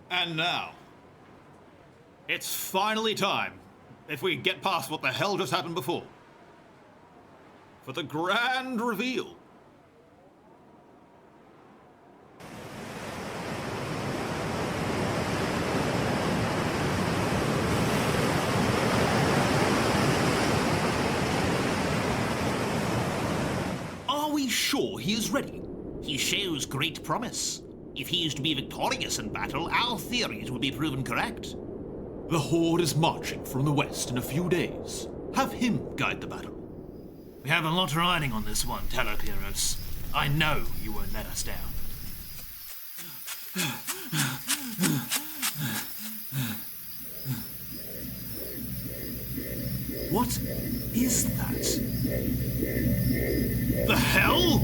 And now, it's finally time, if we get past what the hell just happened before, for the grand reveal. Are we sure he is ready? He shows great promise. If he is to be victorious in battle, our theories will be proven correct. The Horde is marching from the west in a few days. Have him guide the battle. We have a lot riding on this one, Talopeiros. I know you won't let us down. What is that? The hell?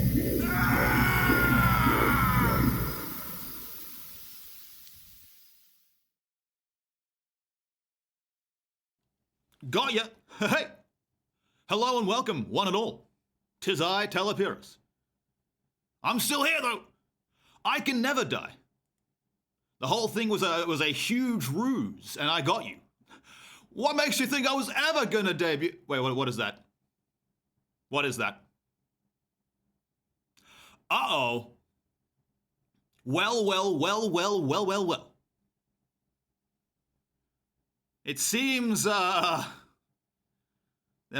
Got ya! Hey! Hello and welcome, one and all. 'Tis I, Talopeiros. I'm still here, though! I can never die. The whole thing was a huge ruse, and I got you. What makes you think I was ever gonna debut? Wait, what is that? What is that? Uh-oh. Well. It seems, there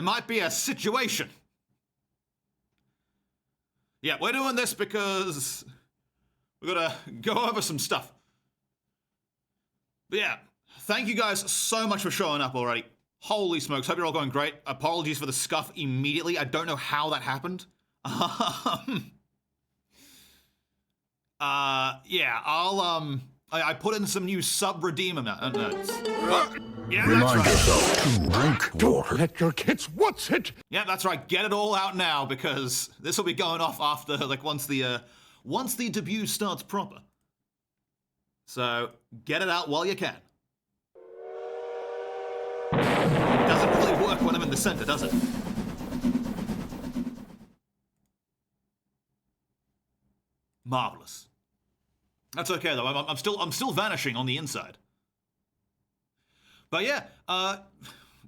might be a situation. Yeah, we're doing this because we're gonna go over some stuff. But yeah, thank you guys so much for showing up already. Holy smokes, hope you're all going great. Apologies for the scuff immediately. I don't know how that happened. Yeah, I put in some new sub-redeem notes. Yeah, Remind that's right. yourself to drink water. Let your kids watch it. Yeah, that's right. Get it all out now because this will be going off after, like, once the debut starts proper. So get it out while you can. Doesn't really work when I'm in the center, does it? Marvelous. That's okay though. I'm still vanishing on the inside. But yeah,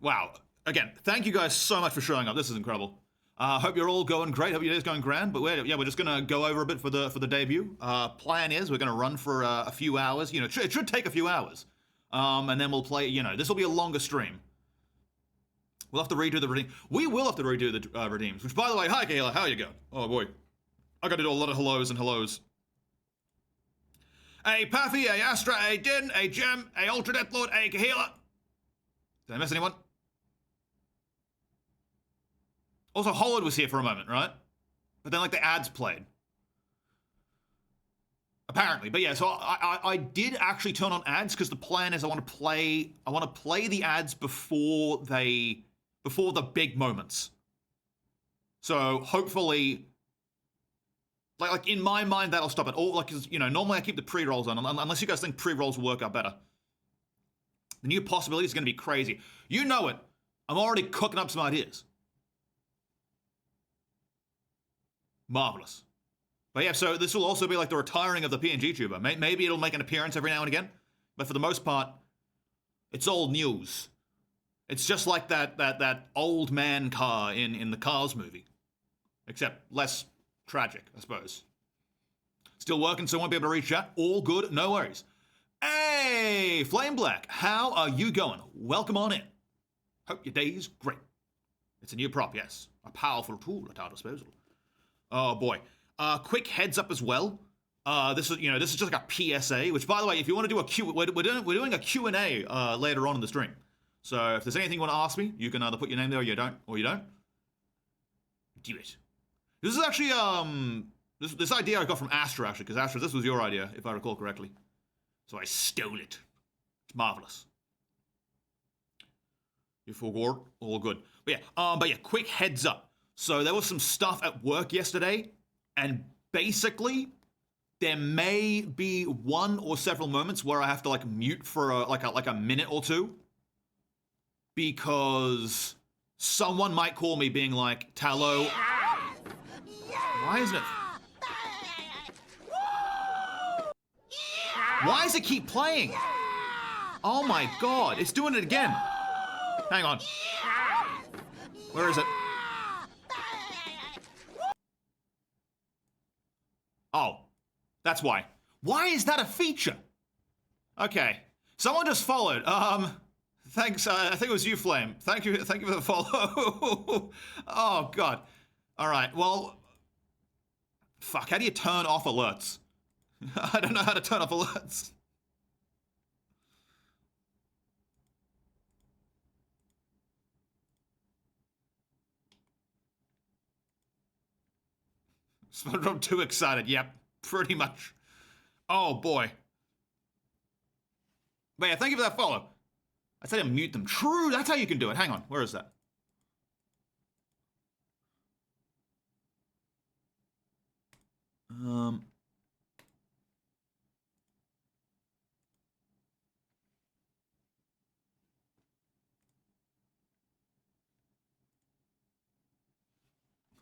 wow. Again, thank you guys so much for showing up. This is incredible. Hope you're all going great. Hope your day's going grand. But we're just gonna go over a bit for the debut. Plan is we're gonna run for a few hours. You know, it should take a few hours, and then we'll play. You know, this will be a longer stream. We'll have to redo the redeem. We will have to redo the redeems. Which, by the way, hi Kahila, how you going? Oh boy, I got to do a lot of hellos and hellos. A Pathy, a Astra, a Din, a Gem, a Ultra Death Lord, a Kahila. Did I miss anyone? Also, Hollowed was here for a moment, right? But then, like, the ads played. Apparently, but yeah. So I did actually turn on ads because the plan is I want to play the ads before the big moments. So hopefully, like in my mind, that'll stop it. Or like, 'cause, you know, normally I keep the pre-rolls on, unless you guys think pre-rolls will work out better. The new possibilities are going to be crazy. You know it. I'm already cooking up some ideas. Marvelous. But yeah, so this will also be like the retiring of the PNG tuber. Maybe it'll make an appearance every now and again, but for the most part, it's old news. It's just like that old man car in the Cars movie, except less tragic, I suppose. Still working, so I won't be able to reach out. All good, no worries. Hey, Flame Black, how are you going? Welcome on in. Hope your day's great. It's a new prop, yes. A powerful tool at our disposal. Oh boy. Quick heads up as well. This is just like a PSA. Which, by the way, if you want to do we're doing a Q&A later on in the stream. So if there's anything you want to ask me, you can either put your name there or you don't. Do it. This is actually this idea I got from Astra actually, because Astra, this was your idea if I recall correctly. So I stole it. It's marvelous. You forgot? All good. But yeah, quick heads up. So there was some stuff at work yesterday, and basically, there may be one or several moments where I have to like mute for a minute or two, because someone might call me being like, Talo, why isn't it? Why does it keep playing? Oh my god, it's doing it again. Hang on. Where is it? Oh, that's why. Why is that a feature? Okay, someone just followed. Thanks. I think it was you, Flame. Thank you for the follow. Oh god. All right. Well, fuck. How do you turn off alerts? I don't know how to turn off alerts. SpongeBob too excited. Yep, pretty much. Oh boy. But yeah, thank you for that follow. I said to mute them. True, that's how you can do it. Hang on, where is that?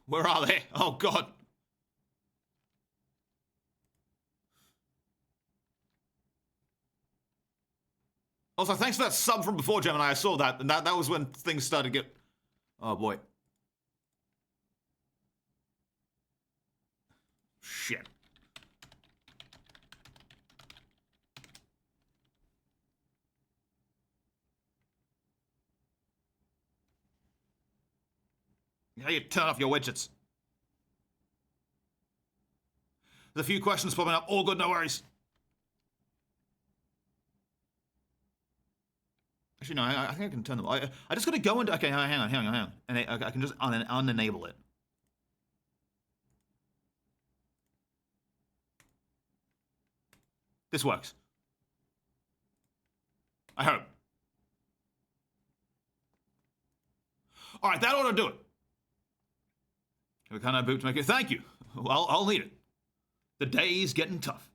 Where are they? Oh god. Also, thanks for that sub from before, Gemini. I saw that, and that was when things started to get... Oh, boy. Shit. How do you turn off your widgets? There's a few questions popping up. All good, no worries. Actually, no, I think I can turn them. I just gotta go into. Okay, hang on. And I can just unenable it. This works. I hope. All right, that ought to do it. We kind of boot to make it. Thank you. Well, I'll need it. The day's getting tough.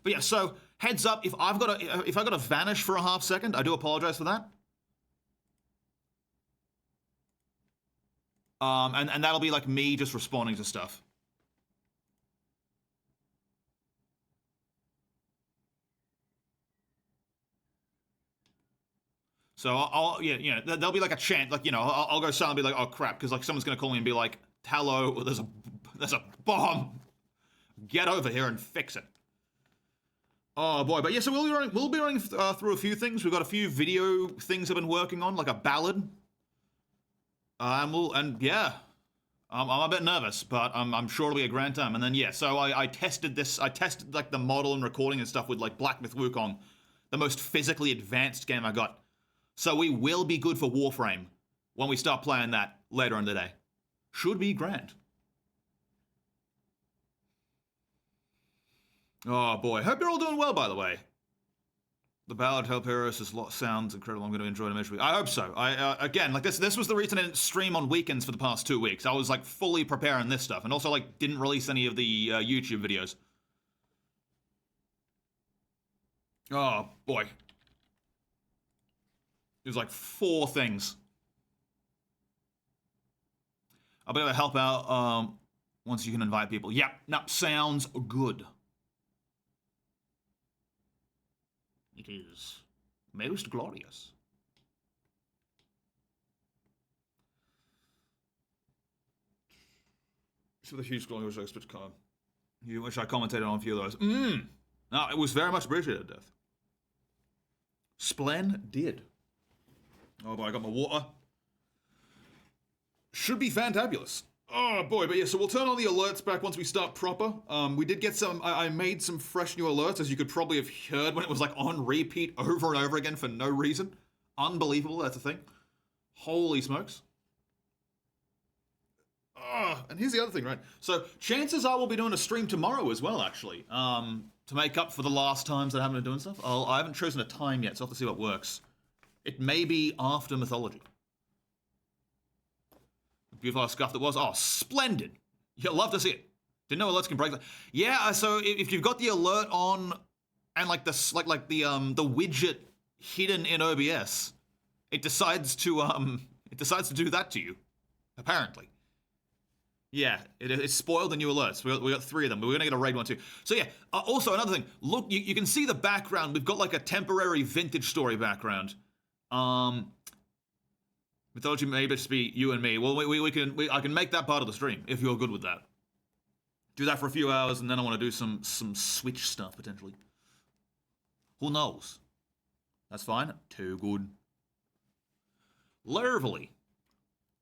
But yeah, so heads up, if I gotta vanish for a half second, I do apologize for that. And that'll be like me just responding to stuff. So there'll be like a chant, like, I'll go silent and be like, oh crap, because like someone's gonna call me and be like, Talo, there's a bomb. Get over here and fix it. Oh boy, but yeah, so we'll be running through a few things. We've got a few video things I've been working on, like a ballad. I'm a bit nervous, but I'm sure it'll be a grand time. And then yeah, so I tested like the model and recording and stuff with like Black Myth Wukong, the most physically advanced game I got. So we will be good for Warframe when we start playing that later in the day. Should be grand. Oh boy, hope you're all doing well, by the way. The ballad Talopeiros sounds incredible. I'm going to enjoy it immensely. I hope so. Again, like this was the reason I didn't stream on weekends for the past 2 weeks. I was like fully preparing this stuff, and also like didn't release any of the YouTube videos. Oh boy. There's like 4 things. I'll be able to help out once you can invite people. Yep, that sounds good. It is most glorious. So the huge glorious expert card. You wish I commentated on a few of those. No, it was very much appreciated, Death. Splendid. Oh boy, I got my water. Should be fantabulous. Oh boy, but yeah, so we'll turn on the alerts back once we start proper. We did get some, I made some fresh new alerts, as you could probably have heard when it was like on repeat over and over again for no reason. Unbelievable, that's a thing. Holy smokes. And here's the other thing, right? So chances are we'll be doing a stream tomorrow as well, actually. To make up for the last times that I haven't been doing stuff. I haven't chosen a time yet, so I'll have to see what works. It may be after mythology. Beautiful scuff that was. Oh, splendid. You'll love to see it. Didn't know alerts can break that. Yeah, so if you've got the alert on and like the widget hidden in OBS, it decides to do that to you. Apparently. Yeah, it's spoiled the new alerts. We got 3 of them, but we're gonna get a raid one too. So yeah, also another thing. Look, you can see the background. We've got like a temporary vintage story background. Mythology may just be you and me. Well, I can make that part of the stream if you're good with that. Do that for a few hours, and then I want to do some Switch stuff potentially. Who knows? That's fine. Too good. Larvally.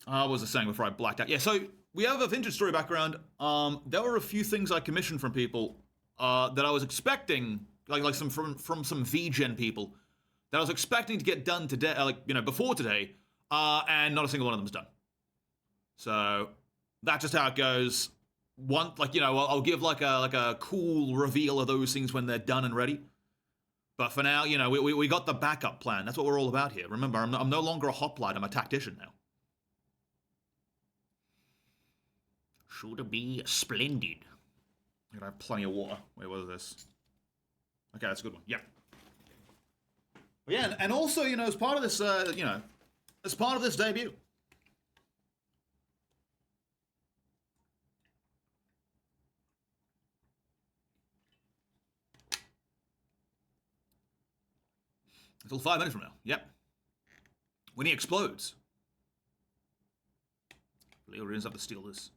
What was I saying before I blacked out? Yeah, so we have a vintage story background. There were a few things I commissioned from people that I was expecting, like some from some VGen people that I was expecting to get done today, before today, and not a single one of them is done. So that's just how it goes. I'll give like a cool reveal of those things when they're done and ready. But for now, we got the backup plan. That's what we're all about here. Remember, I'm no longer a hoplite. I'm a tactician now. Should be splendid. I have plenty of water. Wait, what is this? Okay, that's a good one. Yeah. But yeah, and also, as part of this, as part of this debut. Until 5 minutes from now. Yep. When he explodes. Leo ends up to steal this.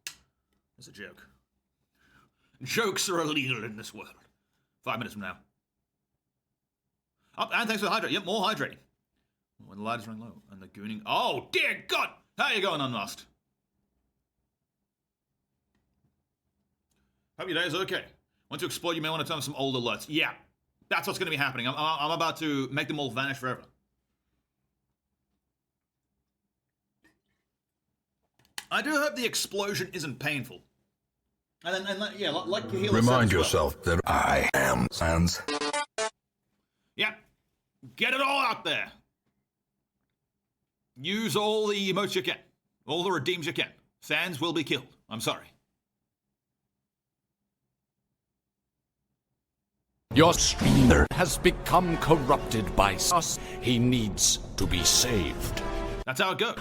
It's a joke. Jokes are illegal in this world. 5 minutes from now. Oh, and thanks for the hydrate. Yep, more hydrating. When the light is running low and the gooning. Oh, dear God! How you going, Unmasked? Hope your day is okay. Once you explode, you may want to turn on some old alerts. Yeah, that's what's going to be happening. I'm about to make them all vanish forever. I do hope the explosion isn't painful. And like Kahila said, remind yourself that I am Sans. Yep. Get it all out there. Use all the emotes you can. All the redeems you can. Sans will be killed. I'm sorry. Your streamer has become corrupted by us. He needs to be saved. That's how it goes.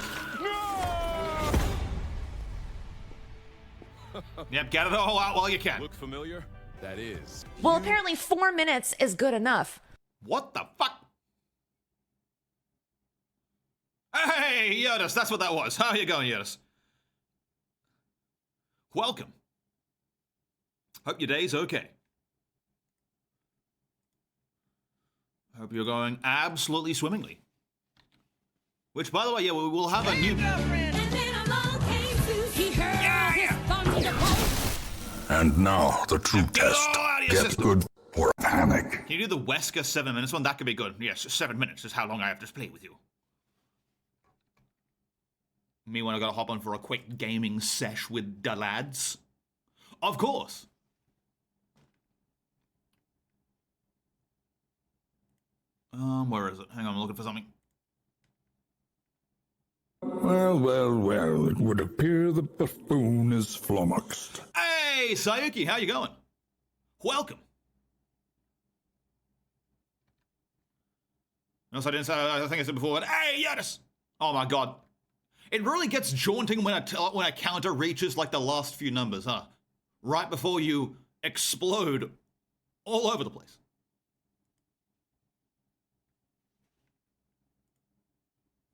Yep, get it all out while you can. Look familiar? That is. Well, apparently 4 minutes is good enough. What the fuck? Hey, Yodis, that's what that was. How are you going, Yodis? Welcome. Hope your day's okay. Hope you're going absolutely swimmingly. Which, by the way, yeah, we'll have a new... And now, the true test. Get good or panic. Can you do the Wesker 7 minutes one? That could be good. Yes, 7 minutes is how long I have to play with you. Me when I gotta hop on for a quick gaming sesh with the lads. Of course. Where is it? Hang on, I'm looking for something. Well, it would appear the buffoon is flummoxed. Hey, Sayuki, how you going? Welcome. Unless I didn't say, I think I said before, but hey, Yadis! Oh my god. It really gets jaunting when a counter reaches like the last few numbers, huh? Right before you explode all over the place.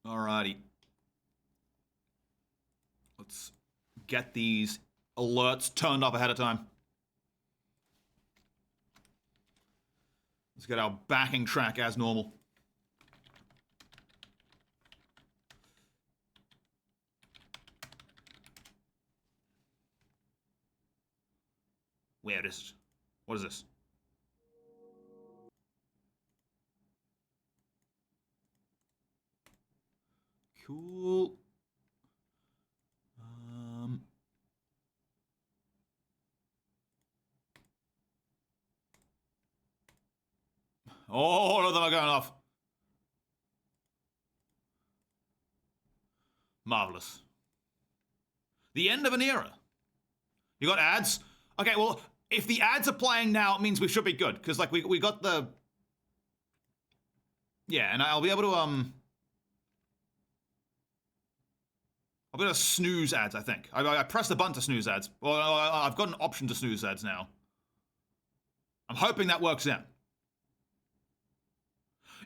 Alrighty. Let's get these alerts turned up ahead of time. Let's get our backing track as normal. Where is it? What is this? Cool. All of them are going off. Marvelous. The end of an era. You got ads? Okay, well, if the ads are playing now, it means we should be good. Because, like, we got the... Yeah, and I'll be able to, I'll be able to snooze ads, I think. I pressed the button to snooze ads. Well, I've got an option to snooze ads now. I'm hoping that works out.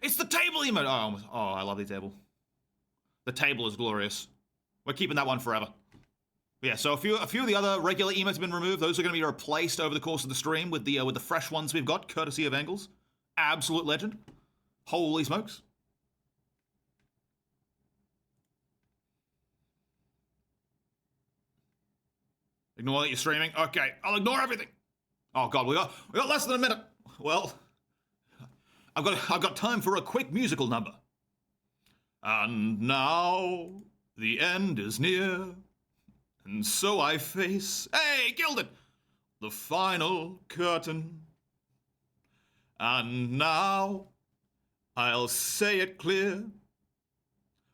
It's the table emote! Oh, I love the table. The table is glorious. We're keeping that one forever. Yeah, so a few of the other regular emotes have been removed. Those are going to be replaced over the course of the stream with the fresh ones we've got, courtesy of Angles. Absolute legend. Holy smokes. Ignore that you're streaming. Okay, I'll ignore everything. Oh god, we got less than a minute. Well, I've got time for a quick musical number. And now the end is near, and so I face, hey, Gilded, the final curtain. And now I'll say it clear.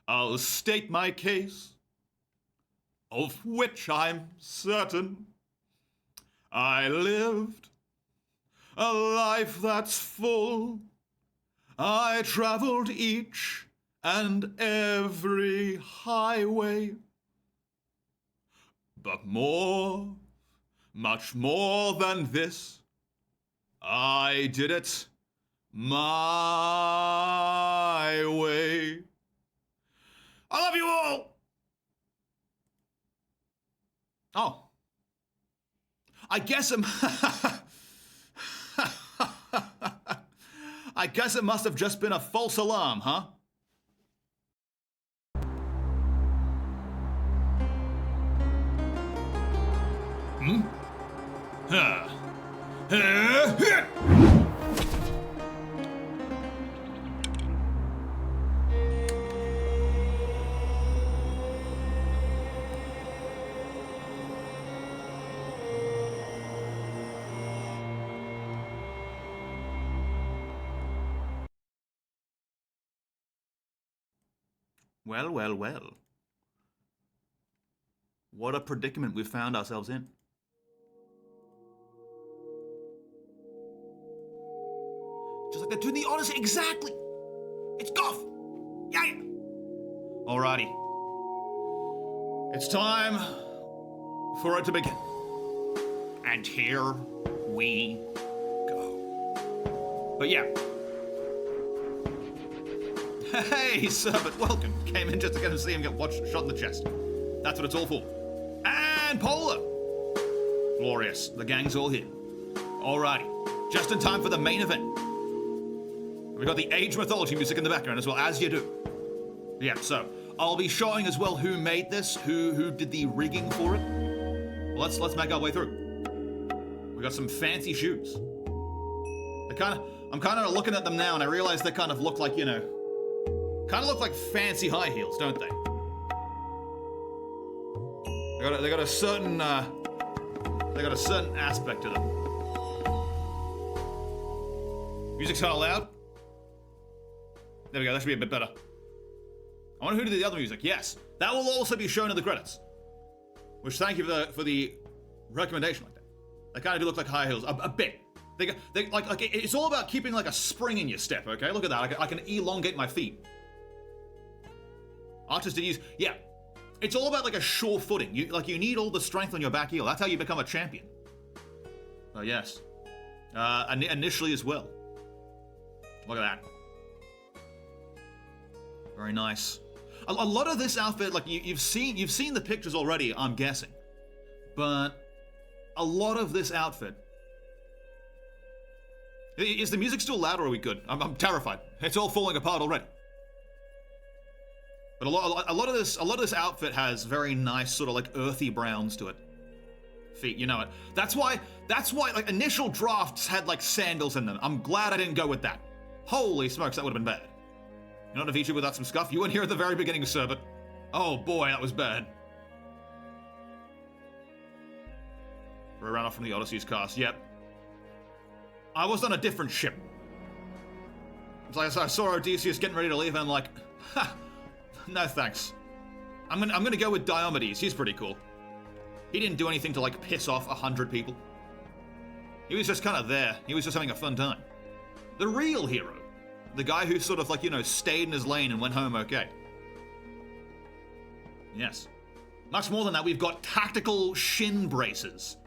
I'll state my case, of which I'm certain. I lived a life that's full. I traveled each and every highway. But more, much more than this, I did it my way. I love you all! Oh. I guess I guess it must have just been a false alarm, huh? Hmm? Well, well, well. What a predicament we've found ourselves in. Just like they're doing the Odyssey, exactly! It's Goff! Yeah! Alrighty. It's time for it to begin. And here we go. But yeah. Hey, Servant, welcome. Came in just to get to see him get shot in the chest. That's what it's all for. And Polar! Glorious. The gang's all here. Alrighty. Just in time for the main event. We've got the Age Mythology music in the background as well, as you do. Yeah, so I'll be showing as well who made this, who did the rigging for it. Well, let's make our way through. We got some fancy shoes. I'm kind of looking at them now, and I realize they kind of look like, you know, kind of look like fancy high heels, don't they? They got a certain aspect to them. Music's kind of loud. There we go. That should be a bit better. I wonder who did the other music. Yes, that will also be shown in the credits. Which, thank you for the recommendation like that. They kind of do look like high heels, a bit. It's all about keeping like a spring in your step, okay? Look at that, I can elongate my feet. Archers did use, yeah. It's all about like a sure footing. You need all the strength on your back heel. That's how you become a champion. Oh yes. Initially as well. Look at that. Very nice. A lot of this outfit, like you've seen the pictures already, I'm guessing. But a lot of this outfit. Is the music still loud or are we good? I'm terrified. It's all falling apart already. But a lot of this outfit has very nice sort of like earthy browns to it. Feet, you know it. That's why like initial drafts had like sandals in them. I'm glad I didn't go with that. Holy smokes, that would have been bad. You're not a VTuber without some scuff. You weren't here at the very beginning, sir, but oh boy, that was bad. We ran off from the Odyssey's cast. Yep. I was on a different ship. It's like I saw Odysseus getting ready to leave, and I'm like, ha, no thanks. I'm gonna go with Diomedes. He's pretty cool. He didn't do anything to like piss off 100 people. He was just kind of there. He was just having a fun time. The real hero. The guy who sort of like, you know, stayed in his lane and went home okay. Yes. Much more than that, we've got tactical shin braces.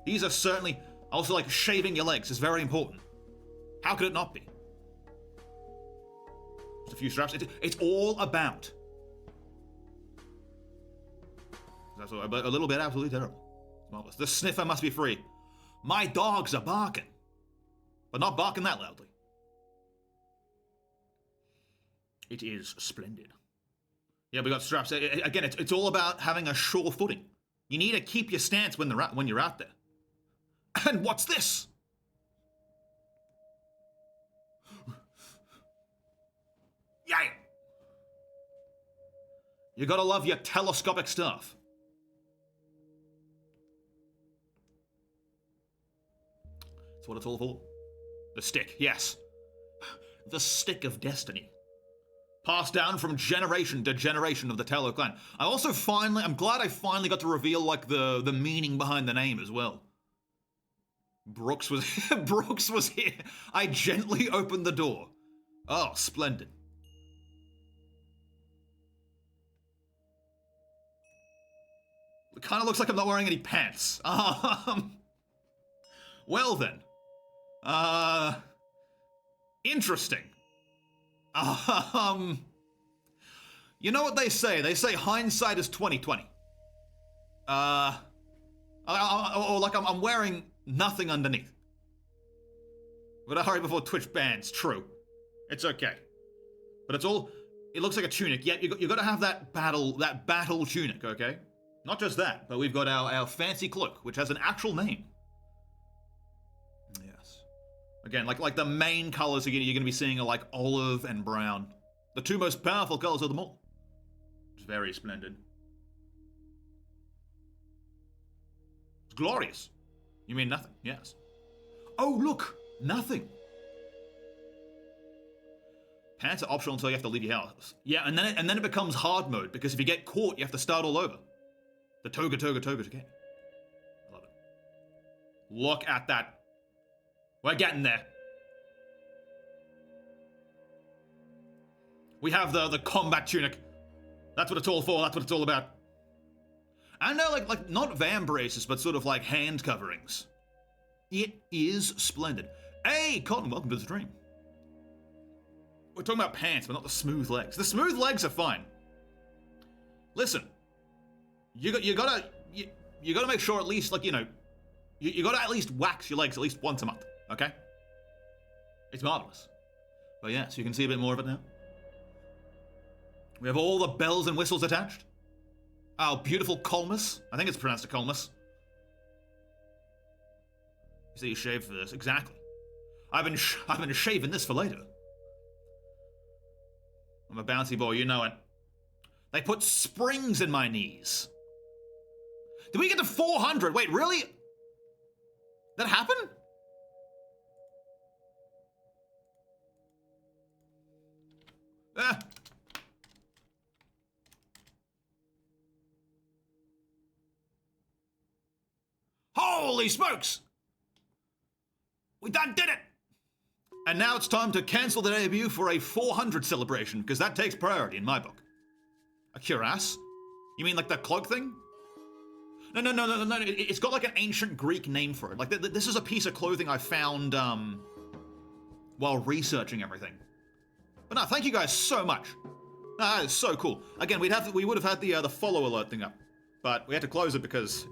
These are certainly, also like shaving your legs is very important. How could it not be? Just a few straps. It's all about. That's a little bit absolutely terrible. Marvelous. The sniffer must be free. My dogs are barking. But not barking that loudly. It is splendid. Yeah, we got straps. Again, it's all about having a sure footing. You need to keep your stance when you're out there. And what's this? Yeah. You gotta love your telescopic stuff. That's what it's all for. The stick, yes. The stick of destiny. Passed down from generation to generation of the Talo clan. I'm glad I finally got to reveal like the meaning behind the name as well. Brooks was here. I gently opened the door. Oh, splendid. It kind of looks like I'm not wearing any pants. Well then. Interesting. You know what they say? They say hindsight is 20/20. I'm wearing nothing underneath. But I hurry before Twitch bans. True. It's okay. But it looks like a tunic. Yeah, you got to have that battle tunic, okay? Not just that, but we've got our fancy cloak, which has an actual name. Yes. Again, like the main colors you're going to be seeing are like olive and brown. The two most powerful colors of them all. It's very splendid. It's glorious. You mean nothing? Yes. Oh, look! Nothing. Pants are optional until you have to leave your house. Yeah, and then it becomes hard mode, because if you get caught, you have to start all over. The toga again. I love it. Look at that. We're getting there. We have the combat tunic. That's what it's all for. That's what it's all about. And they're like not van braces, but sort of like hand coverings. It is splendid. Hey, Cotton, welcome to the stream. We're talking about pants, but not the smooth legs. The smooth legs are fine. Listen, you gotta make sure at least like you gotta at least wax your legs at least once a month. Okay? It's marvelous. But yeah, so you can see a bit more of it now. We have all the bells and whistles attached. Our beautiful colmus. I think it's pronounced a colmus. You say you shaved for this. Exactly. I've been shaving this for later. I'm a bouncy boy, you know it. They put springs in my knees. Did we get to 400? Wait, really? That happened? Holy smokes! We done did it! And now it's time to cancel the debut for a 400 celebration, because that takes priority in my book. A cuirass? You mean like that cloak thing? No. It's got like an ancient Greek name for it. Like this is a piece of clothing I found while researching everything. But no, thank you guys so much. That is so cool. Again, we would have had the follow alert thing up, but we had to close it because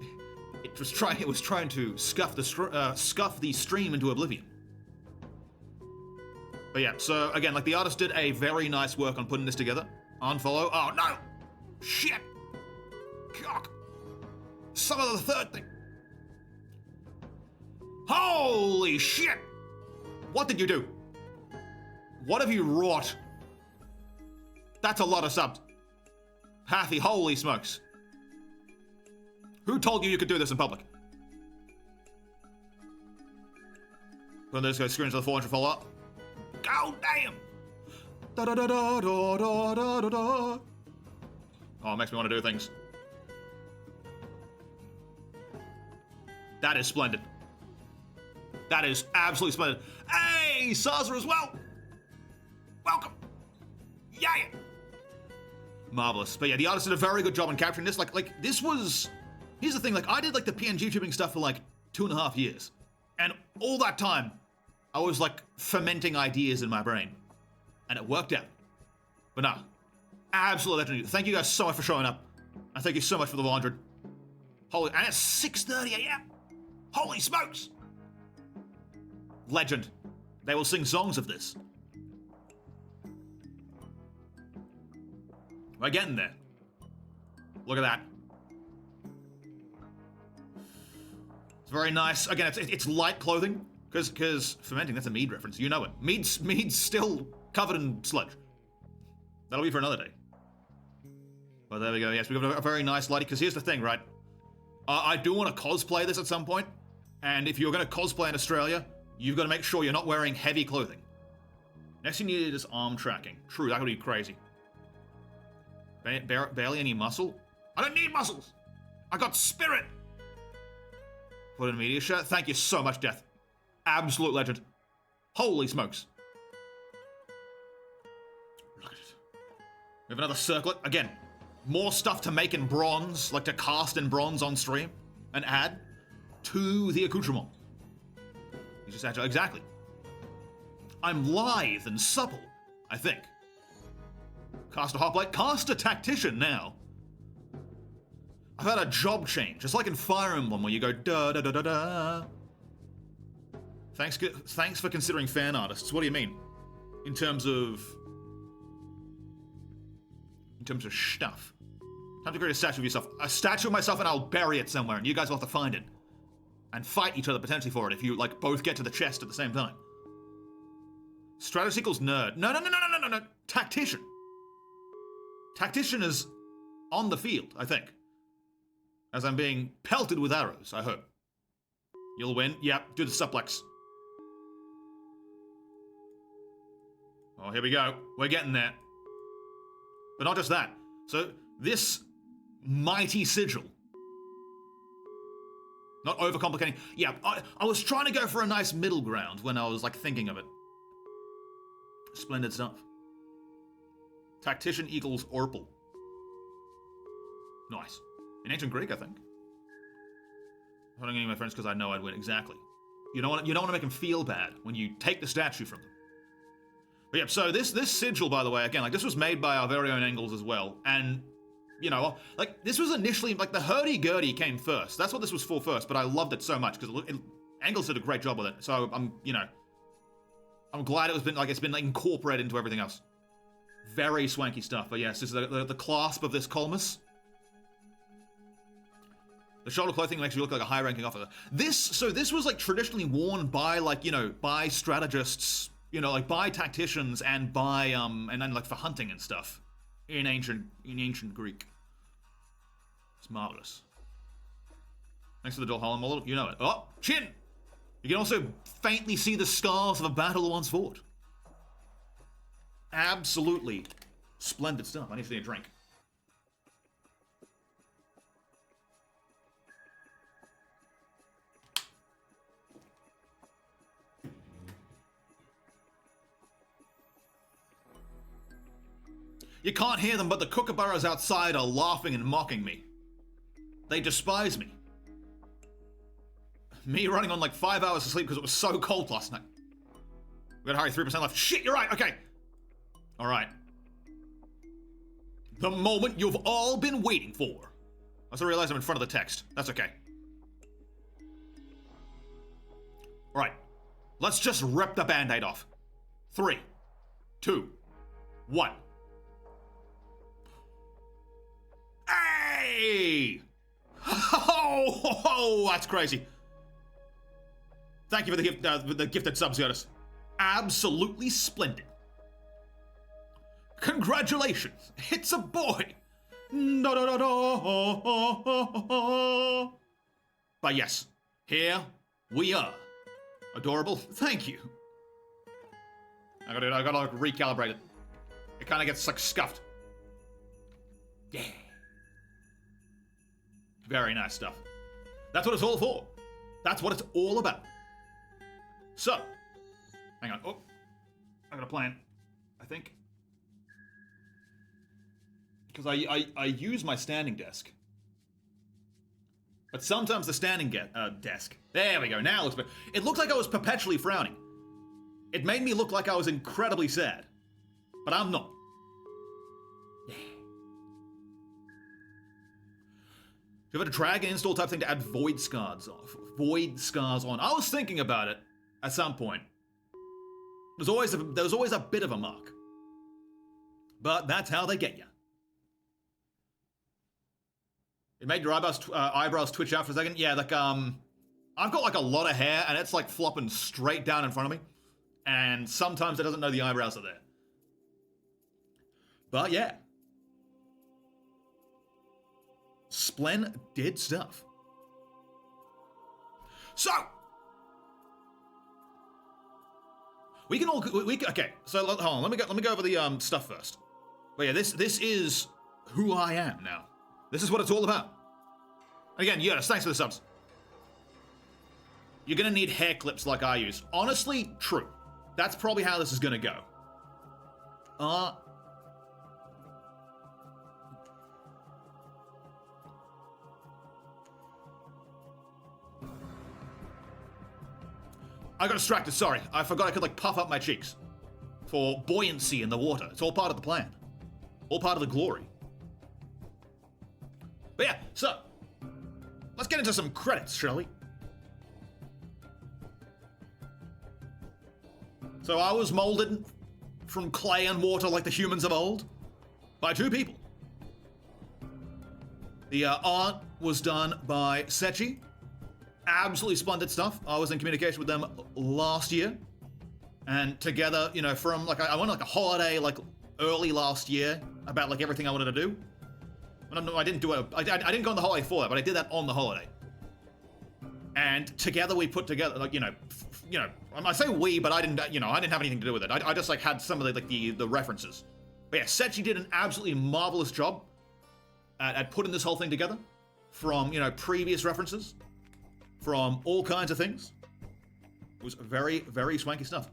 it was trying to scuff the stream into oblivion. But yeah, so again, like the artist did a very nice work on putting this together. Unfollow. Oh no! Shit! God! Some of the third thing. Holy shit! What did you do? What have you wrought? That's a lot of subs. Hathy, holy smokes. Who told you could do this in public? When this goes screens of the 400 follow up. God damn! Da da da da da da da da da. Oh, it makes me want to do things. That is splendid. That is absolutely splendid. Hey, Saza as well. Welcome. Yeah. Marvelous. But yeah, the artist did a very good job in capturing this. Like this was. Here's the thing. Like I did like the PNG tubing stuff for like 2.5 years, and all that time, I was like fermenting ideas in my brain, and it worked out. But no, absolutely legendary. Thank you guys so much for showing up, and thank you so much for the 100. Holy, and it's 6:30 a.m. Holy smokes! Legend. They will sing songs of this. We're getting there. Look at that. It's very nice. Again, it's light clothing, because fermenting, that's a mead reference. You know it. Mead's still covered in sludge. That'll be for another day. Well, there we go. Yes, we've got a very nice lighting, because here's the thing, right? I do want to cosplay this at some point, and if you're going to cosplay in Australia, you've got to make sure you're not wearing heavy clothing. Next thing you need is arm tracking. True, that would be crazy. Barely any muscle? I don't need muscles! I got spirit! Put in a media shirt. Thank you so much, Death. Absolute legend. Holy smokes. Look at it. We have another circlet. Again, more stuff to make in bronze, like to cast in bronze on stream and add to the accoutrement. You just actually, exactly. I'm lithe and supple, I think. Cast a hoplite, cast a tactician now. I've had a job change, just like in Fire Emblem where you go da da da da da. Thanks for considering fan artists. What do you mean? In terms of stuff. Time to create a statue of yourself. A statue of myself, and I'll bury it somewhere, and you guys will have to find it. And fight each other potentially for it if you, like, both get to the chest at the same time. Strategist equals nerd. No. Tactician. Tactician is on the field, I think. As I'm being pelted with arrows, I hope. You'll win. Yep, do the suplex. Oh, here we go. We're getting there. But not just that. So, this mighty sigil. Not overcomplicating. Yeah, I was trying to go for a nice middle ground when I was, like, thinking of it. Splendid stuff. Tactician equals Orpal. Nice. In ancient Greek, I think. I'm holding any of my friends because I know I'd win. Exactly. You don't want to make them feel bad when you take the statue from them. But yeah, so this sigil, by the way, again, like this was made by our very own Engels as well, and you know, like this was initially like the hurdy-gurdy came first. That's what this was for first, but I loved it so much because Engels did a great job with it. So I'm glad it's been incorporated into everything else. Very swanky stuff. But yes, this is the clasp of this colmus. The shoulder clothing makes you look like a high-ranking officer. This was like traditionally worn by by strategists, by tacticians and by and then like for hunting and stuff in ancient Greek. It's marvelous. Thanks for the Dolholland model. You know it. Oh, chin. You can also faintly see the scars of a battle once fought. Absolutely splendid stuff. I need to see a drink. You can't hear them, but the kookaburras outside are laughing and mocking me. They despise me. Me running on like 5 hours of sleep because it was so cold last night. We gotta hurry, 3% left. Shit, you're right, okay. All right. The moment you've all been waiting for. I also realize I'm in front of the text. That's okay. All right. Let's just rip the Band-Aid off. 3, 2, 1. Hey! Oh, that's crazy. Thank you for the gifted subs, Yotis. Absolutely splendid. Congratulations, it's a boy. Da, da, da, da. But yes, here we are. Adorable, thank you. I gotta like recalibrate it. It kind of gets like scuffed. Yeah. Very nice stuff. That's what it's all for. That's what it's all about. So, hang on. Oh, I got a plan. I think. Because I use my standing desk. But sometimes the standing desk. There we go. Now it looks better. It looked like I was perpetually frowning. It made me look like I was incredibly sad. But I'm not. Yeah. Do you have a drag and install type thing to add void scars on? I was thinking about it at some point. There was always a bit of a mark. But that's how they get you. It made your eyebrows twitch out for a second. Yeah, like, I've got like a lot of hair and it's like flopping straight down in front of me. And sometimes it doesn't know the eyebrows are there. But yeah. Splendid stuff. So. We can all, okay, so hold on, let me go over the stuff first. But yeah, this is who I am now. This is what it's all about. Again, Yotis, thanks for the subs. You're gonna need hair clips like I use. Honestly, true. That's probably how this is gonna go. I got distracted, sorry. I forgot I could like puff up my cheeks. For buoyancy in the water. It's all part of the plan. All part of the glory. But yeah, so, let's get into some credits, shall we? So I was molded from clay and water like the humans of old by 2 people. The art was done by Sechi. Absolutely splendid stuff. I was in communication with them last year. And together, you know, from like, I went on like a holiday like early last year about like everything I wanted to do. I didn't do it. I didn't go on the holiday for that, but I did that on the holiday. And together we put together, like, you know, I say we, but I didn't have anything to do with it. I just like had some of the, like the references. But yeah, Sechi did an absolutely marvelous job at putting this whole thing together from, you know, previous references, from all kinds of things. It was very, very swanky stuff.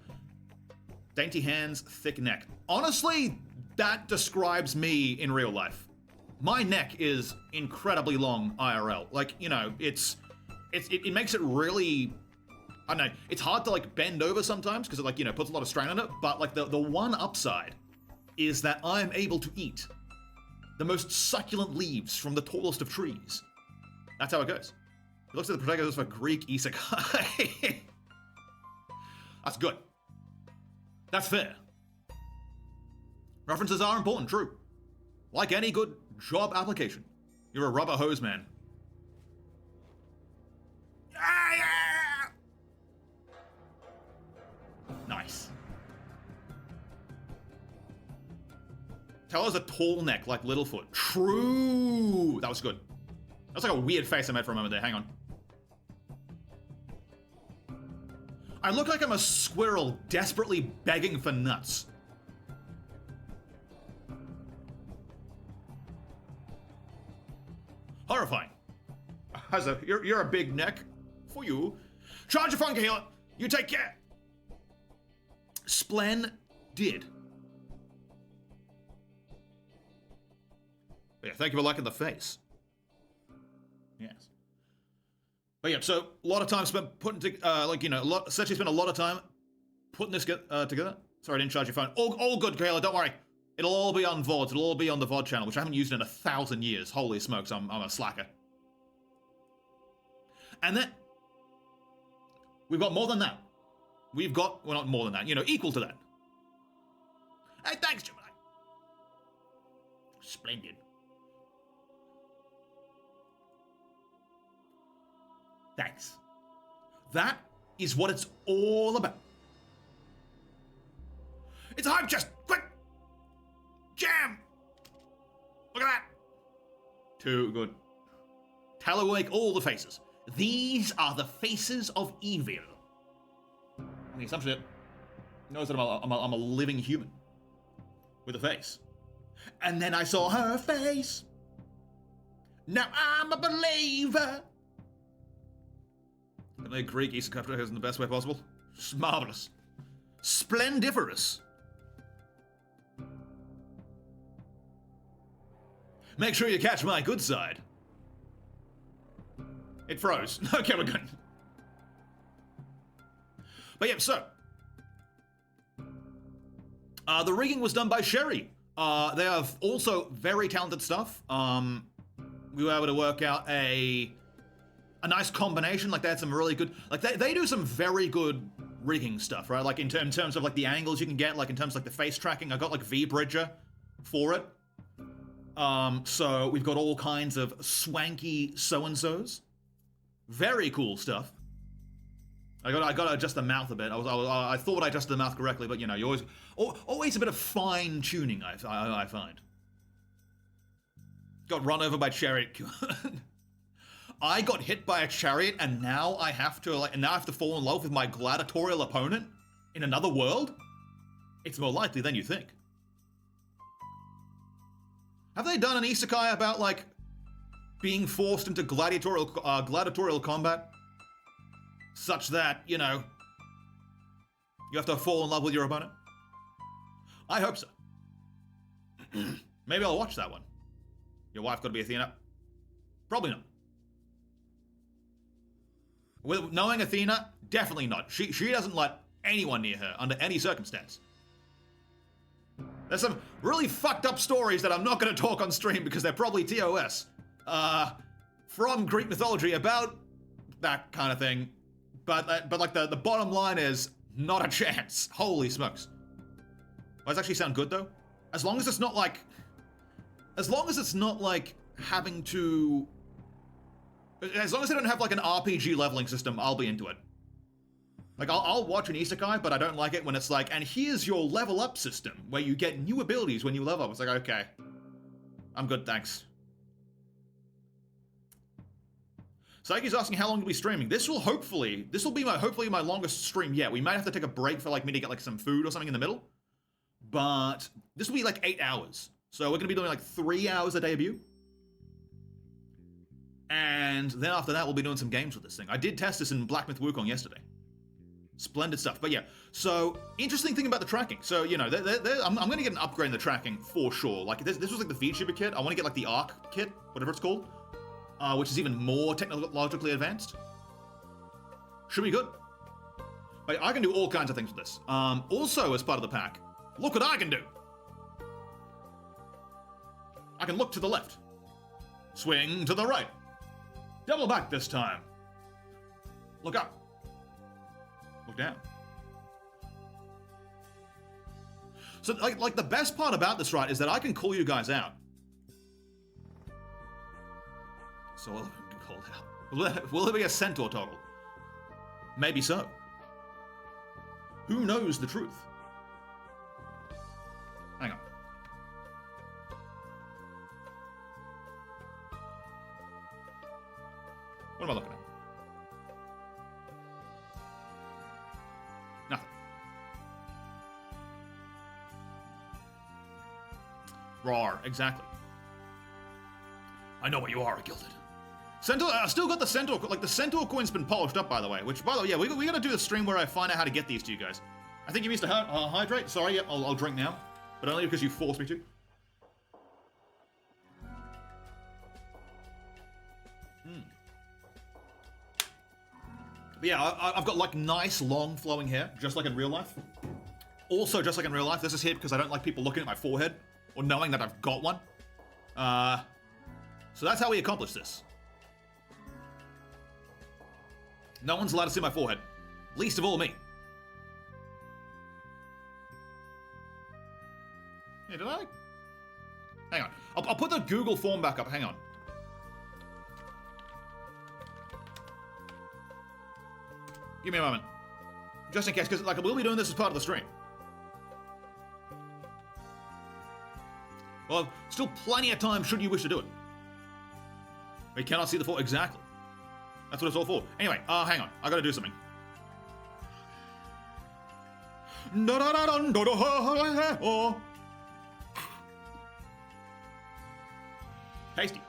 Dainty hands, thick neck. Honestly, that describes me in real life. My neck is incredibly long IRL. Like, you know, it makes it really, I don't know, it's hard to like bend over sometimes because it like, you know, puts a lot of strain on it. But like the one upside is that I'm able to eat the most succulent leaves from the tallest of trees. That's how it goes. It looks like the protagonist of a Greek isekai. That's good. That's fair. References are important, true. Like any good job application. You're a rubber hose man. Nice. Tell us a tall neck like Littlefoot. True. That was good. That's like a weird face I made for a moment there. Hang on. I look like I'm a squirrel desperately begging for nuts. Horrifying. You're a big neck. For you. Charge your funky healer. You take care. Splendid. Yeah, thank you for liking the face. Yes. But yeah, so a lot of time spent putting, essentially spent a lot of time putting this together. Sorry, I didn't charge your phone. All good, Kayla, don't worry. It'll all be on VODs. It'll all be on the VOD channel, which I haven't used in 1,000 years. Holy smokes, I'm a slacker. And then, we've got more than that. We've got, well, not more than that, equal to that. Hey, thanks, Gemini. Splendid. Thanks. That is what it's all about. It's a hype chest! Quick! Jam! Look at that! Too good. Talo will make all the faces. These are the faces of evil. And the assumption that knows that I'm a living human with a face. And then I saw her face. Now I'm a believer. Can I Greek Eastern in the best way possible? It's marvelous. Splendiferous. Make sure you catch my good side. It froze. Okay, we're good. But yeah, so. The rigging was done by Sherry. They have also very talented stuff. We were able to work out a nice combination. Like, they had some really good, like, they do some very good rigging stuff, right? Like, in terms of, like, the angles you can get, like, in terms of, like, the face tracking. I got, like, V-Bridger for it. So we've got all kinds of swanky so-and-sos. Very cool stuff. I got to adjust the mouth a bit. I thought I adjusted the mouth correctly, but, you always a bit of fine-tuning, I find. Got run over by chariot. I got hit by a chariot, and now I have to fall in love with my gladiatorial opponent in another world? It's more likely than you think. Have they done an isekai about, like, being forced into gladiatorial combat? Such that, you have to fall in love with your opponent? I hope so. Maybe I'll watch that one. Your wife got to be Athena? Probably not. With knowing Athena, definitely not. She doesn't let anyone near her under any circumstance. There's some really fucked up stories that I'm not going to talk on stream because they're probably TOS. From Greek mythology about that kind of thing. But like the bottom line is not a chance. Holy smokes. Does that actually sound good though? As long as it's not like having to, as long as they don't have like an RPG leveling system, I'll be into it. Like, I'll watch an isekai, but I don't like it when it's like, and here's your level up system, where you get new abilities when you level up. It's like, okay. I'm good, thanks. Psyche's asking how long to be streaming. This will be hopefully my longest stream yet. We might have to take a break for like me to get like some food or something in the middle. But this will be like 8 hours. So we're gonna be doing like 3 hours a debut. And then after that, we'll be doing some games with this thing. I did test this in Black Myth Wukong yesterday. Splendid stuff. But yeah, so interesting thing about the tracking. So, I'm going to get an upgrade in the tracking for sure. Like, this was like the Vtuber kit. I want to get like the Arc kit, whatever it's called, which is even more technologically advanced. Should be good. But I can do all kinds of things with this. Also, as part of the pack, look what I can do. I can look to the left. Swing to the right. Double back this time. Look up. Look down. So, like the best part about this, right, is that I can call you guys out. So will I be called out? Will there be a centaur toggle? Maybe so. Who knows the truth? Hang on. What am I looking at? Nothing. Rawr, exactly. I know what you are, Gilded. Centaur, I still got the Centaur, like the Centaur coin's been polished up, by the way, which, by the way, yeah, we gotta do a stream where I find out how to get these to you guys. I think you missed a hydrate. Sorry, yeah, I'll drink now, but only because you forced me to. But yeah, I've got like nice long flowing hair, just like in real life. Also, just like in real life, this is here because I don't like people looking at my forehead or knowing that I've got one. So that's how we accomplish this. No one's allowed to see my forehead. Least of all me. Yeah, did I? Hang on. I'll put the Google form back up. Hang on. Give me a moment. Just in case, because like we'll be doing this as part of the stream. Well, still plenty of time should you wish to do it. We cannot see the form exactly. That's what it's all for. Anyway, hang on. I gotta do something. Tasty.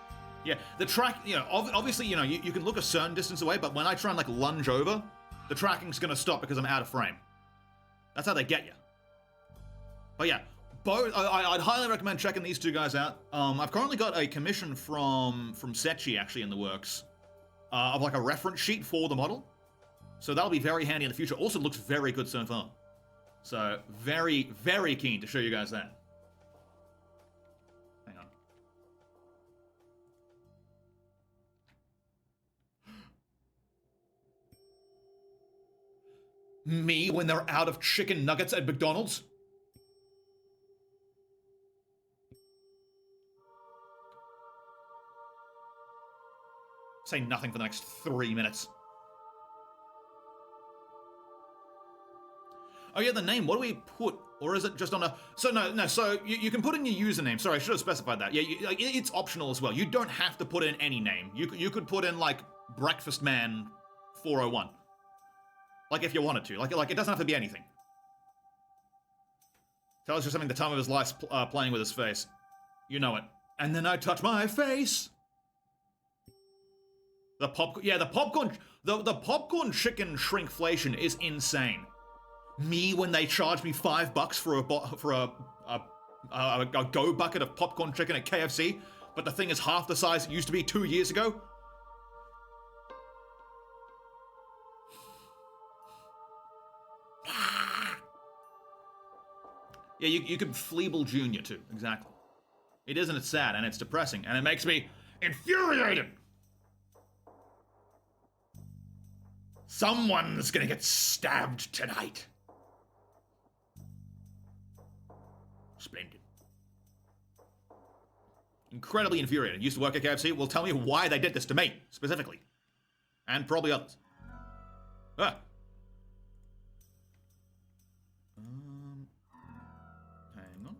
Yeah, the track, you know, obviously, you know, you can look a certain distance away, but when I try and like lunge over, the tracking's gonna stop because I'm out of frame. That's how they get you. But yeah, I'd highly recommend checking these two guys out. I've currently got a commission from Sechi actually in the works of like a reference sheet for the model. So that'll be very handy in the future. Also looks very good so far. So very, very keen to show you guys that. Hang on. Me when they're out of chicken nuggets at McDonald's? Say nothing for the next 3 minutes. Oh yeah, the name, what do we put? Or is it just on a... So no, so you can put in your username. Sorry, I should have specified that. Yeah, it's optional as well. You don't have to put in any name. You could put in like Breakfast Man 401. Like if you wanted to. Like it doesn't have to be anything. Tell us just having the time of his life playing with his face. You know it. And then I touch my face. The popcorn chicken shrinkflation is insane. Me when they charge me $5 for a go bucket of popcorn chicken at KFC, but the thing is half the size it used to be 2 years ago. Yeah, you could Fleeble Jr. too, exactly. It isn't, it's sad and it's depressing and it makes me infuriated. Someone's gonna get stabbed tonight. Splendid. Incredibly infuriated. Used to work at KFC. Will tell me why they did this to me, specifically. And probably others. Ah. Hang on.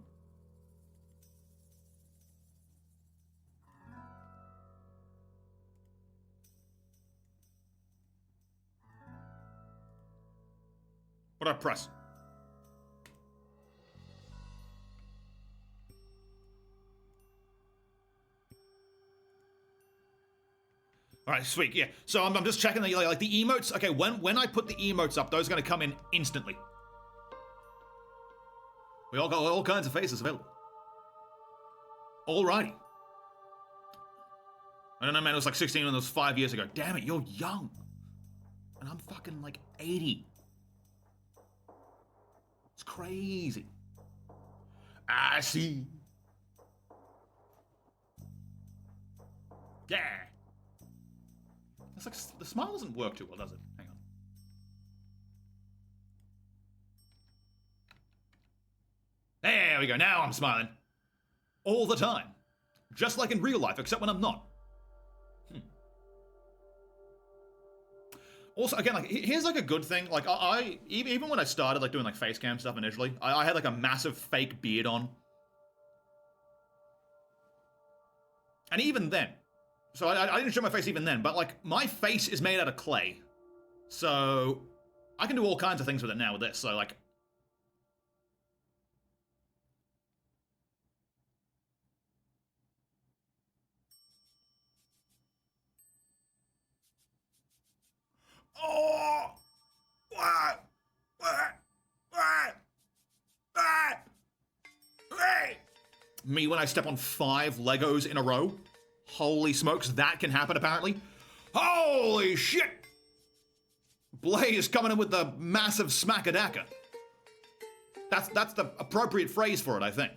What do I press? All right, sweet, yeah. So I'm just checking the, like the emotes. Okay, when I put the emotes up, those are gonna come in instantly. We all got all kinds of faces available. Alrighty. I don't know, man, it was like 16 when it was 5 years ago. Damn it, you're young. And I'm fucking like 80. It's crazy. I see. Yeah. It's like, the smile doesn't work too well, does it? Hang on. There we go, now I'm smiling. All the time. Just like in real life, except when I'm not. Also, again, like, here's like a good thing. Like, I even when I started like doing like face cam stuff initially, I had like a massive fake beard on. And even then, so I didn't show my face even then, but like my face is made out of clay. So I can do all kinds of things with it now with this. So like, oh, me when I step on 5 Legos in a row. Holy smokes, that can happen apparently. Holy shit! Blaze coming in with the massive smackadaka. That's the appropriate phrase for it, I think.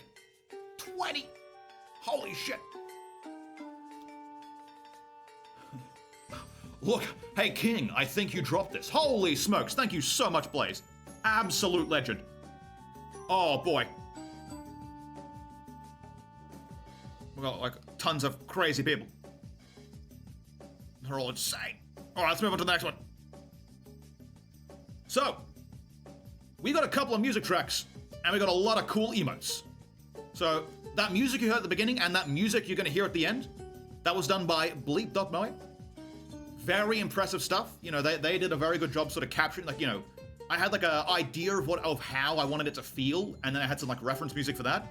20! Holy shit! Look, hey King, I think you dropped this. Holy smokes, thank you so much, Blaze. Absolute legend. Oh boy. We got like tons of crazy people. They're all insane. Alright, let's move on to the next one. So, we got a couple of music tracks, and we got a lot of cool emotes. So, that music you heard at the beginning, and that music you're gonna hear at the end, that was done by Bleep.moe. Very impressive stuff. You know, they did a very good job sort of capturing, like, you know, I had like an idea of how I wanted it to feel, and then I had some like reference music for that.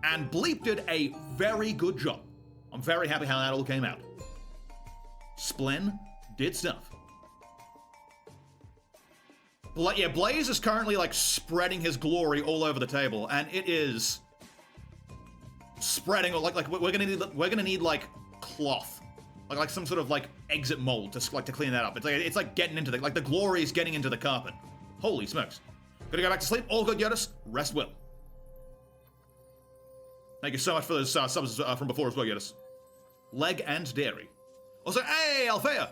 And Bleep did a very good job. I'm very happy how that all came out. Splin did stuff. Yeah, Blaze is currently like spreading his glory all over the table, and it is spreading like we're gonna need like cloth, like some sort of like exit mold to clean that up. It's like getting into the glory is getting into the carpet. Holy smokes! Gonna go back to sleep. All good, Yotis. Rest well. Thank you so much for those subs from before as well, Yotis. Leg and dairy. Also, hey, Althea,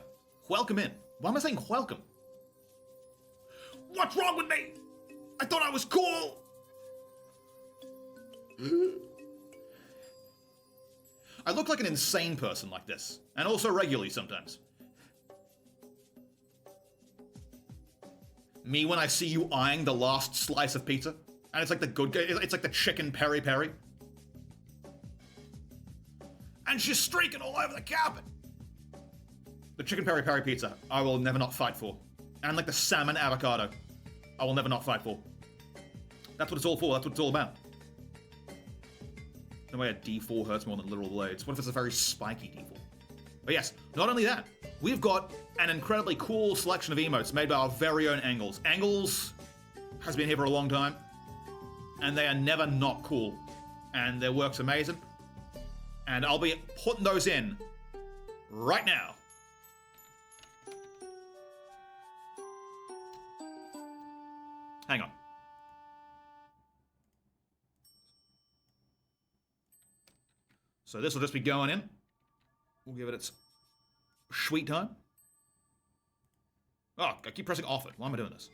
welcome in. Why am I saying welcome? What's wrong with me? I thought I was cool. I look like an insane person like this, and also regularly sometimes. Me when I see you eyeing the last slice of pizza, and it's like the good, it's like the chicken peri-peri. And she's streaking all over the carpet. The chicken peri-peri pizza, I will never not fight for. And like the salmon avocado, I will never not fight for. That's what it's all for, that's what it's all about. No way a D4 hurts more than literal blades. What if it's a very spiky D4? But yes, not only that, we've got an incredibly cool selection of emotes made by our very own Angles. Angles has been here for a long time, and they are never not cool. And their work's amazing. And I'll be putting those in right now. Hang on. So this will just be going in. We'll give it its sweet time. Oh, I keep pressing off it. Why am I doing this?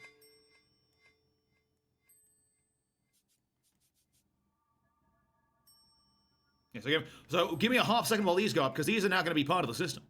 Yeah, so give me a half second while these go up, because these are now going to be part of the system.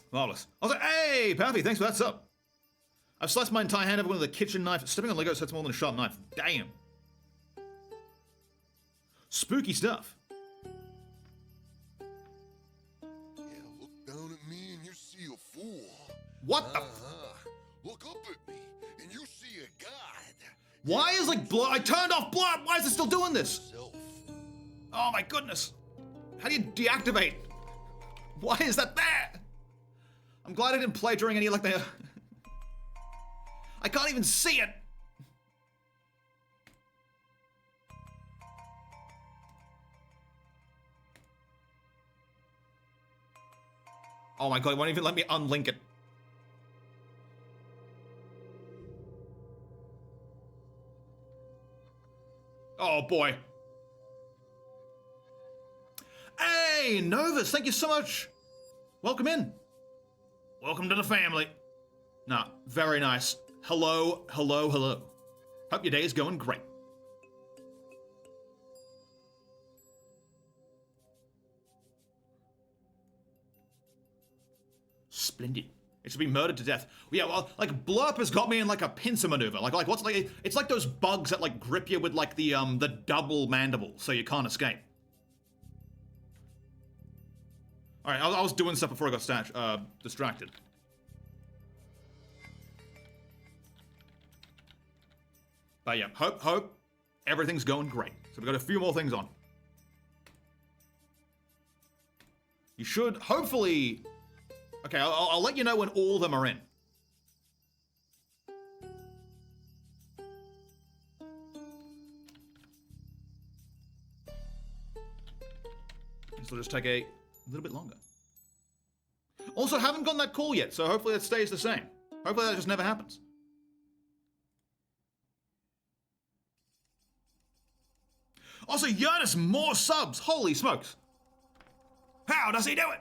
Marvelous. I was like, hey, Pappy, thanks for that sub. I've sliced my entire hand over with a kitchen knife. Stepping on Legos hurts more than a sharp knife. Damn. Spooky stuff. Yeah, look down at me and you see a fool. What the? Look up at me and you see a god. Why is like blur? I turned off blur. Why is it still doing this? Self. Oh my goodness. How do you deactivate? Why is that there? I'm glad I didn't play during any like the... I can't even see it. Oh my god, it won't even let me unlink it. Oh boy. Hey, Novus, thank you so much. Welcome in. Welcome to the family. Nah, very nice. Hello, hello, hello. Hope your day is going great. Splendid. It should be murdered to death. Yeah, well, like Blurp has got me in like a pincer maneuver. Like what's like? It's like those bugs that like grip you with like the double mandible, so you can't escape. All right, I was doing stuff before I got distracted. But yeah, hope everything's going great. So we've got a few more things on. You should, hopefully... Okay, I'll let you know when all of them are in. This will just take a little bit longer. Also, haven't gotten that call yet, so hopefully it stays the same. Hopefully that just never happens. Also, Giannis, more subs! Holy smokes! How does he do it?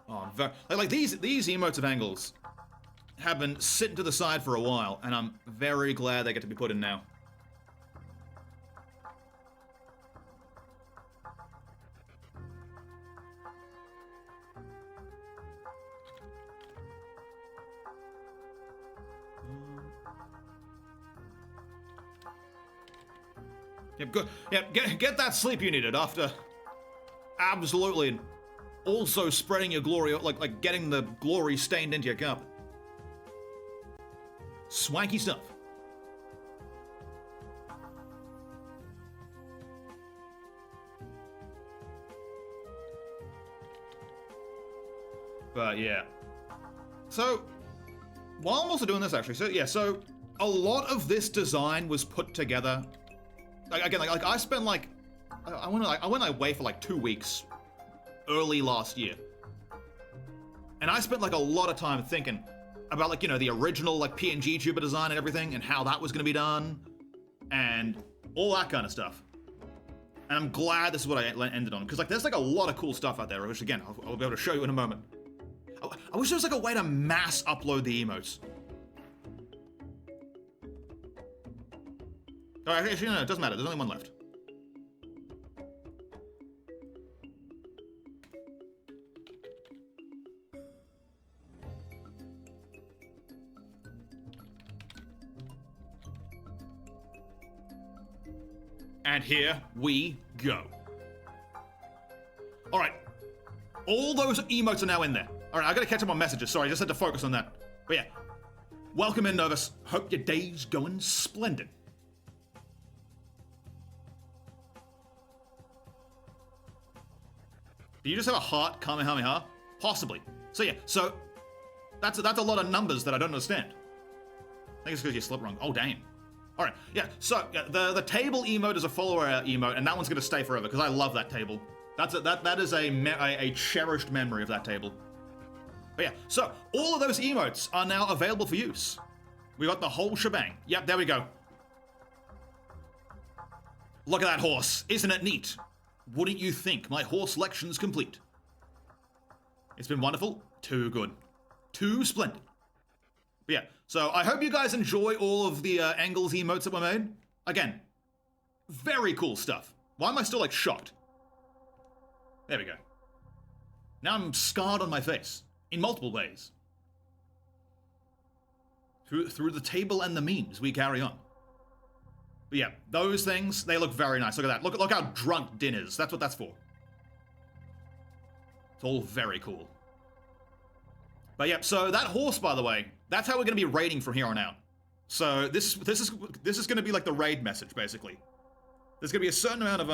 Oh, like these emotes of angles have been sitting to the side for a while, and I'm very glad they get to be put in now. Yep, good. Yep, get that sleep you needed after absolutely also spreading your glory, like getting the glory stained into your carpet. Swanky stuff. But yeah. So, while I'm also doing this actually, so a lot of this design was put together. Again, like I spent I went away for like 2 weeks early last year. And I spent like a lot of time thinking about like, you know, the original like PNG tuber design and everything and how that was gonna be done and all that kind of stuff. And I'm glad this is what I ended on, because like there's like a lot of cool stuff out there, which again, I'll be able to show you in a moment. I wish there was like a way to mass upload the emotes. Oh, actually, no, it doesn't matter. There's only one left. And here we go. All right. All those emotes are now in there. All right, I gotta catch up on messages. Sorry, I just had to focus on that. But yeah, welcome in, Novus. Hope your day's going splendid. Do you just have a heart Kamehameha? Possibly. So yeah, so that's a lot of numbers that I don't understand. I think it's because you slept wrong. Oh, damn. All right, yeah, so yeah, the table emote is a follower emote, and that one's gonna stay forever, because I love that table. That is a cherished memory of that table. But yeah, so all of those emotes are now available for use. We got the whole shebang. Yep, there we go. Look at that horse. Isn't it neat? Wouldn't you think my horse lection's complete? It's been wonderful. Too good. Too splendid. But yeah, so I hope you guys enjoy all of the angles emotes that were made. Again, very cool stuff. Why am I still like shocked? There we go. Now I'm scarred on my face. In multiple ways. Through the table and the memes, we carry on. But yeah, those things, they look very nice. Look at that. Look how drunk Din is. That's what that's for. It's all very cool. But yeah, so that horse, by the way, that's how we're going to be raiding from here on out. So this is going to be like the raid message, basically. There's going to be a certain amount of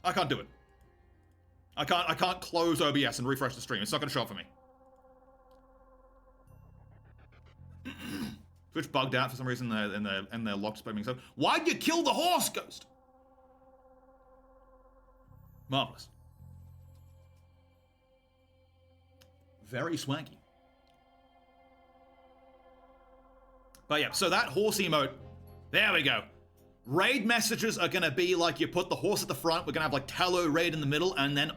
I can't do it. I can't close OBS and refresh the stream. It's not going to show up for me. Twitch bugged out for some reason in their locked spamming. So why'd you kill the horse, Ghost? Marvelous. Very swanky. But yeah, so that horse emote, there we go. Raid messages are gonna be like you put the horse at the front, we're gonna have like Talo raid in the middle, and then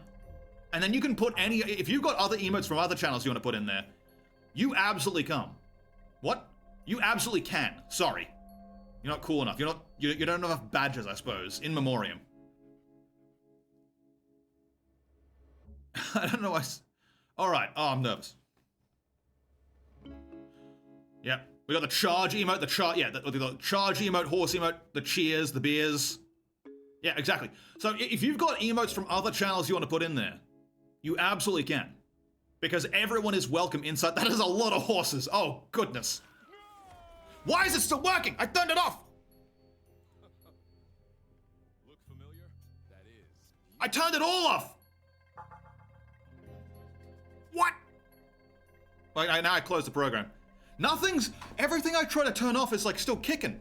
you can put any, if you've got other emotes from other channels you want to put in there, you absolutely can. What? You absolutely can. Sorry. You're not cool enough. You don't have enough badges, I suppose. In memoriam. I don't know why. Alright. Oh, I'm nervous. Yep. We got the charge emote, the charge emote, horse emote, the cheers, the beers. Yeah, exactly. So if you've got emotes from other channels you want to put in there, you absolutely can. Because everyone is welcome inside. That is a lot of horses. Oh, goodness. Why is it still working? I turned it off. Look familiar? That is. I turned it all off. What? Wait, now I closed the program. Everything I try to turn off is like still kicking.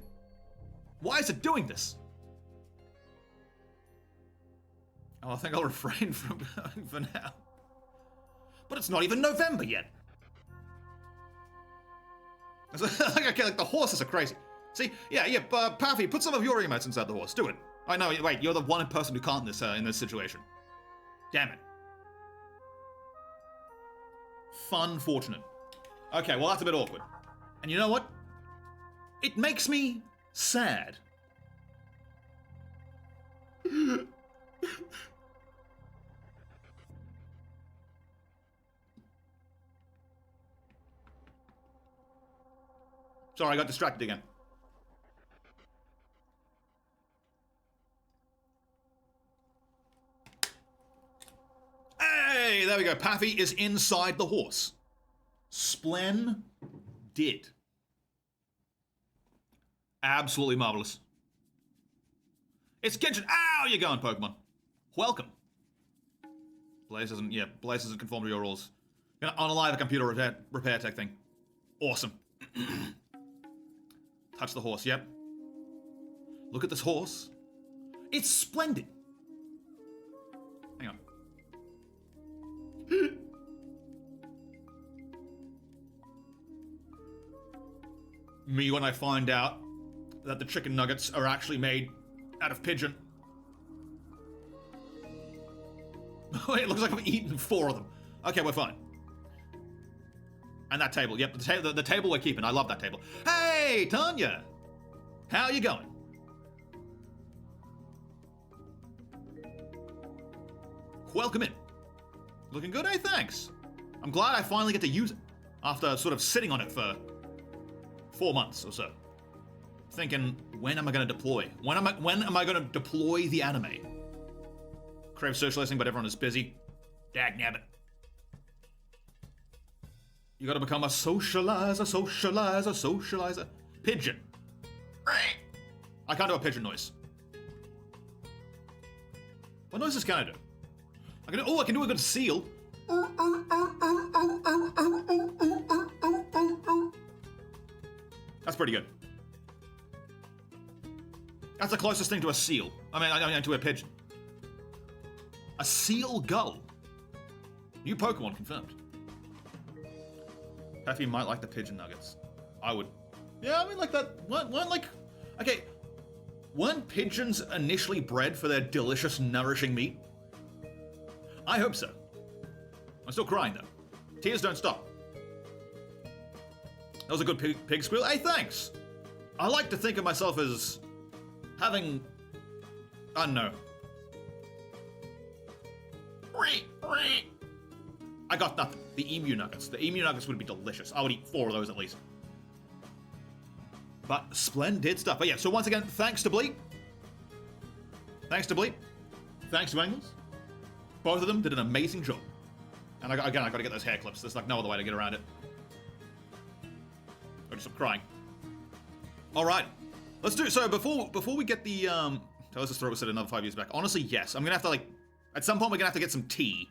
Why is it doing this? Oh, I think I'll refrain from going for now. But it's not even November yet. Like the horses are crazy. See, Paffy, put some of your emotes inside the horse. Do it. I know. Wait, you're the one person who can't in this situation. Damn it. Fun, fortunate. Okay, well that's a bit awkward. And you know what? It makes me sad. Sorry, I got distracted again. Hey, there we go. Paffy is inside the horse. Splendid. Absolutely marvelous. It's Genshin. Ow, you're going, Pokemon. Welcome. Blaze doesn't conform to your rules. Gonna unalive a computer repair tech thing. Awesome. Touch the horse, yep. Look at this horse. It's splendid. Hang on. Me when I find out that the chicken nuggets are actually made out of pigeon. It looks like I've eaten 4 of them. Okay, we're fine. And that table, yep, the table we're keeping. I love that table. Hey, Tanya! How you going? Welcome in. Looking good, eh? Thanks. I'm glad I finally get to use it after sort of sitting on it for 4 months or so. Thinking, when am I going to deploy? When am I going to deploy the anime? Crave socializing, but everyone is busy. Dagnabbit. You gotta become a socializer. Pigeon. I can't do a pigeon noise. What noises can I do? I can do a good seal. That's pretty good. That's the closest thing to a seal. I mean to a pigeon. A seal gull. New Pokemon confirmed. Paffy might like the pigeon nuggets. I would. Yeah, I mean, like that. Weren't pigeons initially bred for their delicious, nourishing meat? I hope so. I'm still crying though. Tears don't stop. That was a good pig squeal. Hey, thanks. I like to think of myself as having, I don't know. I got nothing. The emu nuggets. The emu nuggets would be delicious. I would eat 4 of those at least. But splendid stuff. But yeah, so once again, thanks to Bleep. Thanks to Bleep. Thanks to Angles. Both of them did an amazing job. And I got to get those hair clips. There's like no other way to get around it. I'll just stop crying. All right. Let's do so before we get the tell us to throw us at another 5 years back. Honestly, yes. I'm gonna have to like at some point we're gonna have to get some tea.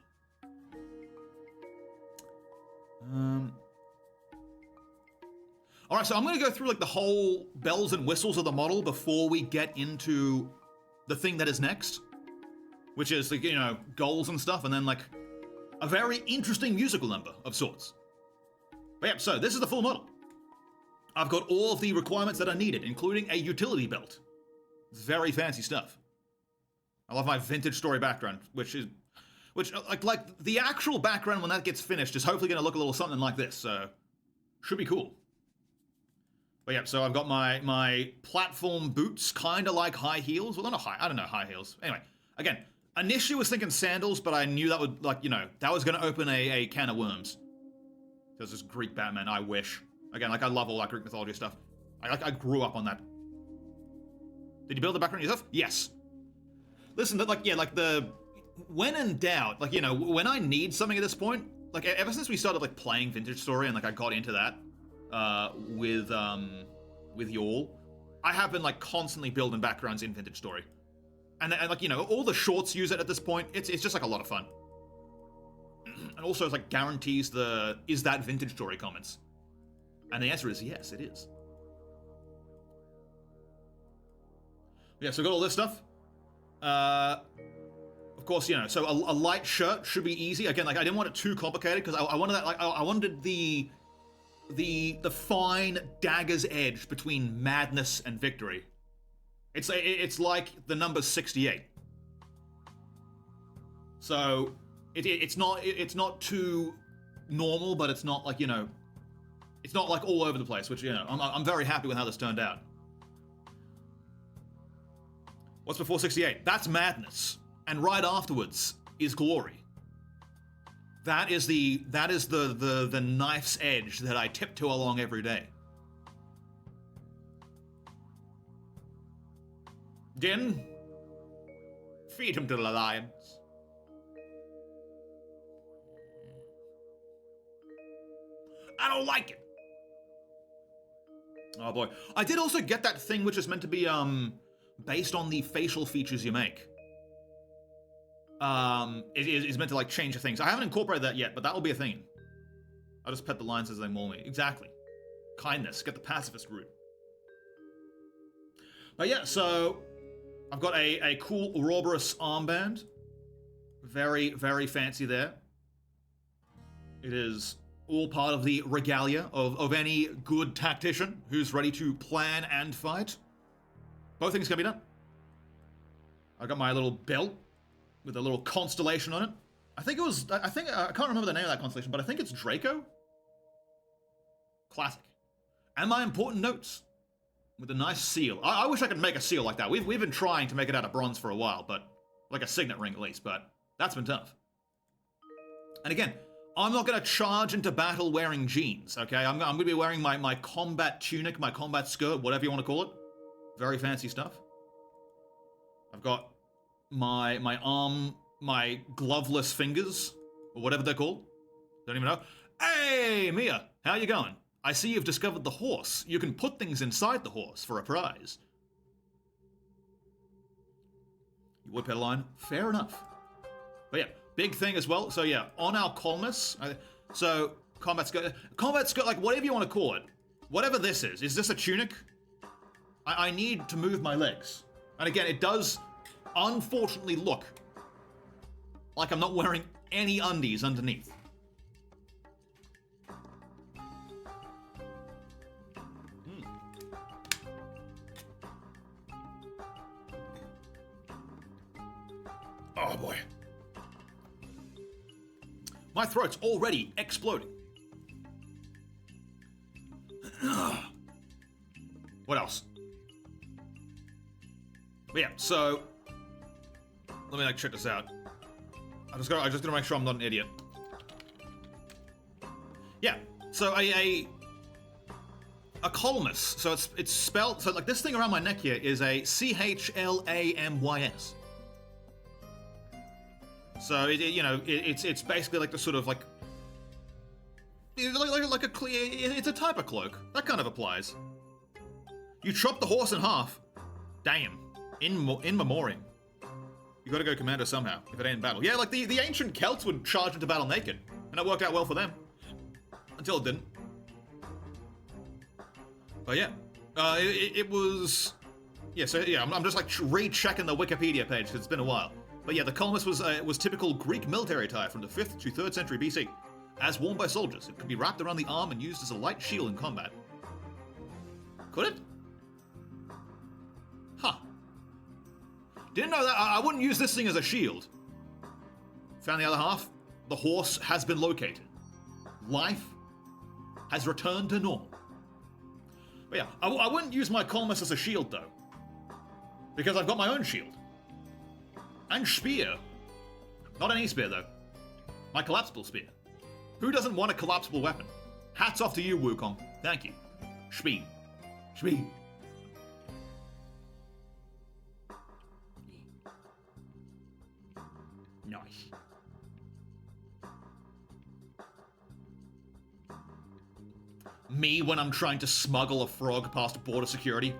All right, so I'm gonna go through like the whole bells and whistles of the model before we get into the thing that is next, which is like, you know, goals and stuff, and then like a very interesting musical number of sorts. But yeah, so this is the full model. I've got all of the requirements that are needed, including a utility belt. It's very fancy stuff. I love my vintage story background, which like the actual background when that gets finished is hopefully going to look a little something like this. So should be cool. But yeah, so I've got my platform boots, kind of like high heels. Well, I don't know high heels. Anyway, again, initially I was thinking sandals, but I knew that would, like, you know, that was going to open a can of worms. There's this Greek Batman, I wish. Again, like I love all that Greek mythology stuff. I grew up on that. Did you build the background yourself? Yes. Listen, when in doubt, like, you know, when I need something at this point, like ever since we started like playing Vintage Story and like I got into that with y'all, I have been like constantly building backgrounds in Vintage Story. And like, you know, all the shorts use it at this point. It's just like a lot of fun. And also it's like guarantees the is that Vintage Story comments. And the answer is yes, it is. Yeah, so we got all this stuff. Of course, you know, so a light shirt should be easy. Again, like I didn't want it too complicated because I wanted that, like I wanted the fine dagger's edge between madness and victory. It's like the number 68. So it's not too normal, but it's not like, you know, it's not like all over the place, which, you know, I'm very happy with how this turned out. What's before 68? That's madness. And right afterwards is glory. That is the knife's edge that I tiptoe along every day. Din, feed him to the lions. I don't like it. Oh boy. I did also get that thing which is meant to be based on the facial features you make. It is meant to like change the things. I haven't incorporated that yet, but that will be a thing. I'll just pet the lions as they maul me. Exactly. Kindness. Get the pacifist route. But yeah, so I've got a cool Ouroboros armband. Very, very fancy there. It is all part of the regalia of any good tactician who's ready to plan and fight. Both things can be done. I've got my little belt with a little constellation on it. I can't remember the name of that constellation, but I think it's Draco. Classic. And my important notes with a nice seal. I wish I could make a seal like that. We've been trying to make it out of bronze for a while, but like a signet ring at least, but that's been tough. And again, I'm not going to charge into battle wearing jeans, okay? I'm going to be wearing my combat tunic, my combat skirt, whatever you want to call it. Very fancy stuff. I've got my arm, my gloveless fingers, or whatever they're called. Don't even know. Hey, Mia, how you going? I see you've discovered the horse. You can put things inside the horse for a prize. You would pet a lion? Fair enough. But yeah, big thing as well. So yeah, on our columnists, so combat skirt, like whatever you want to call it. Whatever this is this a tunic? I need to move my legs. And again, it does unfortunately look like I'm not wearing any undies underneath. Oh boy. My throat's already exploding. What else? But yeah, so let me check this out. I just gotta make sure I'm not an idiot. Yeah, so a columnist. So it's spelled so like this thing around my neck here is a CHLAMYS. So it's basically like the sort of like a clear. It's a type of cloak that kind of applies. You chop the horse in half. Damn. In memoriam. You gotta go commando somehow, if it ain't in battle. Yeah, like the ancient Celts would charge into battle naked, and it worked out well for them. Until it didn't. But yeah. It was... Yeah, so yeah, I'm just like rechecking the Wikipedia page, because it's been a while. But yeah, the columnist was typical Greek military attire from the 5th to 3rd century BC. As worn by soldiers, it could be wrapped around the arm and used as a light shield in combat. Could it? Huh. Didn't know that. I wouldn't use this thing as a shield. Found the other half. The horse has been located. Life has returned to normal. But yeah, I wouldn't use my columnist as a shield though. Because I've got my own shield. And spear. Not any spear though. My collapsible spear. Who doesn't want a collapsible weapon? Hats off to you, Wukong. Thank you. Speed. Speed. Nice. Me when I'm trying to smuggle a frog past border security.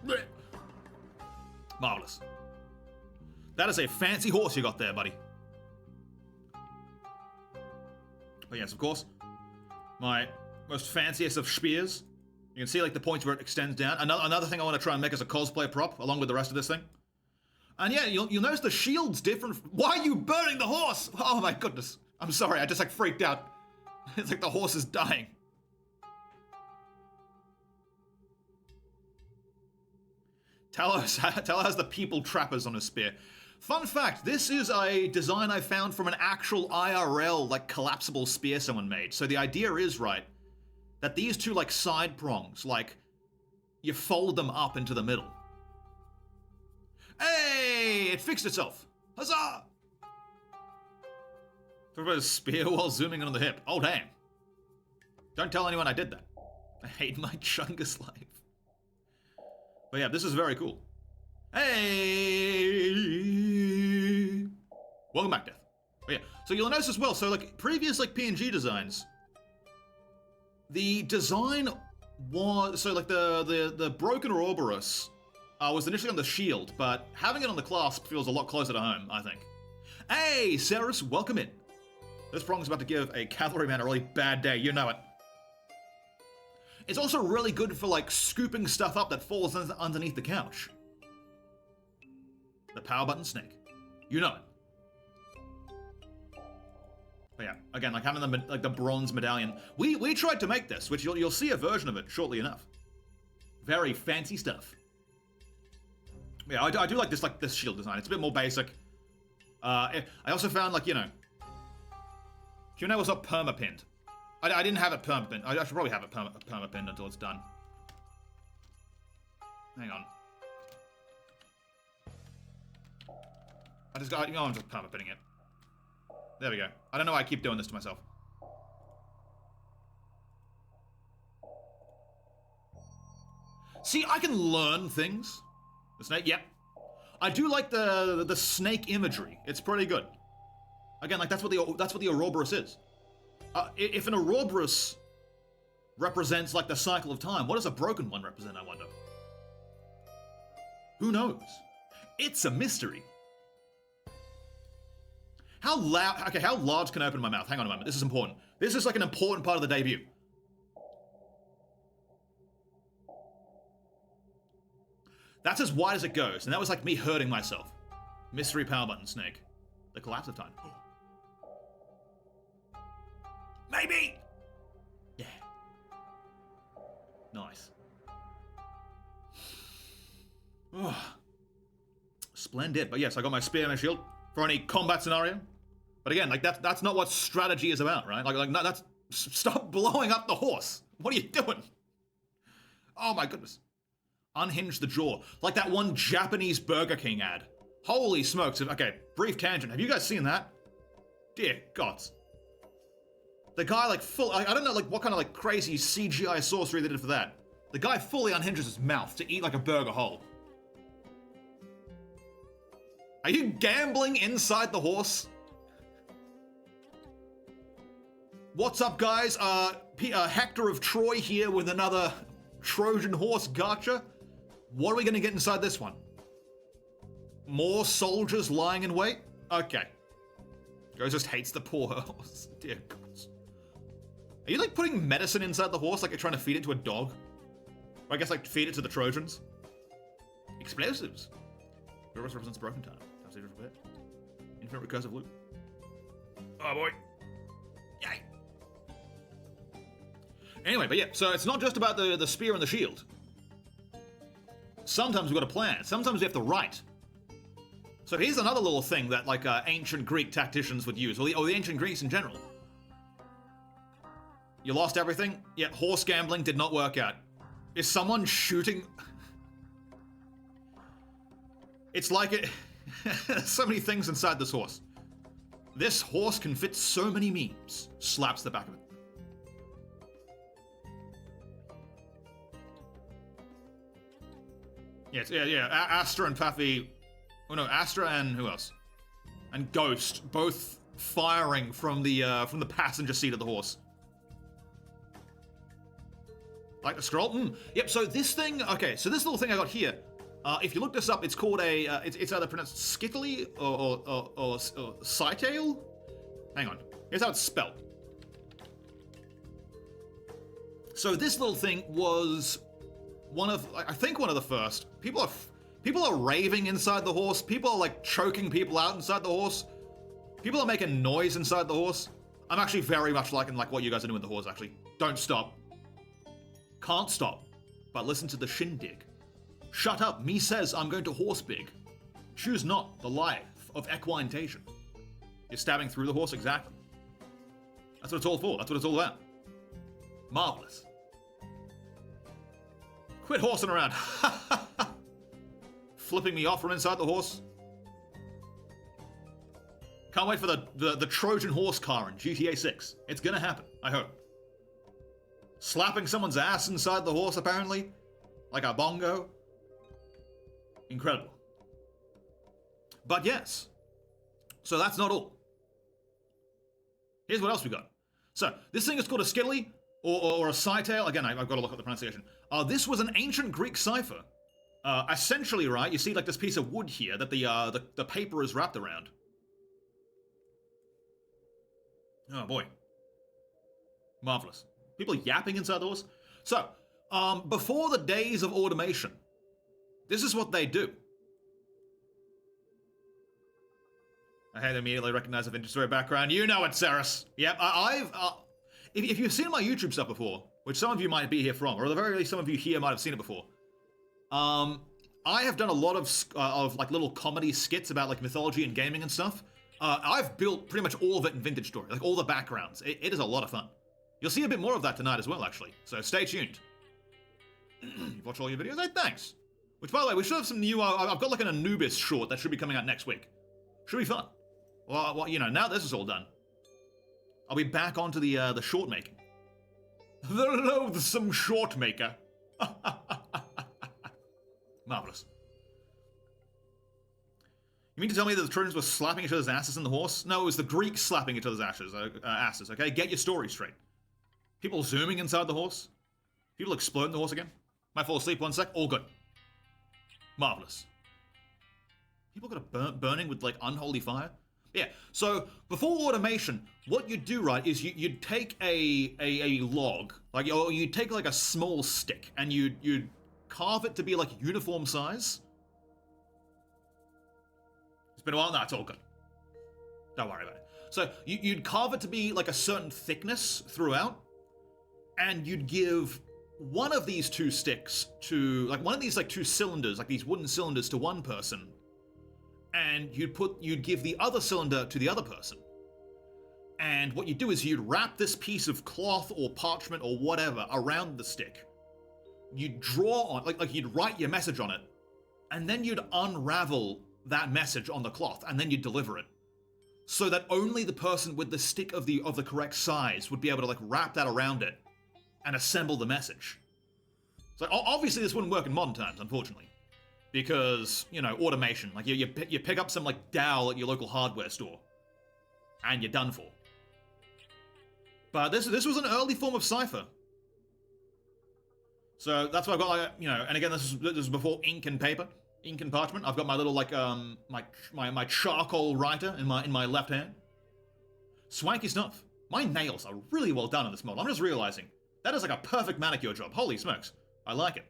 Blech. Marvelous. That is a fancy horse you got there, buddy. But yes, of course, my most fanciest of spears. You can see like the points where it extends down. Another thing I want to try and make as a cosplay prop, along with the rest of this thing. And yeah, you'll notice the shield's different. Why are you burning the horse? Oh my goodness. I'm sorry, I just like freaked out. It's like the horse is dying. Talo has the people trappers on his spear. Fun fact, this is a design I found from an actual IRL, like, collapsible spear someone made. So the idea is, right, that these two, like, side prongs, like, you fold them up into the middle. Hey! It fixed itself! Huzzah! Talk about a spear while zooming in on the hip. Oh, damn. Don't tell anyone I did that. I hate my Chungus life. But yeah, this is very cool. Hey! Welcome back, Death. But yeah, so you'll notice as well, so like previous like PNG designs, the design was, so like the broken Ouroboros was initially on the shield, but having it on the clasp feels a lot closer to home, I think. Hey, Ceres, welcome in. This prong's about to give a cavalryman a really bad day, you know it. It's also really good for like scooping stuff up that falls underneath the couch. The power button snake. You know it. But yeah, again, like having the bronze medallion. We tried to make this, which you'll see a version of it shortly enough. Very fancy stuff. Yeah, I do like this shield design. It's a bit more basic. I also found like, you know, Q&A was not perma-pinned. I didn't have it perma-pinned. I should probably have it perma-pinned until it's done. Hang on. I'm just perma-pinning it. There we go. I don't know why I keep doing this to myself. See, I can learn things. The snake, yep. I do like the snake imagery. It's pretty good. Again, like that's what the Ouroboros is. If an Ouroboros represents like the cycle of time, what does a broken one represent, I wonder? Who knows? It's a mystery. How large can I open my mouth? Hang on a moment, this is important. This is like an important part of the debut. That's as wide as it goes, and that was like me hurting myself. Mystery power button snake. The collapse of time. Maybe! Yeah. Nice. Oh. Splendid. But yes, I got my spear and my shield for any combat scenario. But again, like that's not what strategy is about, right? That's stop blowing up the horse. What are you doing? Oh my goodness. Unhinge the jaw. Like that one Japanese Burger King ad. Holy smokes. Okay, brief tangent. Have you guys seen that? Dear gods. The guy like I don't know like what kind of like crazy CGI sorcery they did for that. The guy fully unhinges his mouth to eat like a burger whole. Are you gambling inside the horse? What's up, guys? Hector of Troy here with another Trojan horse gotcha. What are we gonna get inside this one? More soldiers lying in wait? Okay. Ghost just hates the poor horse. Dear God. Are you like putting medicine inside the horse like you're trying to feed it to a dog? Or I guess like feed it to the Trojans? Explosives. Ouroboros represents broken time. Infinite recursive loop. Oh boy. Yay. Anyway, but yeah, so it's not just about the spear and the shield. Sometimes we've got a plan. Sometimes we have to write. So here's another little thing that like ancient Greek tacticians would use, or the ancient Greeks in general. You lost everything? Yeah, horse gambling did not work out. Is someone shooting? It's like There's so many things inside this horse. This horse can fit so many memes. Slaps the back of it. Yeah. Astra and Paffy. Oh no, Astra and who else? And Ghost, both firing from the passenger seat of the horse. Like the scroll? Yep. So this thing. Okay. So this little thing I got here. If you look this up, it's called a. It's either pronounced skittly or Cytail. Hang on. Here's how it's spelled. So this little thing was I think one of the first. People are raving inside the horse. People are like choking people out inside the horse. People are making noise inside the horse. I'm actually very much liking like what you guys are doing with the horse. Actually, don't stop. Can't stop. But listen to the shindig. Shut up, me says I'm going to horse big. Choose not the life of equinetation. You're stabbing through the horse, exactly. That's what it's all for, that's what it's all about. Marvelous. Quit horsing around. Flipping me off from inside the horse. Can't wait for the Trojan horse car in GTA 6. It's gonna happen, I hope. Slapping someone's ass inside the horse, apparently. Like a bongo. Incredible. But yes. So that's not all. Here's what else we got. So, this thing is called a skittly, or a cytail. Again, I've got to look up the pronunciation. This was an ancient Greek cipher. Essentially, right, you see like this piece of wood here that the paper is wrapped around. Oh boy. Marvelous. People yapping inside the horse. So, before the days of automation, this is what they do. I had to immediately recognize the vintage story background. You know it, Saris. Yep, if you've seen my YouTube stuff before, which some of you might be here from, or at the very least some of you here might have seen it before, I have done a lot of like little comedy skits about like mythology and gaming and stuff. I've built pretty much all of it in vintage story, like all the backgrounds. It is a lot of fun. You'll see a bit more of that tonight as well, actually. So stay tuned. You've watched all your videos? Hey, thanks. Which, by the way, we should have some new. I've got like an Anubis short that should be coming out next week. Should be fun. Well, you know, now this is all done, I'll be back onto the short making. The loathsome short maker. Marvelous. You mean to tell me that the Trojans were slapping each other's asses in the horse? No, it was the Greeks slapping each other's asses, okay? Get your story straight. People zooming inside the horse? People exploding the horse again? Might fall asleep one sec? All good. Marvelous. People got a burning with, like, unholy fire? Yeah, so before automation, what you'd do, right, is you'd take a log, like, or you'd take, like, a small stick, and you'd carve it to be, like, uniform size. It's been a while? No, it's all good. Don't worry about it. So you'd carve it to be, like, a certain thickness throughout, and you'd give one of these two sticks to, like, one of these, like, two cylinders, like these wooden cylinders to one person, and you'd give the other cylinder to the other person. And what you'd do is you'd wrap this piece of cloth or parchment or whatever around the stick. You'd draw on, like you'd write your message on it, and then you'd unravel that message on the cloth, and then you'd deliver it. So that only the person with the stick of the correct size would be able to, like, wrap that around it and assemble the message. So obviously this wouldn't work in modern times, unfortunately. Because, you know, automation. Like, you pick up some, like, dowel at your local hardware store, and you're done for. But this was an early form of cipher. So that's why I've got, like, you know, and again, this is before ink and paper, ink and parchment. I've got my little, like, my charcoal writer in my left hand. Swanky stuff. My nails are really well done in this model. I'm just realizing that is like a perfect manicure job. Holy smokes, I like it.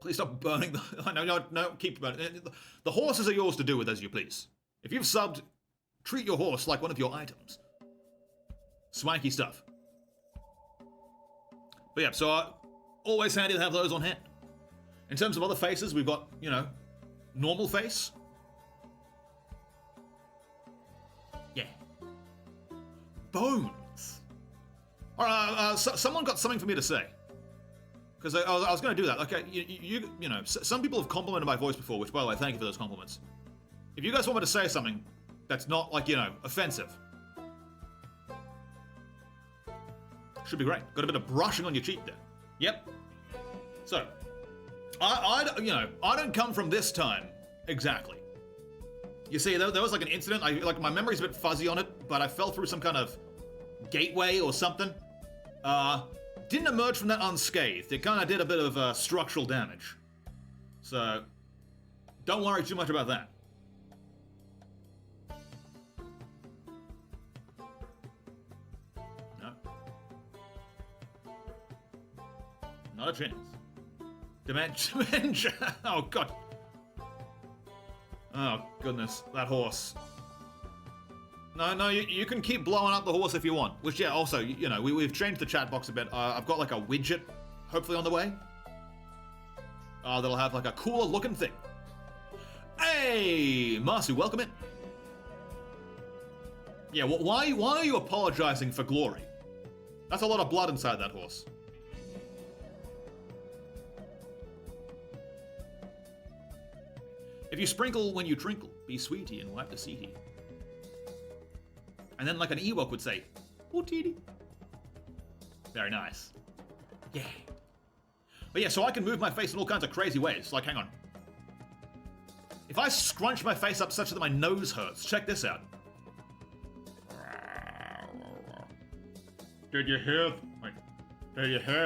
Please stop burning the... No, keep burning. The horses are yours to do with as you please. If you've subbed, treat your horse like one of your items. Swanky stuff. But yeah, so always handy to have those on hand. In terms of other faces, we've got, you know, normal face. Yeah. Bones. Alright, someone got something for me to say. Because I was going to do that. Okay, you know, some people have complimented my voice before, which, by the way, thank you for those compliments. If you guys want me to say something that's not, like, you know, offensive, should be great. Got a bit of brushing on your cheek there. Yep. So, I don't come from this time exactly. You see, there was like an incident. Like my memory's a bit fuzzy on it, but I fell through some kind of gateway or something. Didn't emerge from that unscathed. It kind of did a bit of structural damage. So, don't worry too much about that. No. Not a chance. Dementia. Oh, God. Oh, goodness. That horse. No, you can keep blowing up the horse if you want. Which, yeah, also, you know, we've changed the chat box a bit. I've got, like, a widget, hopefully, on the way. That'll have, like, a cooler looking thing. Hey! Marcy, welcome in. Yeah, why are you apologizing for glory? That's a lot of blood inside that horse. If you sprinkle when you trinkle, be sweetie and wipe the seaty. And then like an Ewok would say, oh teety. Very nice. Yeah. But yeah, so I can move my face in all kinds of crazy ways. Like, hang on. If I scrunch my face up such that my nose hurts, check this out. Did you hear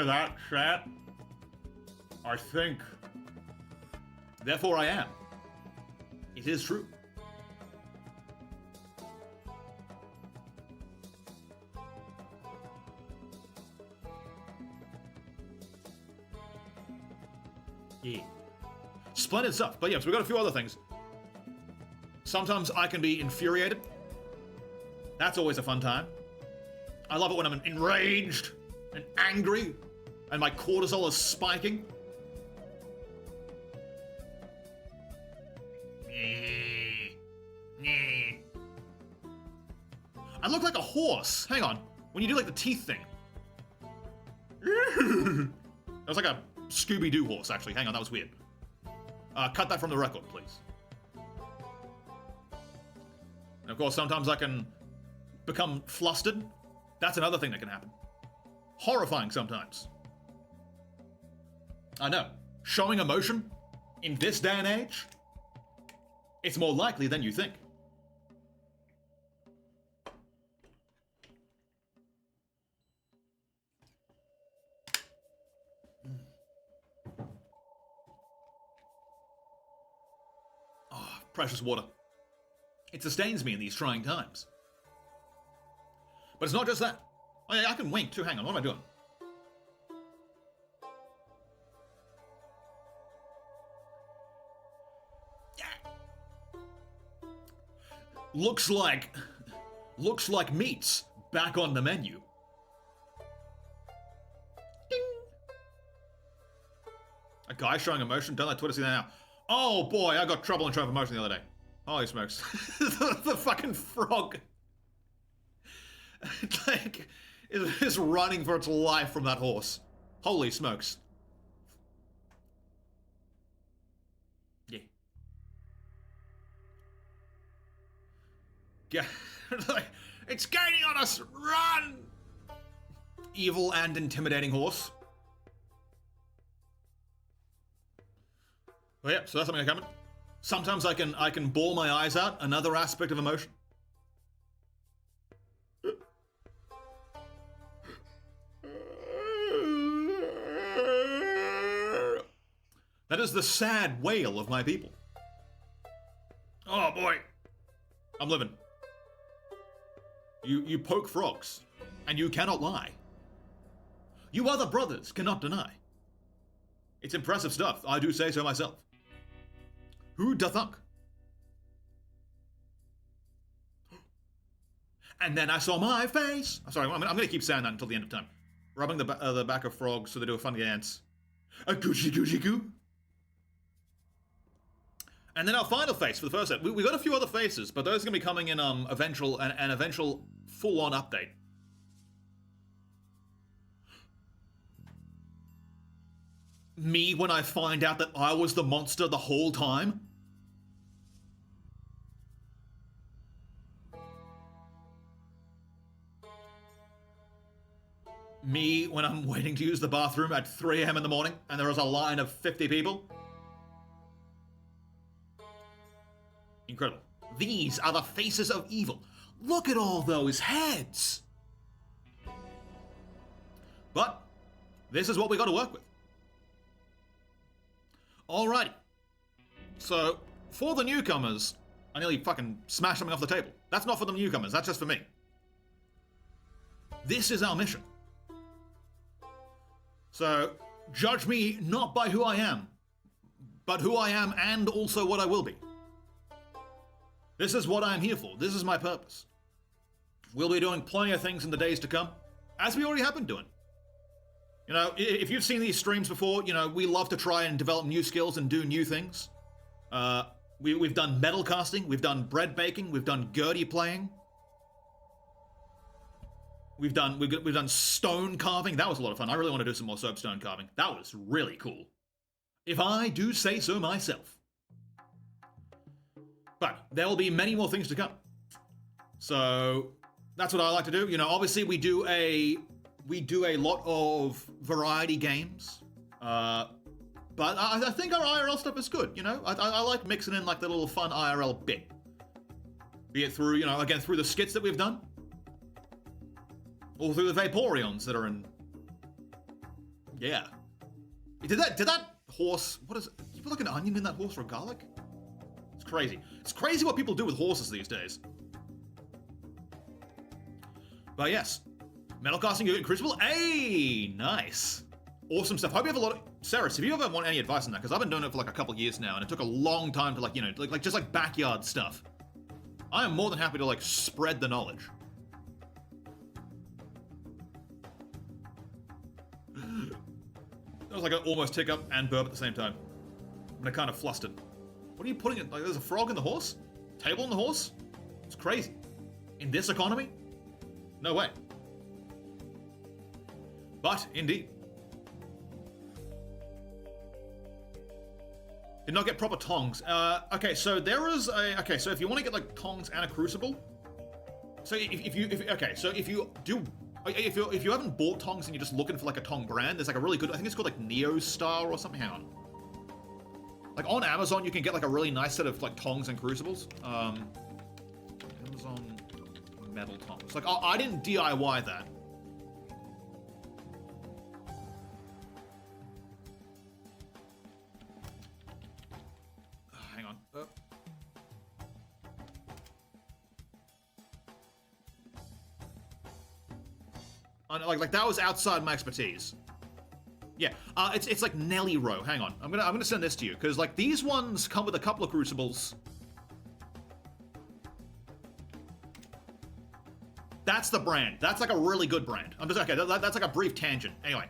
that, chat? I think. Therefore I am. It is true. Yeah. Splendid stuff. But yeah, so we've got a few other things. Sometimes I can be infuriated. That's always a fun time. I love it when I'm enraged and angry and my cortisol is spiking. I look like a horse. Hang on. When you do like the teeth thing. That was like a Scooby-Doo horse, actually. Hang on, that was weird. Cut that from the record, please. And of course, sometimes I can become flustered. That's another thing that can happen. Horrifying sometimes. I know. Showing emotion in this day and age, it's more likely than you think. Oh, precious water. It sustains me in these trying times. But it's not just that. Oh yeah, I can wink too. Hang on, what am I doing? Looks like meat's back on the menu. Ding. A guy showing emotion. Don't let Twitter see that now. Oh boy, I got trouble in showing emotion the other day. Holy smokes. the fucking frog. Like, is running for its life from that horse. Holy smokes. Yeah. Yeah. Like, it's gaining on us! Run! Evil and intimidating horse. Well, yeah, so that's something coming. Sometimes I can bawl my eyes out, another aspect of emotion. That is the sad wail of my people. Oh boy. I'm living. You poke frogs, and you cannot lie. You other brothers cannot deny. It's impressive stuff, I do say so myself. Who doth thunk? And then I saw my face. I'm sorry, I'm gonna keep saying that until the end of time. Rubbing the back of frogs so they do a funny dance. A goochie goochie goo. And then our final face for the first set. We got a few other faces, but those are gonna be coming in an eventual full-on update. Me when I find out that I was the monster the whole time? Me when I'm waiting to use the bathroom at 3 a.m. in the morning and there is a line of 50 people? Incredible. These are the faces of evil. Look at all those heads! But this is what we got to work with. Alrighty. So, for the newcomers, I nearly fucking smashed something off the table. That's not for the newcomers, that's just for me. This is our mission. So, judge me not by who I am, but who I am and also what I will be. This is what I'm here for. This is my purpose. We'll be doing plenty of things in the days to come, as we already have been doing. You know, if you've seen these streams before, you know, we love to try and develop new skills and do new things. We've done metal casting, we've done bread baking, we've done Gertie playing. We've done stone carving. That was a lot of fun. I really want to do some more soapstone carving. That was really cool. If I do say so myself. But there will be many more things to come. So that's what I like to do. You know, obviously we do a lot of variety games. But I think our IRL stuff is good, you know? I like mixing in like the little fun IRL bit. Be it through, you know, again, through the skits that we've done. Or through the Vaporeons that are in... Yeah. Did that horse... What is it? You put like an onion in that horse or garlic? It's crazy. It's crazy what people do with horses these days. But yes. Metal casting, Crucible. Hey! Nice. Awesome stuff. Hope you have a lot of... Ceres, if you ever want any advice on that, because I've been doing it for like a couple of years now, and it took a long time to like, you know, like just like backyard stuff. I am more than happy to like spread the knowledge. That was like an almost hiccup and burp at the same time. I'm kind of flustered. What are you putting in? Like, there's a frog in the horse? Table in the horse? It's crazy. In this economy? No way. But, indeed. Did not get proper tongs. Okay, so there is a... Okay, so if you want to get, like, tongs and a crucible... So if you haven't bought tongs and you're just looking for like a tong brand, there's like a really good, I think it's called like Neo Star or something. Hang on. Like on Amazon, you can get like a really nice set of like tongs and crucibles. Amazon metal tongs. Like I didn't DIY that. Hang on. Like that was outside my expertise. Yeah, it's like Nelly Row. Hang on, I'm gonna send this to you because like these ones come with a couple of crucibles. That's the brand. That's like a really good brand. I'm just okay. That's like a brief tangent. Anyway,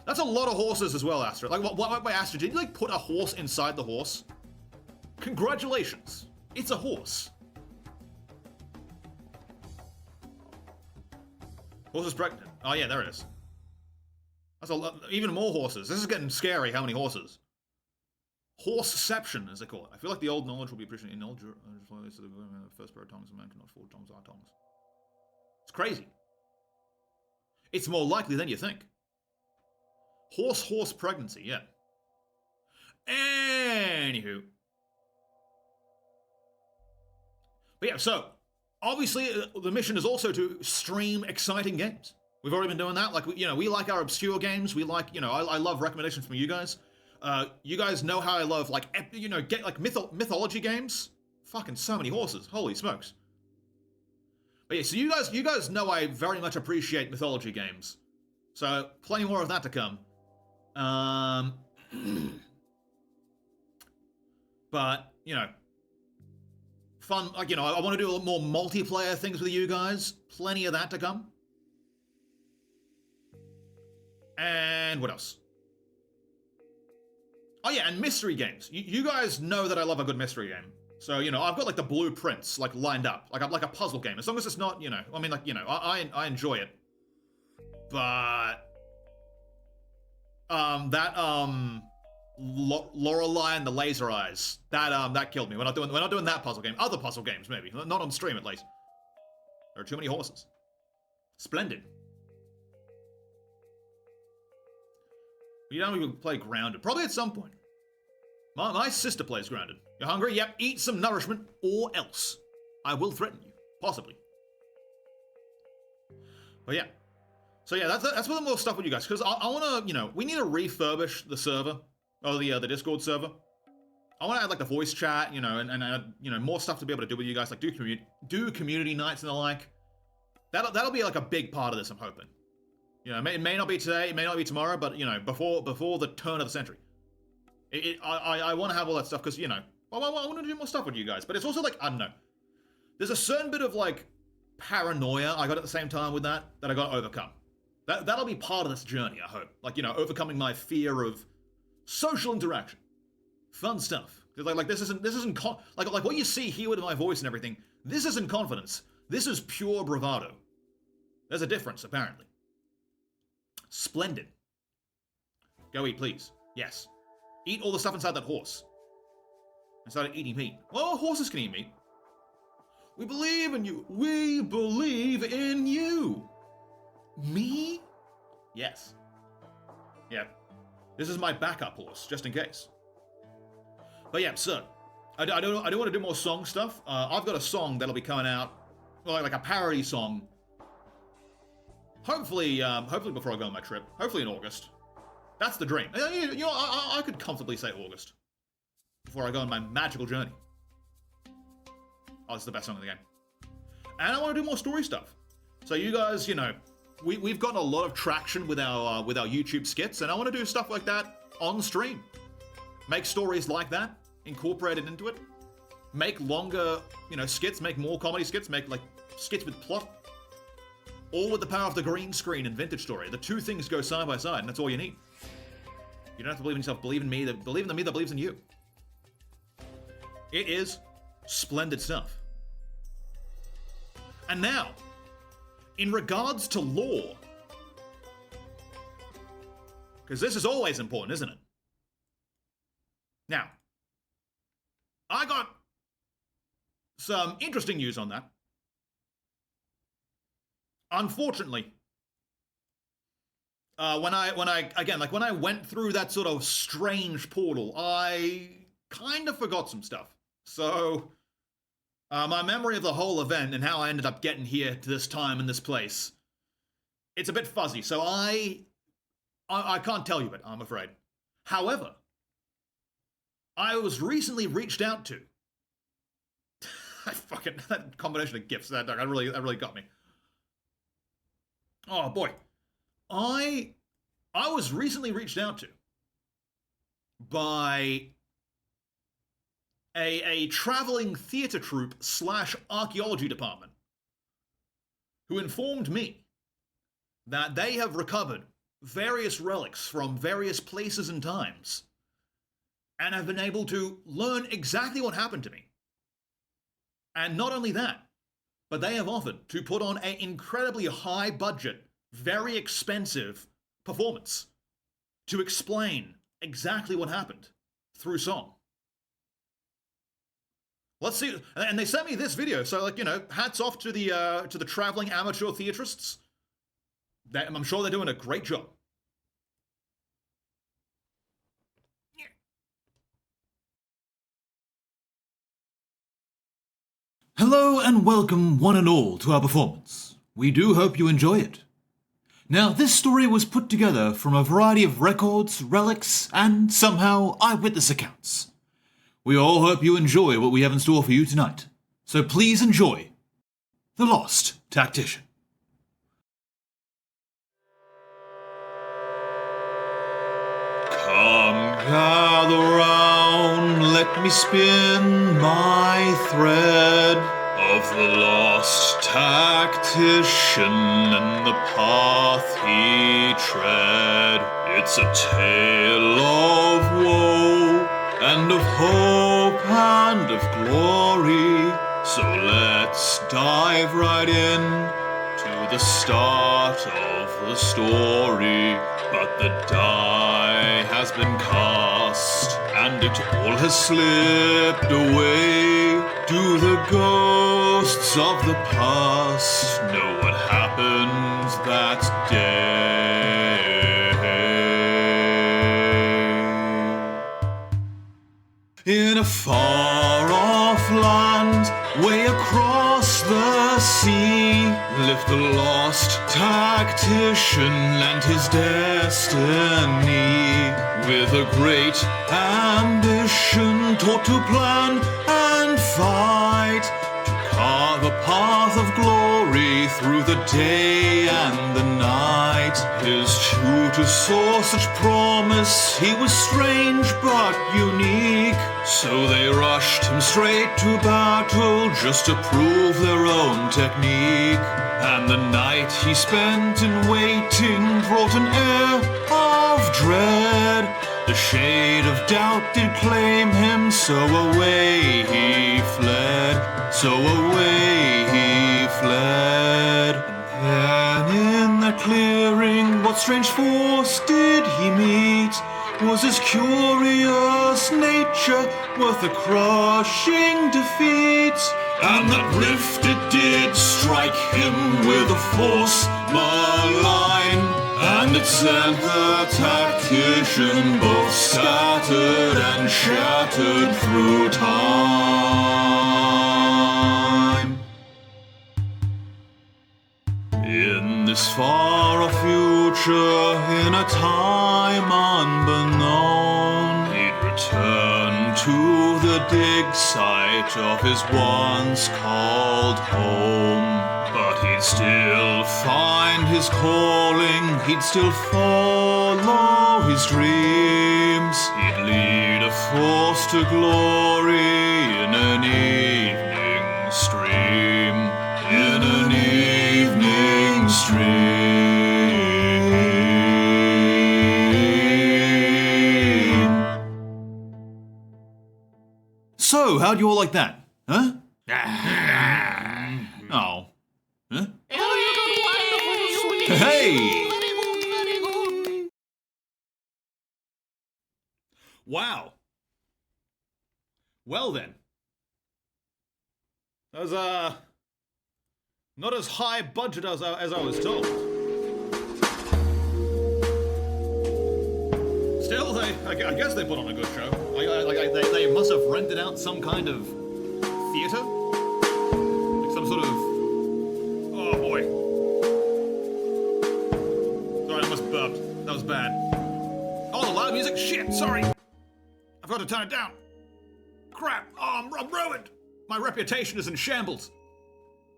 that's a lot of horses as well, Astra. Like wait, Astra, did you like put a horse inside the horse? Congratulations, it's a horse. Horse is pregnant. Oh yeah, there it is. That's a lot. Even more horses. This is getting scary. How many horses? Horseception, as they call it. I feel like the old knowledge will be appreciated in knowledge. First pair of tongues, a man cannot afford tongues are tongues. It's crazy. It's more likely than you think. Horse pregnancy. Yeah. Anywho. But yeah, so. Obviously, the mission is also to stream exciting games. We've already been doing that. Like, you know, we like our obscure games. We like, you know, I love recommendations from you guys. You guys know how I love, like, you know, get like mythology games. Fucking so many horses. Holy smokes. But yeah, so you guys know I very much appreciate mythology games. So plenty more of that to come. But you know. Fun, like, you know, I want to do a lot more multiplayer things with you guys. Plenty of that to come. And what else? Oh yeah, and mystery games. You guys know that I love a good mystery game. So, you know, I've got like the blueprints like lined up. Like a puzzle game. As long as it's not, you know, I mean like, you know, I enjoy it. But Lorelei and the laser eyes. That killed me. We're not doing that puzzle game. Other puzzle games, maybe. Not on stream, at least. There are too many horses. Splendid. You don't even play Grounded. Probably at some point. My sister plays Grounded. You're hungry? Yep. Eat some nourishment, or else I will threaten you. Possibly. But yeah. So yeah, that's what more stuff with you guys, because I want to, we need to refurbish the server, or the Discord server. I want to add like the voice chat, and add, more stuff to be able to do with you guys, like do community nights and the like. That'll be like a big part of this, I'm hoping. It may not be today, it may not be tomorrow, but before the turn of the century. I want to have all that stuff because I want to do more stuff with you guys, but it's also like, I don't know. There's a certain bit of like paranoia I got at the same time with that I got to overcome. That'll be part of this journey, I hope. Like, overcoming my fear of social interaction. Fun stuff. Like this isn't like what you see here with my voice and everything. This isn't confidence. This is pure bravado. There's a difference, apparently. Splendid. Go eat, please. Yes. Eat all the stuff inside that horse. I started eating meat. Well, horses can eat meat. We believe in you. We believe in you. Me? Yes. Yeah. This is my backup horse, just in case. But yeah, so I don't want to do more song stuff. I've got a song that'll be coming out, like a parody song. Hopefully before I go on my trip. Hopefully in August. That's the dream. I could comfortably say August before I go on my magical journey. Oh, it's the best song in the game. And I want to do more story stuff. So you guys, we've gotten a lot of traction with our YouTube skits, and I want to do stuff like that on stream. Make stories like that, incorporate it into it. Make longer, skits, make more comedy skits, make like skits with plot. All with the power of the green screen and vintage story. The two things go side by side, and that's all you need. You don't have to believe in yourself, believe in me, believe in the me that believes in you. It is splendid stuff. And now, in regards to lore, because this is always important, isn't it? Now, I got some interesting news on that. Unfortunately, when I went through that sort of strange portal, I kind of forgot some stuff. So, my memory of the whole event and how I ended up getting here to this time and this place, it's a bit fuzzy. So I can't tell you it, I'm afraid. However, I was recently reached out to. That combination of gifts that really got me. Oh boy, I was recently reached out to by a traveling theater troupe / archaeology department who informed me that they have recovered various relics from various places and times and have been able to learn exactly what happened to me. And not only that, but they have offered to put on an incredibly high budget, very expensive performance to explain exactly what happened through song. Let's see, and they sent me this video, so hats off to the traveling amateur theatrists. I'm sure they're doing a great job. Hello and welcome one and all to our performance. We do hope you enjoy it. Now, this story was put together from a variety of records, relics, and somehow eyewitness accounts. We all hope you enjoy what we have in store for you tonight. So please enjoy The Lost Tactician. Come gather round, let me spin my thread of the lost tactician and the path he tread. It's a tale of woe and of hope and of glory. So let's dive right in to the start of the story, but the die has been cast, and it all has slipped away. Do the ghosts of the past know what happened that day? In a far-off land, way across the sea, lived the lost tactician and his destiny. With a great ambition, taught to plan and fight, to carve a path of glory through the day and the night. His tutor saw such promise, he was strange but unique. So they rushed him straight to battle just to prove their own technique. And the night he spent in waiting brought an air of dread. The shade of doubt did claim him, so away he fled. So away he fled. And then in the clearing, what strange force did he meet? Was his curious nature worth a crushing defeat? And that rift it did strike him with a force malign, and it sent the tactician both scattered and shattered through time. In this far-off future, in a time unbeknown, he'd return to the dig site of his once called home. But he'd still find his calling, he'd still follow his dreams. He'd lead a force to glory in an evening stream. In an evening stream. So, how'd you all like that? Huh? Oh. Huh? Hey! Wow. Well then. That was, not as high budget as I was told. Still, I guess they put on a good show. They must have rented out some kind of theater? Like some sort of... Oh boy. Sorry, I must burped. That was bad. Oh, the loud music? Shit, sorry. I've got to turn it down. Crap. Oh, I'm ruined. My reputation is in shambles.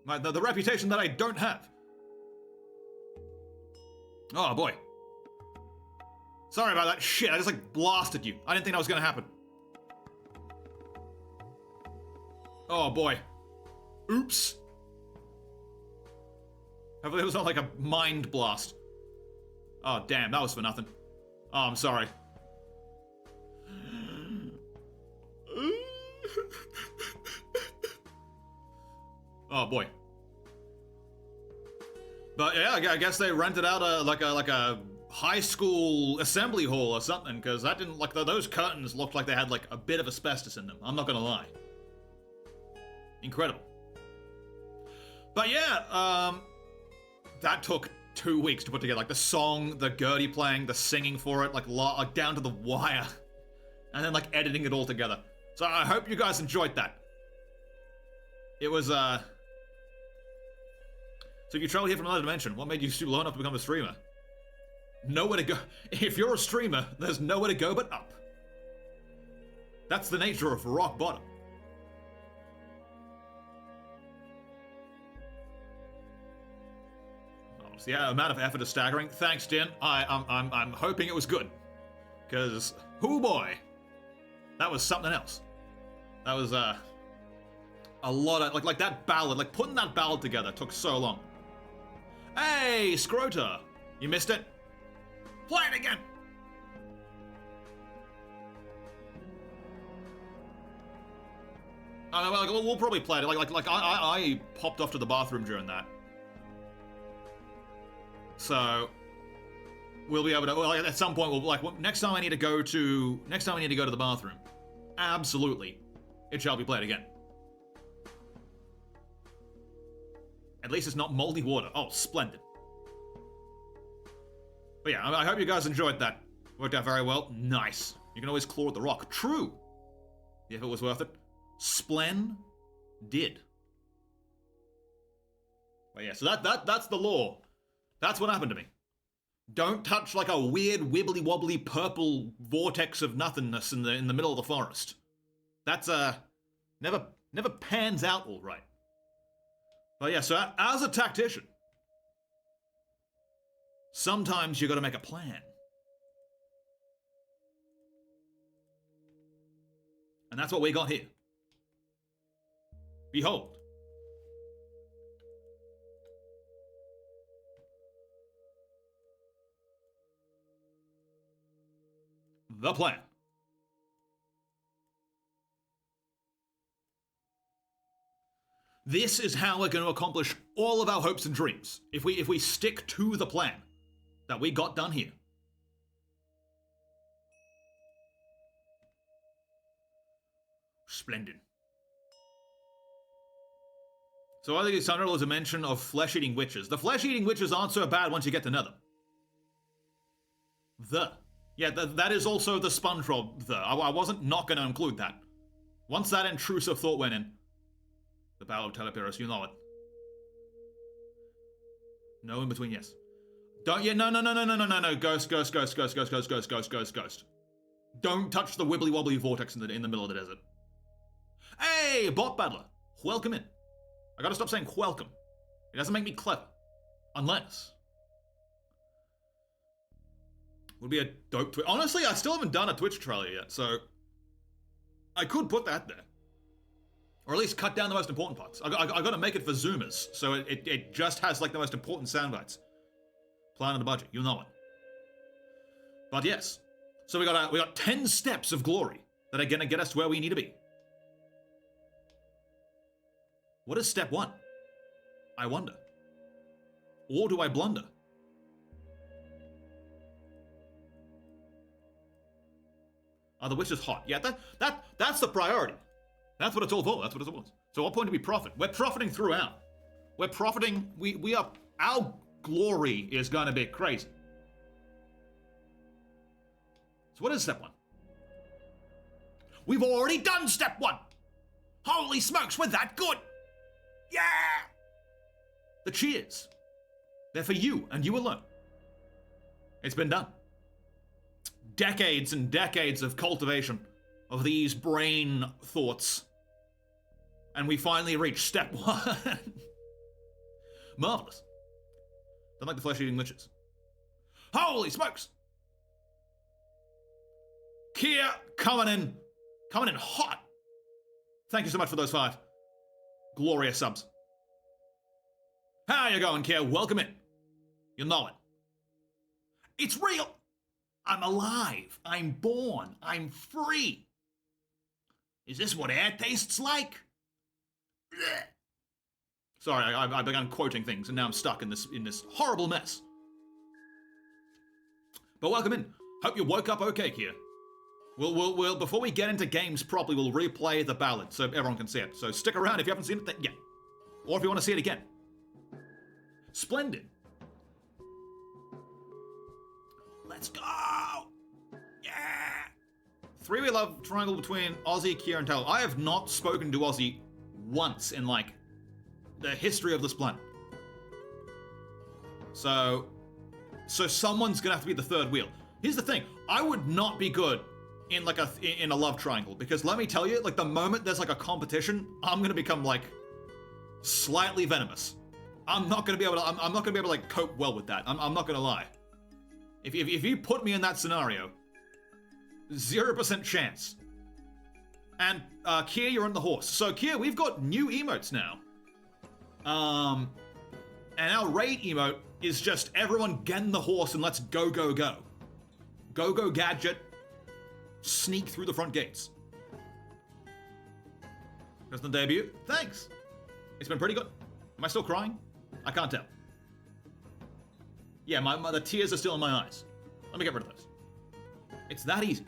The reputation that I don't have. Oh boy. Sorry about that shit. I just like blasted you. I didn't think that was gonna happen. Oh boy. Oops. Hopefully it was not like a mind blast. Oh damn, that was for nothing. Oh, I'm sorry. Oh boy. But yeah, I guess they rented out a high school assembly hall or something, because that didn't those curtains looked like they had like a bit of asbestos in them. I'm not gonna lie. Incredible. But yeah, that took 2 weeks to put together. Like the song, the Gertie playing, the singing for it, like down to the wire, and then like editing it all together. So I hope you guys enjoyed that. It was So if you travel here from another dimension, what made you super low enough to become a streamer? Nowhere to go. If you're a streamer, there's nowhere to go but up. That's the nature of rock bottom. Oh, so yeah, amount of effort is staggering. Thanks, Din. I'm hoping it was good, because hoo boy, that was something else. That was a lot of like that ballad. Like putting that ballad together took so long. Hey, Scrota, you missed it. Play it again! We'll probably play it. I popped off to the bathroom during that. So we'll be able to. Well, at some point, we'll like next time I need to go to the bathroom. Absolutely, it shall be played again. At least it's not moldy water. Oh, splendid. But yeah, I hope you guys enjoyed that. Worked out very well. Nice. You can always claw at the rock. True. The effort was worth it. Splen did. But yeah, so that's the law. That's what happened to me. Don't touch like a weird wibbly wobbly purple vortex of nothingness in the middle of the forest. That's never pans out all right. But yeah, so as a tactician, sometimes you got to make a plan. And that's what we got here. Behold. The plan. This is how we're going to accomplish all of our hopes and dreams. If we stick to the plan that we got done here. Splendid. So I think it's under was a mention of flesh-eating witches. The flesh-eating witches aren't so bad once you get to know them. Yeah, that is also the SpongeBob. I wasn't not going to include that. Once that intrusive thought went in. The Battle of Talopeiros, you know it. No in between, yes. Don't, yeah, no. Ghost. Don't touch the wibbly wobbly vortex in the middle of the desert. Hey, bot battler. Welcome in. I gotta stop saying welcome. It doesn't make me clever. Unless. Would be a dope Twitch. Honestly, I still haven't done a Twitch trailer yet, so I could put that there. Or at least cut down the most important parts. I gotta make it for Zoomers, so it just has like the most important sound bites. Plan on the budget, you know it. But yes, so we got 10 steps of glory that are gonna get us to where we need to be. What is step 1? I wonder. Or do I blunder? Are the witches hot? Yeah, that's the priority. That's what it's all for. That's what it's all for. So what point do we profit? We're profiting throughout. We're profiting. We are. Our glory is going to be crazy. So what is step 1? We've already done step 1. Holy smokes, we're that good. Yeah. The cheers. They're for you and you alone. It's been done. Decades and decades of cultivation of these brain thoughts. And we finally reach step 1. Marvelous. Don't like the flesh-eating witches. Holy smokes! Kia coming in hot. Thank you so much for those 5 glorious subs. How you going, Kia? Welcome in. You know it. It's real. I'm alive. I'm born. I'm free. Is this what air tastes like? Blech. Sorry, I began quoting things, and now I'm stuck in this horrible mess. But welcome in. Hope you woke up okay, Kia. We'll before we get into games properly, we'll replay the ballad so everyone can see it. So stick around if you haven't seen it yet, or if you want to see it again. Splendid. Let's go. Yeah. 3-way love triangle between Ozzy, Kia, and Talo. I have not spoken to Ozzy once in like the history of this planet. So someone's gonna have to be the third wheel. Here's the thing: I would not be good in like in a love triangle, because let me tell you, like the moment there's like a competition, I'm gonna become like slightly venomous. I'm not gonna be able to like cope well with that. I'm not gonna lie. If you put me in that scenario, 0% chance. And Kia, you're on the horse. So Kia, we've got new emotes now. And our raid emote is just everyone get in the horse and let's go, go, go. Go, go, gadget. Sneak through the front gates. That's the debut. Thanks. It's been pretty good. Am I still crying? I can't tell. Yeah, the tears are still in my eyes. Let me get rid of those. It's that easy.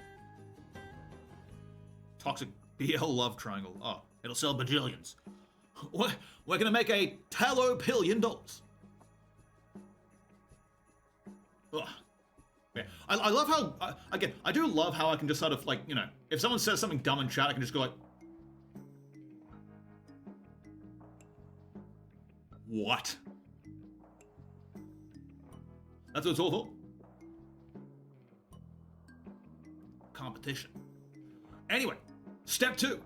Toxic BL love triangle. Oh, It'll sell bajillions. we're gonna make a Talopeiros. Ugh. Yeah. I love how, again, I do love how I can just sort of, like, you know, if someone says something dumb in chat, I can just go like, what? That's what it's all for. Competition. Anyway, step 2.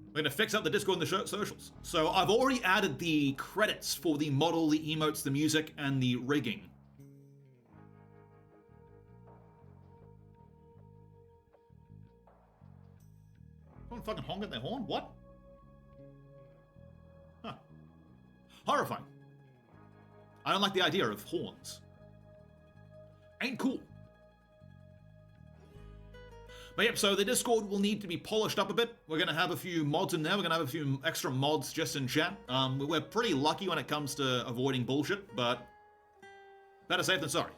We're gonna fix up the Discord and the socials. So I've already added the credits for the model, the emotes, the music, and the rigging. Someone fucking honking their horn? What? Huh. Horrifying. I don't like the idea of horns. Ain't cool. But yep, so the Discord will need to be polished up a bit. We're going to have a few mods in there. We're going to have a few extra mods just in chat. We're pretty lucky when it comes to avoiding bullshit, but better safe than sorry.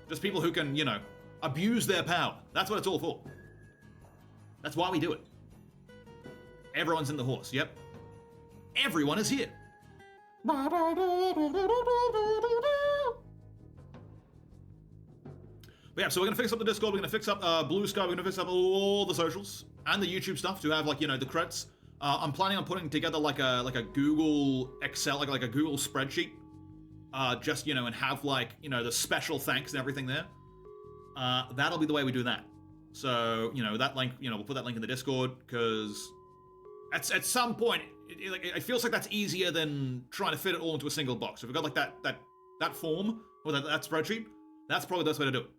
Just people who can, you know, abuse their power. That's what it's all for. That's why we do it. Everyone's in the horse, yep. Everyone is here. But yeah, so we're gonna fix up the Discord, we're gonna fix up Blue Sky, we're gonna fix up all the socials and the YouTube stuff to have, like, you know, the credits. I'm planning on putting together like a Google Excel, like a Google spreadsheet, just, you know, and have, like, you know, the special thanks and everything there. That'll be the way we do that. So, you know, that link, you know, we'll put that link in the Discord, because at some point it feels like that's easier than trying to fit it all into a single box. If we've got like that form or that spreadsheet, that's probably the best way to do it.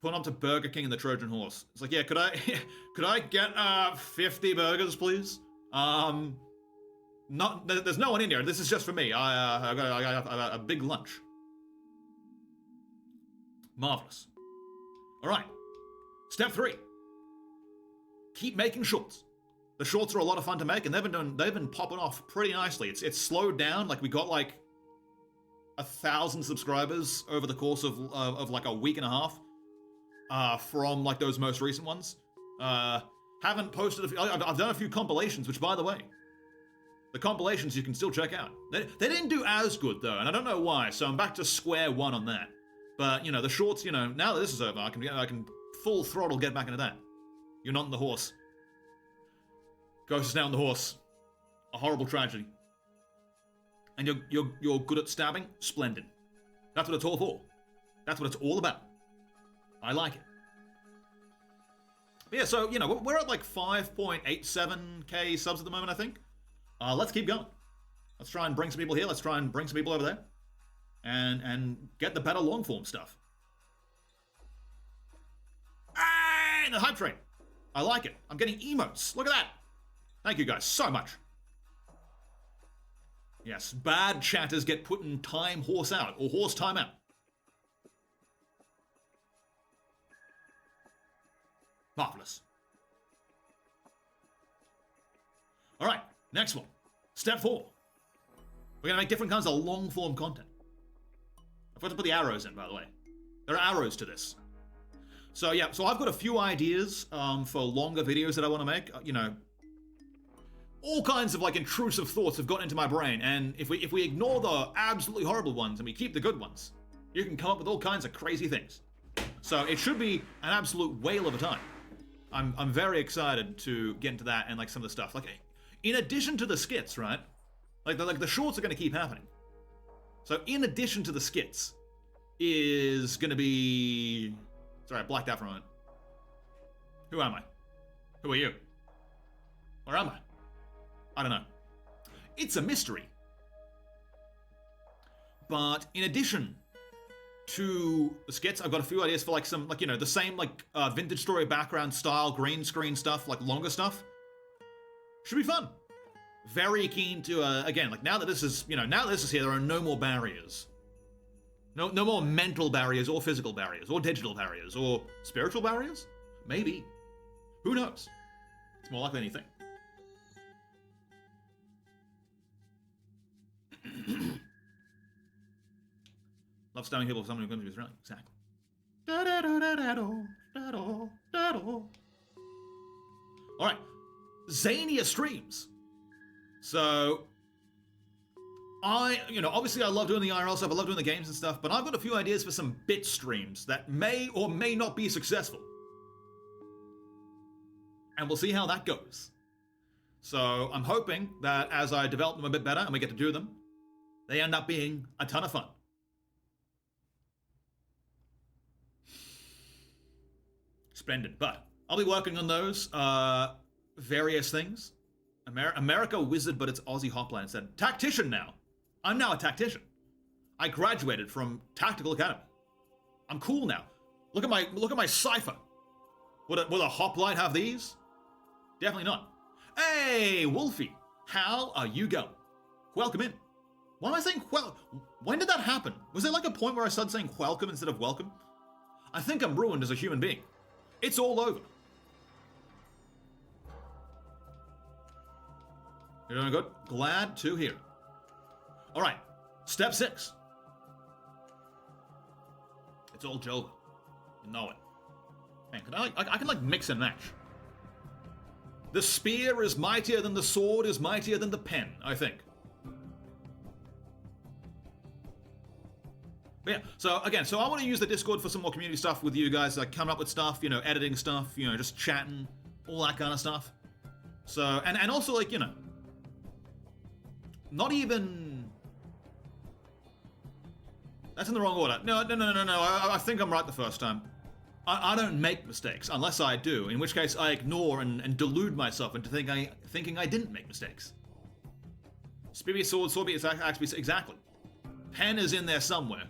Put up to Burger King and the Trojan Horse. It's like, yeah, could I get 50 burgers, please? There's no one in here. This is just for me. I got a big lunch. Marvelous. All right. Step 3. Keep making shorts. The shorts are a lot of fun to make, and they've been popping off pretty nicely. It's slowed down. Like, we got like 1,000 subscribers over the course of like a week and a half. From like those most recent ones. Haven't posted I've done a few compilations, which, by the way, the compilations you can still check out. They didn't do as good though, and I don't know why, so I'm back to square one on that. But, you know, the shorts, you know, now that this is over, I can full throttle get back into that. You're not in the horse. Ghost is now in the horse. A horrible tragedy. And you're good at stabbing? Splendid. That's what it's all for. That's what it's all about. I like it. But yeah, so, you know, we're at like 5.87k subs at the moment, I think. Let's keep going. Let's try and bring some people here. Let's try and bring some people over there. And get the better long form stuff. And the hype train. I like it. I'm getting emotes. Look at that. Thank you guys so much. Yes, bad chatters get put in time horse out, or horse time out. Marvelous. All right, next one. Step 4. We're going to make different kinds of long-form content. I forgot to put the arrows in, by the way. There are arrows to this. So yeah, so I've got a few ideas for longer videos that I want to make. You know, all kinds of like intrusive thoughts have gotten into my brain, and if we ignore the absolutely horrible ones and we keep the good ones, you can come up with all kinds of crazy things. So it should be an absolute whale of a time. I'm very excited to get into that and like some of the stuff. Like, in addition to the skits, right? Like the shorts are going to keep happening. So in addition to the skits is going to be... Sorry, I blacked out for a moment. Who am I? Who are you? Where am I? I don't know. It's a mystery. But in addition to the skits, I've got a few ideas for like some, like, you know, the same like vintage story background style, green screen stuff, like longer stuff. Should be fun. Very keen to, again, like now that this is, you know, now that this is here, there are no more barriers. No more mental barriers or physical barriers or digital barriers or spiritual barriers? Maybe. Who knows? It's more likely than you think. Love stabbing people with someone who comes to be thrilling. Exactly. Alright. Zanier streams. So, obviously I love doing the IRL stuff, I love doing the games and stuff, but I've got a few ideas for some bit streams that may or may not be successful. And we'll see how that goes. So, I'm hoping that as I develop them a bit better and we get to do them, they end up being a ton of fun. Splendid. But I'll be working on those various things. America Wizard, but it's Aussie Hotline instead. Tactician now. I'm now a tactician. I graduated from Tactical Academy. I'm cool now. Look at my cipher. Would a hoplite have these? Definitely not. Hey, Wolfie, how are you going? Welcome in. Why am I saying when did that happen? Was there like a point where I started saying welcome instead of welcome? I think I'm ruined as a human being. It's all over. You're doing good? Glad to hear it. All right, step 6. It's all Jova. You know it. Man, I can like mix and match. The spear is mightier than the sword is mightier than the pen, I think. But yeah, so again, I want to use the Discord for some more community stuff with you guys, like coming up with stuff, editing stuff, just chatting, all that kind of stuff. So, and also like, not even... That's in the wrong order. No, I think I'm right the first time. I don't make mistakes, unless I do, in which case I ignore and delude myself into thinking I didn't make mistakes. Spear, sword, is actually... Exactly. Pen is in there somewhere.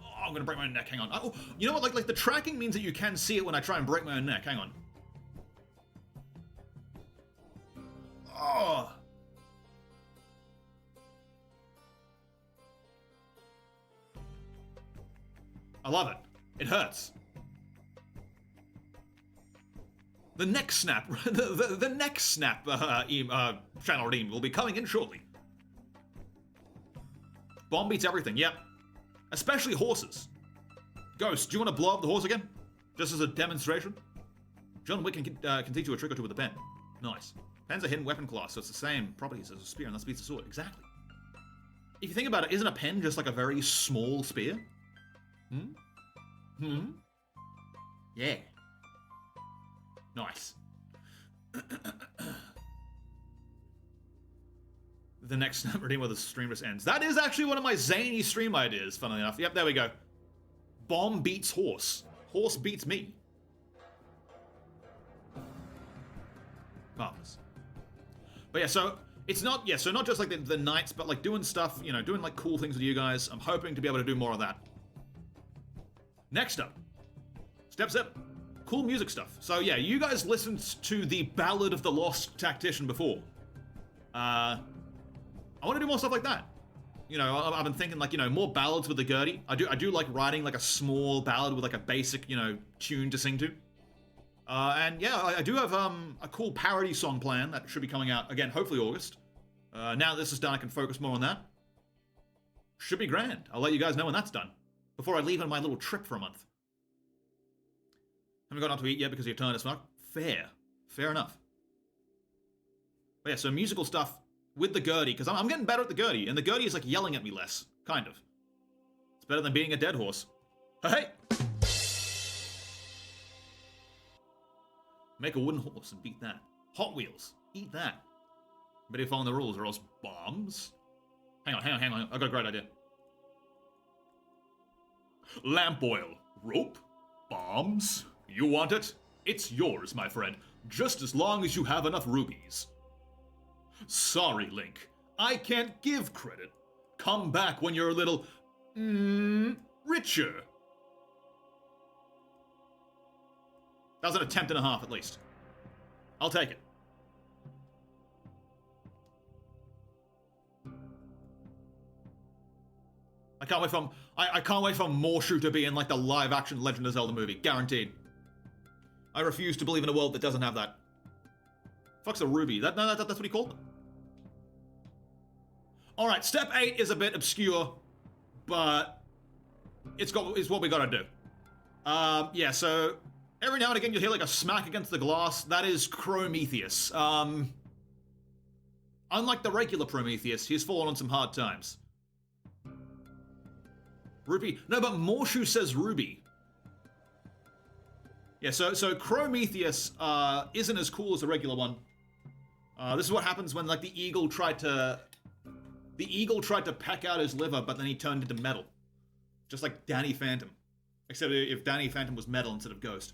Oh, I'm gonna break my own neck, hang on. Oh, you know what, like the tracking means that you can see it when I try and break my own neck, hang on. Oh. I love it. It hurts. The next snap, the next snap channel redeem will be coming in shortly. Bomb beats everything, yep. Especially horses. Ghost, do you want to blow up the horse again? Just as a demonstration? John Wick can teach you a trick or two with a pen. Nice. Pen's a hidden weapon class, so it's the same properties as a spear, and that beats a sword. Exactly. If you think about it, isn't a pen just like a very small spear? Yeah. Nice. The next snap redeem where the stream just ends. That is actually one of my zany stream ideas, funnily enough. Yep, there we go. Bomb beats horse. Horse beats me. Marvelous. But yeah, so it's not, so not just like the nights, but like doing stuff, doing like cool things with you guys. I'm hoping to be able to do more of that. Next up, step 7. Cool music stuff. So yeah, you guys listened to the Ballad of the Lost Tactician before. I want to do more stuff like that. I've been thinking like, more ballads with the Gertie. I do like writing like a small ballad with like a basic, tune to sing to. And yeah, I do have a cool parody song plan that should be coming out, again, hopefully August. Now that this is done, I can focus more on that. Should be grand. I'll let you guys know when that's done, before I leave on my little trip for a month. Haven't got out to eat yet because you're tired as fuck. Fair enough. But yeah, so musical stuff with the Gertie, because I'm getting better at the Gertie, and the Gertie is like yelling at me less, kind of. It's better than being a dead horse. Hey! Make a wooden horse and beat that. Hot Wheels, eat that. Better you're following the rules or else bombs. Hang on, I got a great idea. Lamp oil, rope, bombs. You want it? It's yours, my friend, just as long as you have enough rubies. Sorry, Link, I can't give credit. Come back when you're a little, richer. That was an attempt and a half, at least. I'll take it. I can't wait for Morshu to be in like the live-action Legend of Zelda movie, guaranteed. I refuse to believe in a world that doesn't have that. Fuck's a ruby? That's what he called them. All right, step 8 is a bit obscure, but it's what we gotta do. Yeah, so every now and again you'll hear like a smack against the glass. That is Prometheus. Unlike the regular Prometheus, he's fallen on some hard times. Ruby. No, but Morshu says Ruby. Yeah, so Prometheus isn't as cool as the regular one. This is what happens when like the eagle tried to peck out his liver, but then he turned into metal. Just like Danny Phantom. Except if Danny Phantom was metal instead of ghost.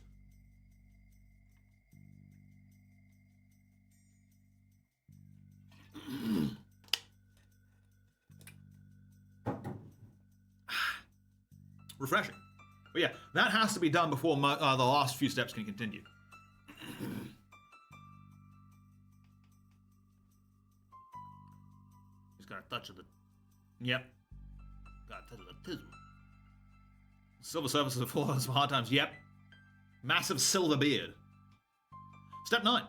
Refreshing. But yeah, that has to be done before the last few steps can continue. He's got a touch of the... Yep. Got a touch of the tizzle. Silver surfaces have fallen on some hard times. Yep. Massive silver beard. Step 9.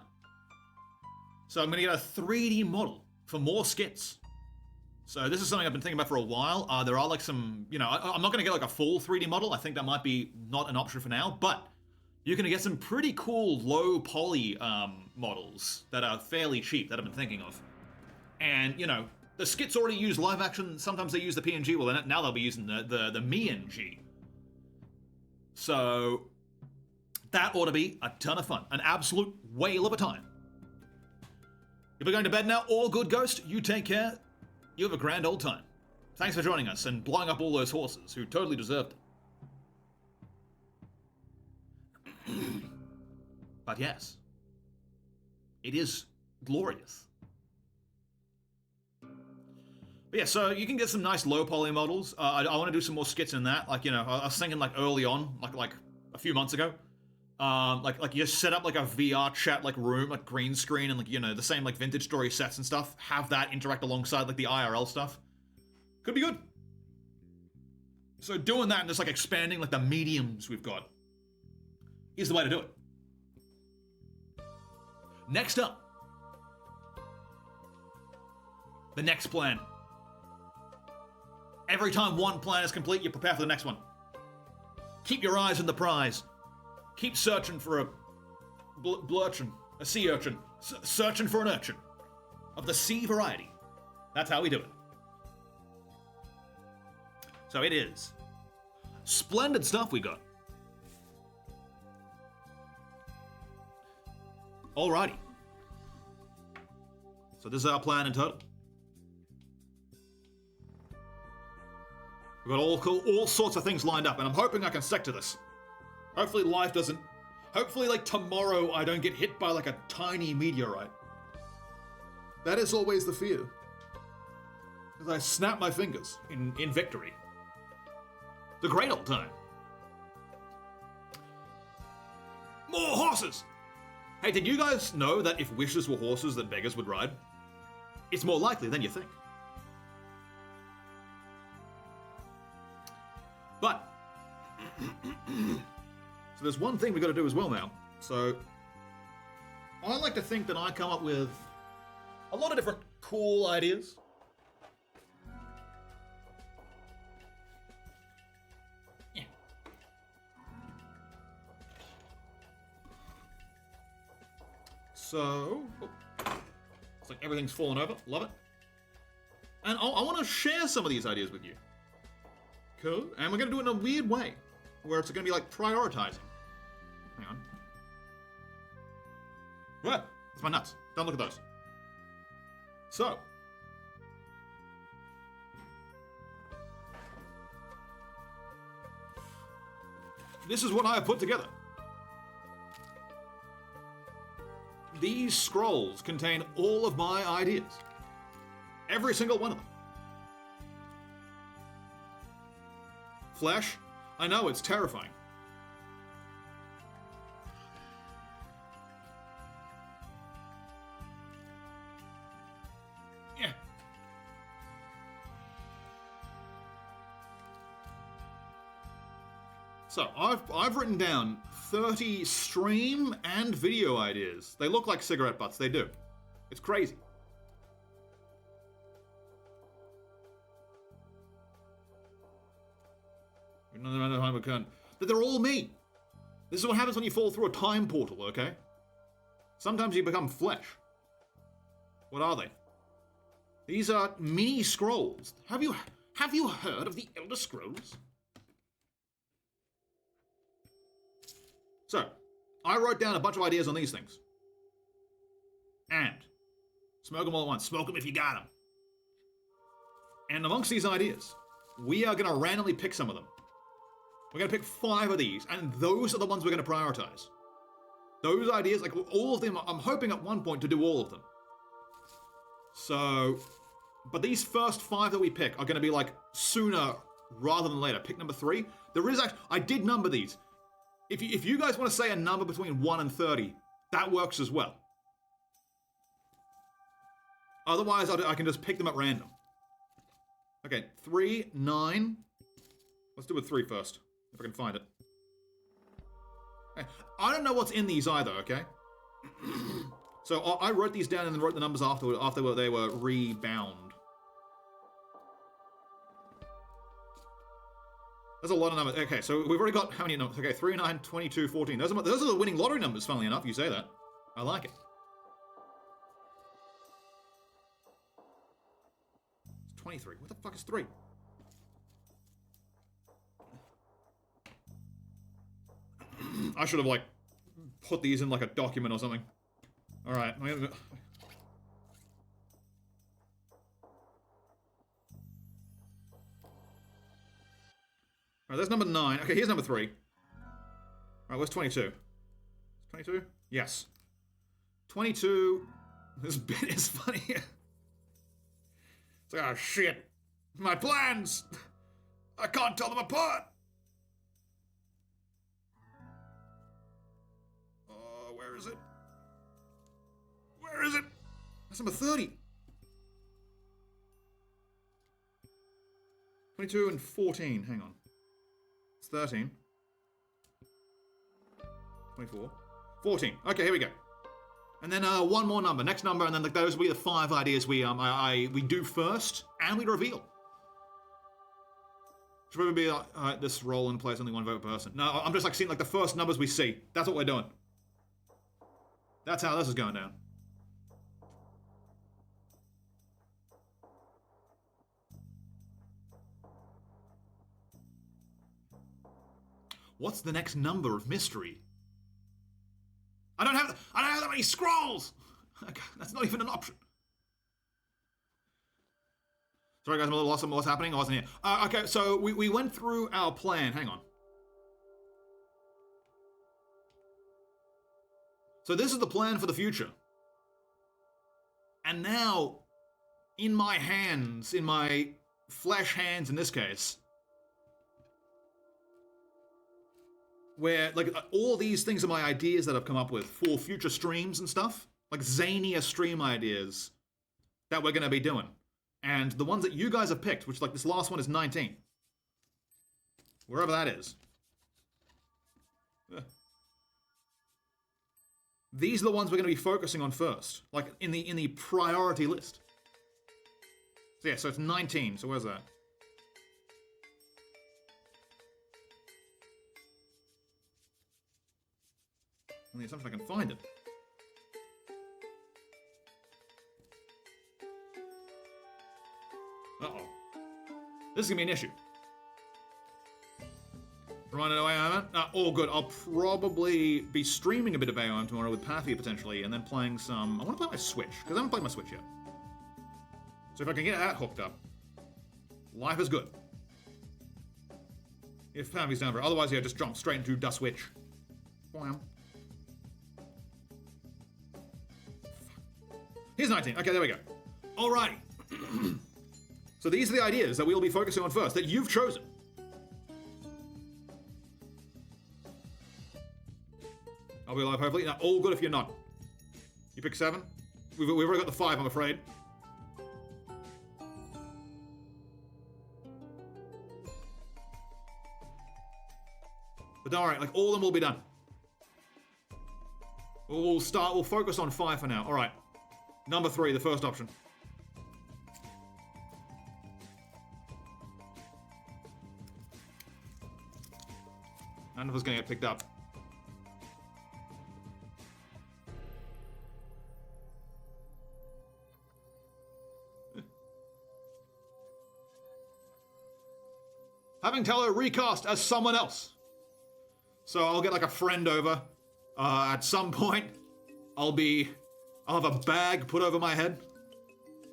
So I'm going to get a 3D model for more skits. So this is something I've been thinking about for a while. There are like some, you know, I'm not going to get like a full 3D model. I think that might be not an option for now, but you're going to get some pretty cool low poly models that are fairly cheap that I've been thinking of. And, you know, the skits already use live action. Sometimes they use the PNG. Well, now they'll be using the MeNG. So that ought to be a ton of fun. An absolute whale of a time. If we're going to bed now, all good, Ghost. You take care. You have a grand old time. Thanks for joining us and blowing up all those horses who totally deserved it. But yes, it is glorious. But yeah, so you can get some nice low poly models. I want to do some more skits in that. Like, you know, I was thinking like early on, like a few months ago. Like you set up like a VR chat like room, like green screen and like, you know, the same like vintage story sets and stuff. Have that interact alongside like the IRL stuff. Could be good. So doing that and just like expanding like the mediums we've got is the way to do it. Next up. The next plan. Every time one plan is complete, you prepare for the next one. Keep your eyes on the prize. Keep searching for a blurchin, a sea urchin, searching for an urchin of the sea variety. That's how we do it. So it is. Splendid stuff we got. Alrighty. So this is our plan in total. We've got all sorts of things lined up, and I'm hoping I can stick to this. Hopefully life doesn't... Hopefully, like, tomorrow I don't get hit by, like, a tiny meteorite. That is always the fear. As I snap my fingers in victory. The great old time. More horses! Hey, did you guys know that if wishes were horses that beggars would ride? It's more likely than you think. But... So there's one thing we got to do as well now. So I like to think that I come up with a lot of different cool ideas. Yeah. So it's like everything's fallen over. Love it. And I want to share some of these ideas with you. Cool. And we're going to do it in a weird way, where it's going to be like prioritizing. Hang on. What? It's my nuts. Don't look at those. So. This is what I have put together. These scrolls contain all of my ideas. Every single one of them. Flesh? I know, it's terrifying. Yeah. So, I've written down 30 stream and video ideas. They look like cigarette butts, they do. It's crazy. That they're all me. This is what happens when you fall through a time portal, okay? Sometimes you become flesh. What are they? These are mini scrolls. Have you heard of the Elder Scrolls? So, I wrote down a bunch of ideas on these things. And smoke them all at once. Smoke them if you got them. And amongst these ideas, we are going to randomly pick some of them. We're going to pick 5 of these, and those are the ones we're going to prioritize. Those ideas, like all of them, I'm hoping at one point to do all of them. So, but these first 5 that we pick are going to be like sooner rather than later. Pick number 3. There is actually, I did number these. If you guys want to say a number between 1 and 30, that works as well. Otherwise, I can just pick them at random. Okay, 3, 9. Let's do with 3 first, if I can find it. Okay. I don't know what's in these either, okay? So I wrote these down and then wrote the numbers after they were rebound. There's a lot of numbers. Okay, so we've already got how many numbers? Okay, 3, 9, 22, 14. Those are the winning lottery numbers, funnily enough, you say that. I like it. It's 23. What the fuck is 3? I should have, like, put these in, like, a document or something. Alright, I'm gonna... Alright, there's number 9. Okay, here's number 3. Alright, where's 22? 22? Yes. 22... This bit is funny. It's like, oh shit. My plans! I can't tell them apart! Oh, where is it? Where is it? That's number 30. 22 and 14, hang on. It's 13. 24. 14. Okay, here we go. And then one more number, next number, and then those will be the 5 ideas we do first, and we reveal. Should probably be this roll in place, only 1 vote per person. No, I'm just like seeing like the first numbers we see. That's what we're doing. That's how this is going down. What's the next number of mystery? I don't have that many scrolls. That's not even an option. Sorry guys, I'm a little lost on what's happening. I wasn't here. Okay, so we went through our plan. Hang on. So this is the plan for the future. And now, in my hands, in my flesh hands in this case, where, like, all these things are my ideas that I've come up with for future streams and stuff. Like, zanier stream ideas that we're going to be doing. And the ones that you guys have picked, which, like, this last one is 19. Wherever that is. These are the ones we're going to be focusing on first. Like, in the priority list. So, yeah, so it's 19. So where's that? On the assumption I can find it. Uh-oh. This is gonna be an issue. Running away, Iron. All good. I'll probably be streaming a bit of AOM tomorrow with Pathy potentially, and then playing some... I want to play my Switch, because I haven't played my Switch yet. So if I can get that hooked up, life is good. If Pathy's down for it. Otherwise, yeah, just jump straight into the Switch. Bam. Here's 19. Okay, there we go. Alrighty. So these are the ideas that we'll be focusing on first, that you've chosen. I'll be alive, hopefully. Now, all good if you're not. You pick 7? We've already got the 5, I'm afraid. But don't worry, like, all of them will be done. We'll focus on 5 for now. Alright. Number 3, the first option. if it's gonna get picked up. Having Talo recast as someone else. So I'll get like a friend over. At some point, I'll have a bag put over my head,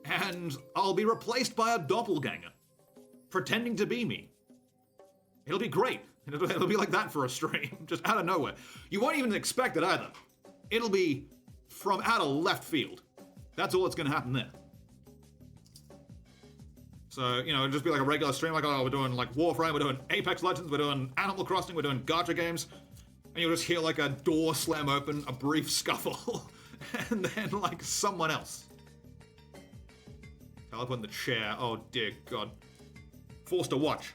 and I'll be replaced by a doppelganger, pretending to be me. It'll be great. It'll be like that for a stream, just out of nowhere. You won't even expect it either. It'll be from out of left field. That's all that's gonna happen there. So, you know, it'll just be like a regular stream, like, oh, we're doing like Warframe, we're doing Apex Legends, we're doing Animal Crossing, we're doing gacha games, and you'll just hear like a door slam open, a brief scuffle, and then like someone else. I'll put in the chair. Oh dear God. Forced to watch.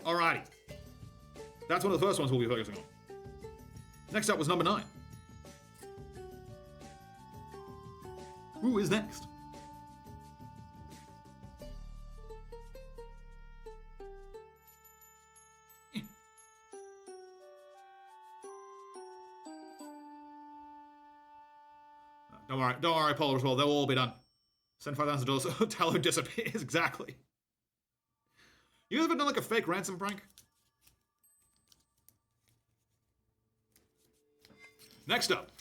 Alrighty. That's one of the first ones we'll be focusing on. Next up was number 9. Who is next? Don't worry, Polar as well. They'll all be done. Send $5,000 so Talo disappears. Exactly. You guys ever done like a fake ransom prank? Next up.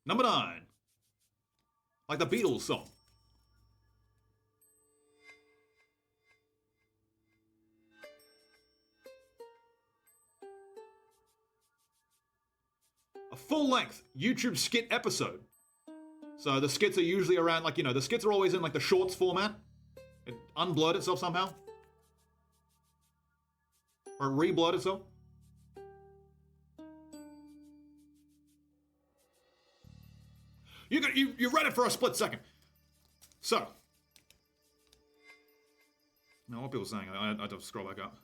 Number 9. Like the Beatles song. A full-length YouTube skit episode. So the skits are usually around, like, you know, the skits are always in, like, the shorts format. It unblurred itself somehow. Or re-blurred itself. You read it for a split second. So. Now, what people saying? I have to scroll back up.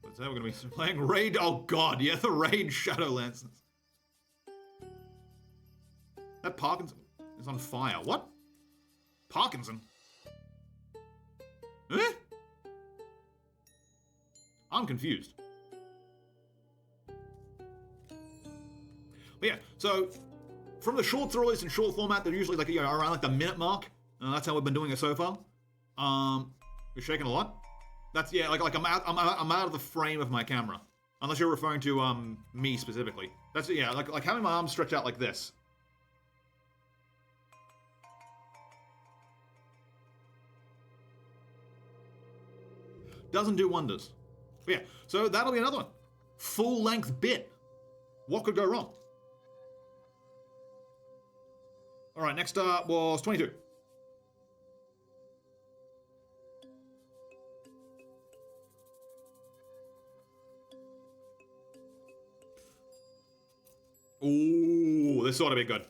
But today we're going to be playing Raid. Oh god, yeah, the Raid Shadowlands. That Parkinson is on fire. What? Parkinson? Eh? I'm confused. But yeah, so from the shorts released in short format, they're usually like, you know, around like the minute mark. That's how we've been doing it so far. You're shaking a lot. That's, yeah, like I'm out of the frame of my camera, unless you're referring to me specifically. That's, yeah, like having my arms stretched out like this. Doesn't do wonders. But yeah, so that'll be another one. Full-length bit. What could go wrong? All right, next up was 22. Ooh, this ought to be good.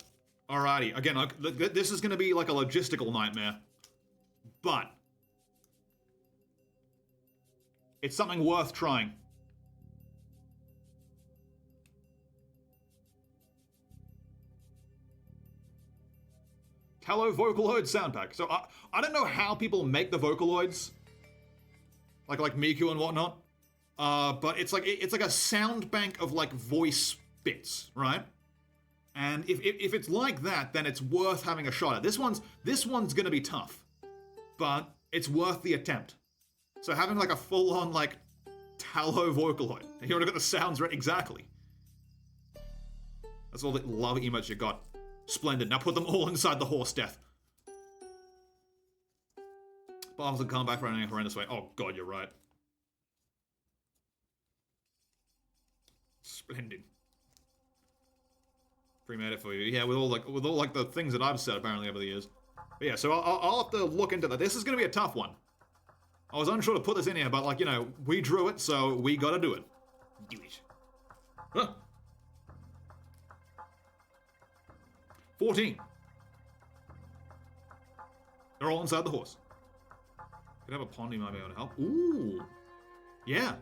Alrighty, again, this is going to be like a logistical nightmare, but it's something worth trying. Talo Vocaloid sound pack. So I don't know how people make the Vocaloids, like Miku and whatnot, but it's like a sound bank of like voice bits, right? And if it's like that, then it's worth having a shot at. This one's gonna be tough, but it's worth the attempt. So having like a full-on like Talo Vocaloid, and you already got the sounds right exactly. That's all the love emotes you got. Splendid. Now put them all inside the horse death. Bombs will come back running a horrendous way. Oh god, you're right. Splendid. Pre-made it for you. Yeah, with all like the things that I've said apparently over the years. But yeah, so I'll have to look into that. This is gonna be a tough one. I was unsure to put this in here, but like, you know, we drew it, so we gotta do it. Do it. Huh. 14. They're all inside the horse. Could have a pond you might be able to help. Ooh. Yeah.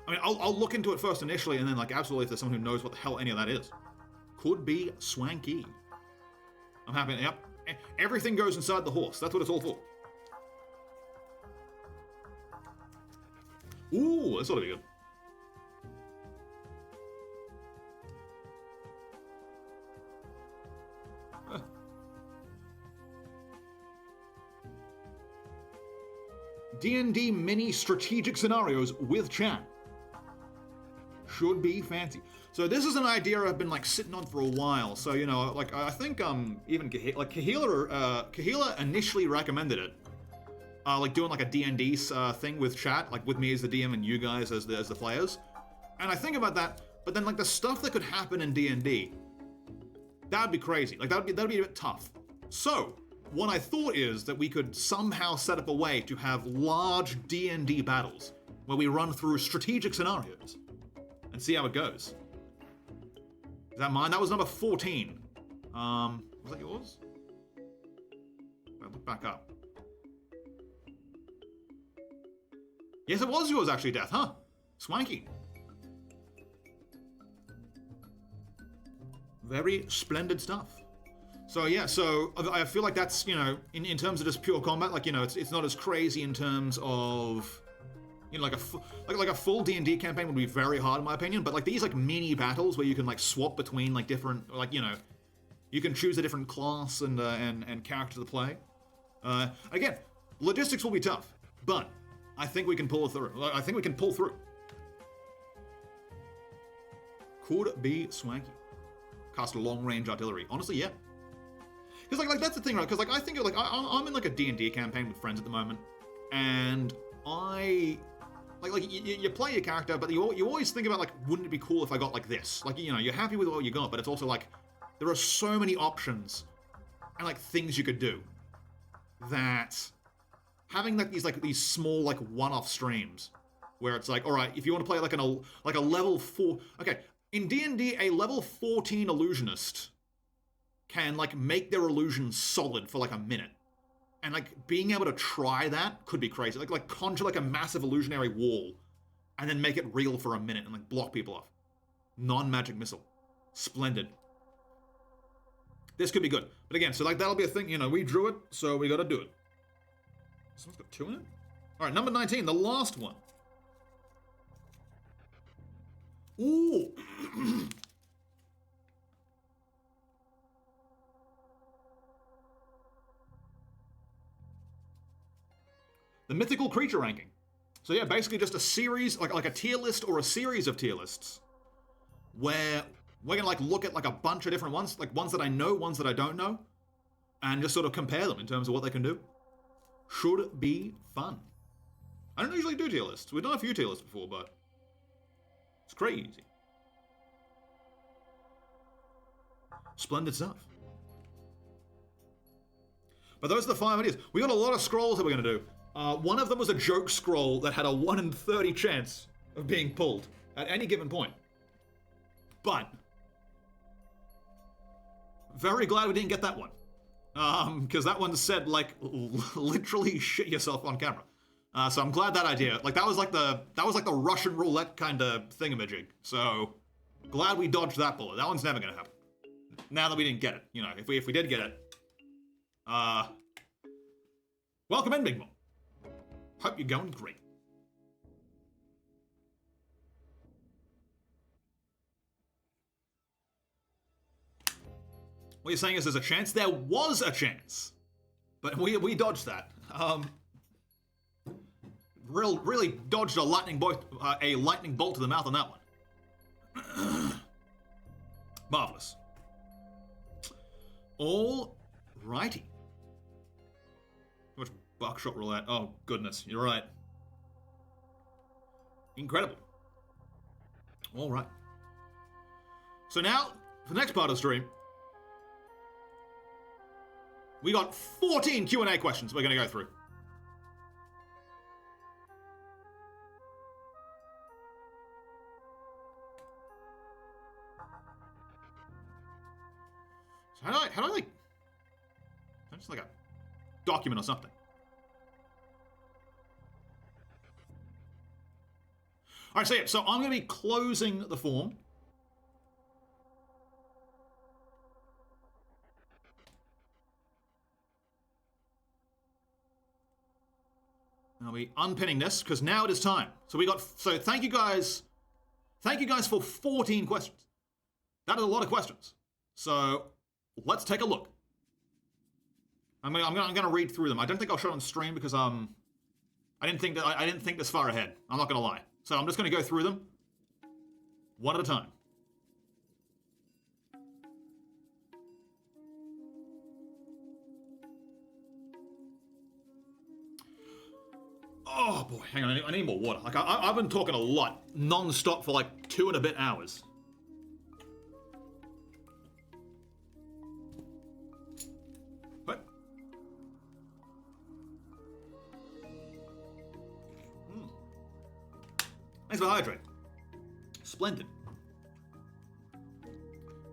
I mean, I'll look into it first initially, and then, like, absolutely, if there's someone who knows what the hell any of that is. Could be swanky. I'm happy. Yep. Everything goes inside the horse. That's what it's all for. Ooh, this ought to be good. D&D mini strategic scenarios with chat. Should be fancy. So this is an idea I've been like sitting on for a while. So, you know, like I think even Kahila initially recommended it. Like doing like a D&D thing with chat, like with me as the DM and you guys as the players. And I think about that, but then like the stuff that could happen in D&D, that'd be crazy. Like that'd be a bit tough. So what I thought is that we could somehow set up a way to have large D&D battles where we run through strategic scenarios and see how it goes. Is that mine? That was number 14. Was that yours? I'll look back up. Yes, it was yours actually, Death, huh? Swanky. Very splendid stuff. So yeah, so I feel like that's, you know, in terms of just pure combat, like, you know, it's not as crazy in terms of, you know, like a full D&D campaign would be very hard in my opinion, but like these like mini battles where you can like swap between like different, like, you know, you can choose a different class and character to play. Again, logistics will be tough, but I think we can pull it through. I think we can pull through. Could be swanky. Cast long-range artillery. Honestly, yeah. Because like that's the thing, right? Because like I think like I'm in like a D&D campaign with friends at the moment, and I like you play your character, but you always think about like, wouldn't it be cool if I got like this? Like, you know, you're happy with what you got, but it's also like there are so many options and like things you could do that having like these small like one-off streams where it's like, all right, if you want to play like a level 4, okay, in D&D a level 14 illusionist can like make their illusion solid for like a minute. And like being able to try that could be crazy. Like conjure like a massive illusionary wall and then make it real for a minute and like block people off. Non-magic missile. Splendid. This could be good. But again, so like that'll be a thing, you know, we drew it, so we gotta do it. Someone's got 2 in it? Alright, number 19, the last one. Ooh. The mythical creature ranking. So yeah, basically just a series, like a tier list or a series of tier lists where we're gonna like look at like a bunch of different ones, like ones that I know, ones that I don't know, and just sort of compare them in terms of what they can do. Should be fun. I don't usually do tier lists. We've done a few tier lists before, but it's crazy. Splendid stuff. But those are the 5 ideas. We got a lot of scrolls that we're gonna do. One of them was a joke scroll that had a 1 in 30 chance of being pulled at any given point. But very glad we didn't get that one. Because that one said like literally shit yourself on camera. So I'm glad that idea. Like that was like the Russian roulette kind of thingamajig. So glad we dodged that bullet. That one's never gonna happen. Now that we didn't get it, you know, if we did get it, welcome in, Big Mom. Hope you're going great. What you're saying is there's a chance? There was a chance. But we dodged that. Really dodged a lightning bolt to the mouth on that one. Marvelous. All righty. How much buckshot roulette? Oh goodness, you're right. Incredible. All right. So now, for the next part of the stream, we got 14 Q&A questions we're going to go through. So how do I like, just like a document or something. All right, so yeah, so I'm going to be closing the form. I'll be unpinning this because now it is time. So thank you guys for 14 questions. That is a lot of questions. So let's take a look. I'm gonna read through them. I don't think I'll show it on stream because I didn't think this far ahead. I'm not gonna lie. So I'm just gonna go through them one at a time. Oh boy, hang on, I need more water. Like I've been talking a lot, non-stop for like 2 and a bit hours. What? Thanks for hydrate. Splendid.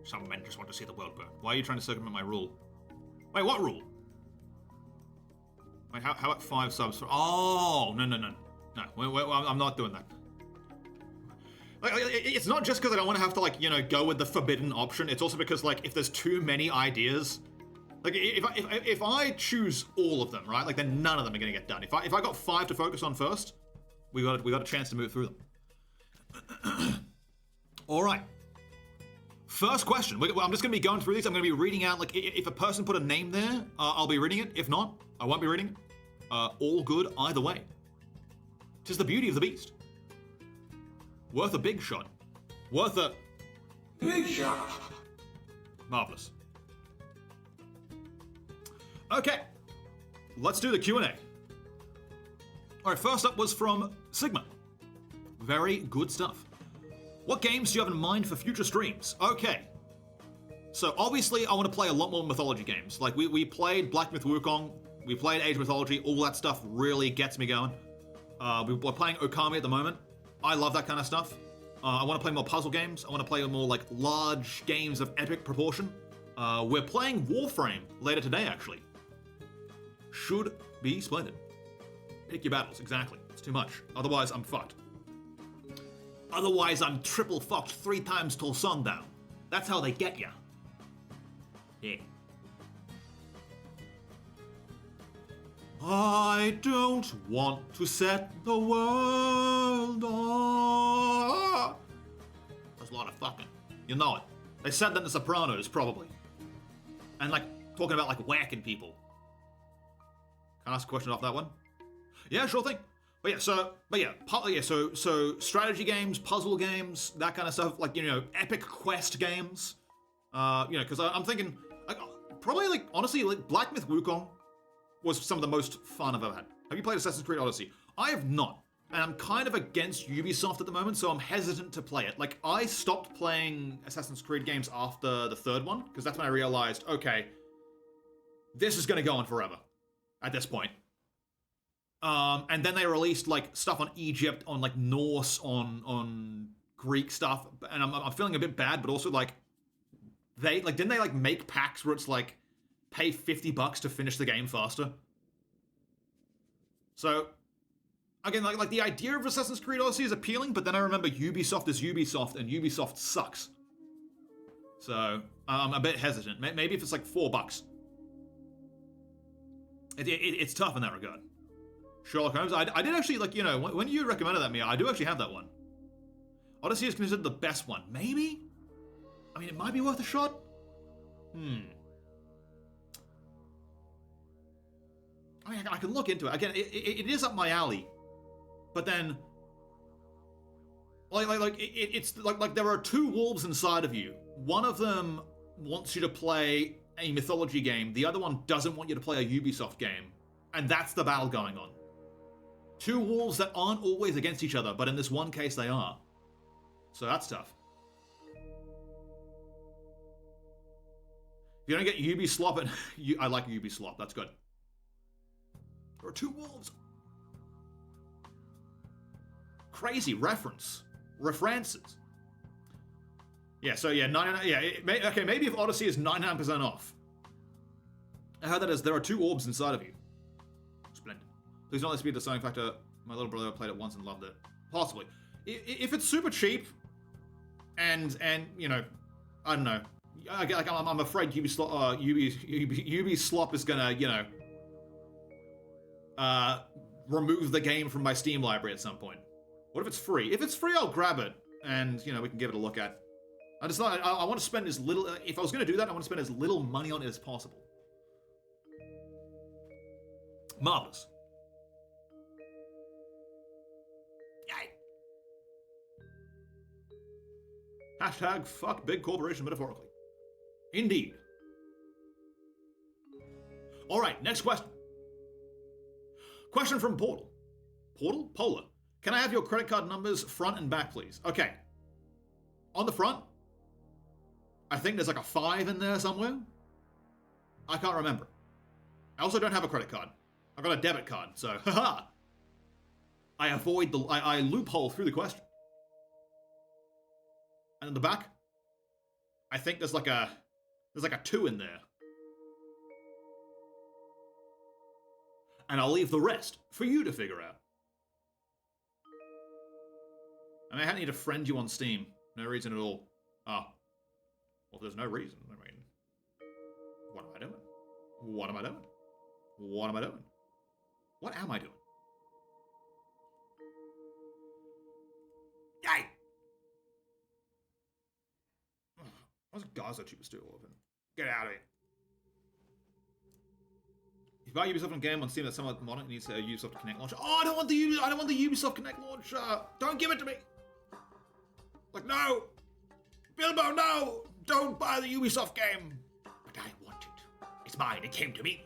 Some men just want to see the world burn. Why are you trying to circumvent my rule? Wait, what rule? Wait, how about 5 subs for... Oh, no. No, I'm not doing that. Like, it's not just because I don't want to have to, like, you know, go with the forbidden option. It's also because, like, if there's too many ideas... Like, if I choose all of them, right, like, then none of them are going to get done. If I got 5 to focus on first, we got a chance to move through them. All right. First question. I'm just going to be going through these. I'm going to be reading out, like, if a person put a name there, I'll be reading it. If not, I won't be reading it. All good either way. 'Tis the beauty of the beast. Worth a big shot. Worth a... Big shot. Marvelous. Okay. Let's do the Q&A. Alright, first up was from Sigma. Very good stuff. What games do you have in mind for future streams? Okay. So obviously I want to play a lot more mythology games. Like we played Black Myth Wukong, we played Age of Mythology, all that stuff really gets me going. We're playing Okami at the moment. I love that kind of stuff. I want to play more puzzle games. I want to play more like large games of epic proportion. We're playing Warframe later today actually. Should be splendid. Pick your battles, exactly. It's too much. Otherwise I'm fucked. Otherwise I'm triple fucked 3 times till sundown. That's how they get ya. Yeah. I don't want to set the world on. That's a lot of fucking. You know it. They said that in The Sopranos, probably. And like, talking about like whacking people. Can I ask a question off that one? Yeah, sure thing. So strategy games, puzzle games, that kind of stuff, like, you know, epic quest games. You know, because I'm thinking, like, probably, like, honestly, like, Black Myth Wukong was some of the most fun I've ever had. Have you played Assassin's Creed Odyssey? I have not, and I'm kind of against Ubisoft at the moment, so I'm hesitant to play it. Like, I stopped playing Assassin's Creed games after the 3rd one, because that's when I realized, okay, this is going to go on forever at this point. And then they released like stuff on Egypt, on like Norse, on Greek stuff, and I'm feeling a bit bad, but also like didn't they like make packs where it's like pay $50 to finish the game faster? So again, like the idea of Assassin's Creed Odyssey is appealing, but then I remember Ubisoft is Ubisoft, and Ubisoft sucks. So I'm a bit hesitant. Maybe if it's like $4. It's tough in that regard. Sherlock Holmes. I did actually, like, you know, when you recommended that to me, I do actually have that one. Odyssey is considered the best one. Maybe? I mean, it might be worth a shot. I mean, I can look into it. Again, it is up my alley. But then, it's like there are 2 wolves inside of you. One of them wants you to play a mythology game. The other one doesn't want you to play a Ubisoft game. And that's the battle going on. 2 wolves that aren't always against each other, but in this one case they are. So that's tough. If you don't get Ubislop, and I like Ubislop, that's good. There are 2 wolves. Crazy references. Yeah, so yeah, 99. Yeah, okay, maybe if Odyssey is 99% off. I heard that as there are 2 orbs inside of you. Splendid. Please don't let this be the deciding factor. My little brother played it once and loved it. Possibly. If it's super cheap, and you know, I don't know. I'm afraid Ubislop is gonna, you know, remove the game from my Steam library at some point. What if it's free? If it's free, I'll grab it, and, you know, we can give it a look at. I want to spend as little, if I was going to do that, I want to spend as little money on it as possible. Marvelous. Yay. Hashtag fuck big corporation metaphorically. Indeed. Alright, next question. Question from Portal. Portal? Polar. Can I have your credit card numbers front and back, please? Okay. On the front, I think there's like a 5 in there somewhere. I can't remember. I also don't have a credit card. I've got a debit card, so haha. I loophole through the question. And in the back, I think there's like a 2 in there. And I'll leave the rest for you to figure out. I mean, I need to friend you on Steam. No reason at all. Oh. Well, there's no reason. I mean, what am I doing? What am I doing? What am I doing? What am I doing? Yay! Why's Gaza cheapest still open? Get out of here. If you buy Ubisoft on game on Steam that's somewhat modern, it needs a Ubisoft Connect launcher. Oh, I don't want the Ubisoft Connect launcher. Don't give it to me. Like, no. Bilbo, no. Don't buy the Ubisoft game. But I want it. It's mine. It came to me.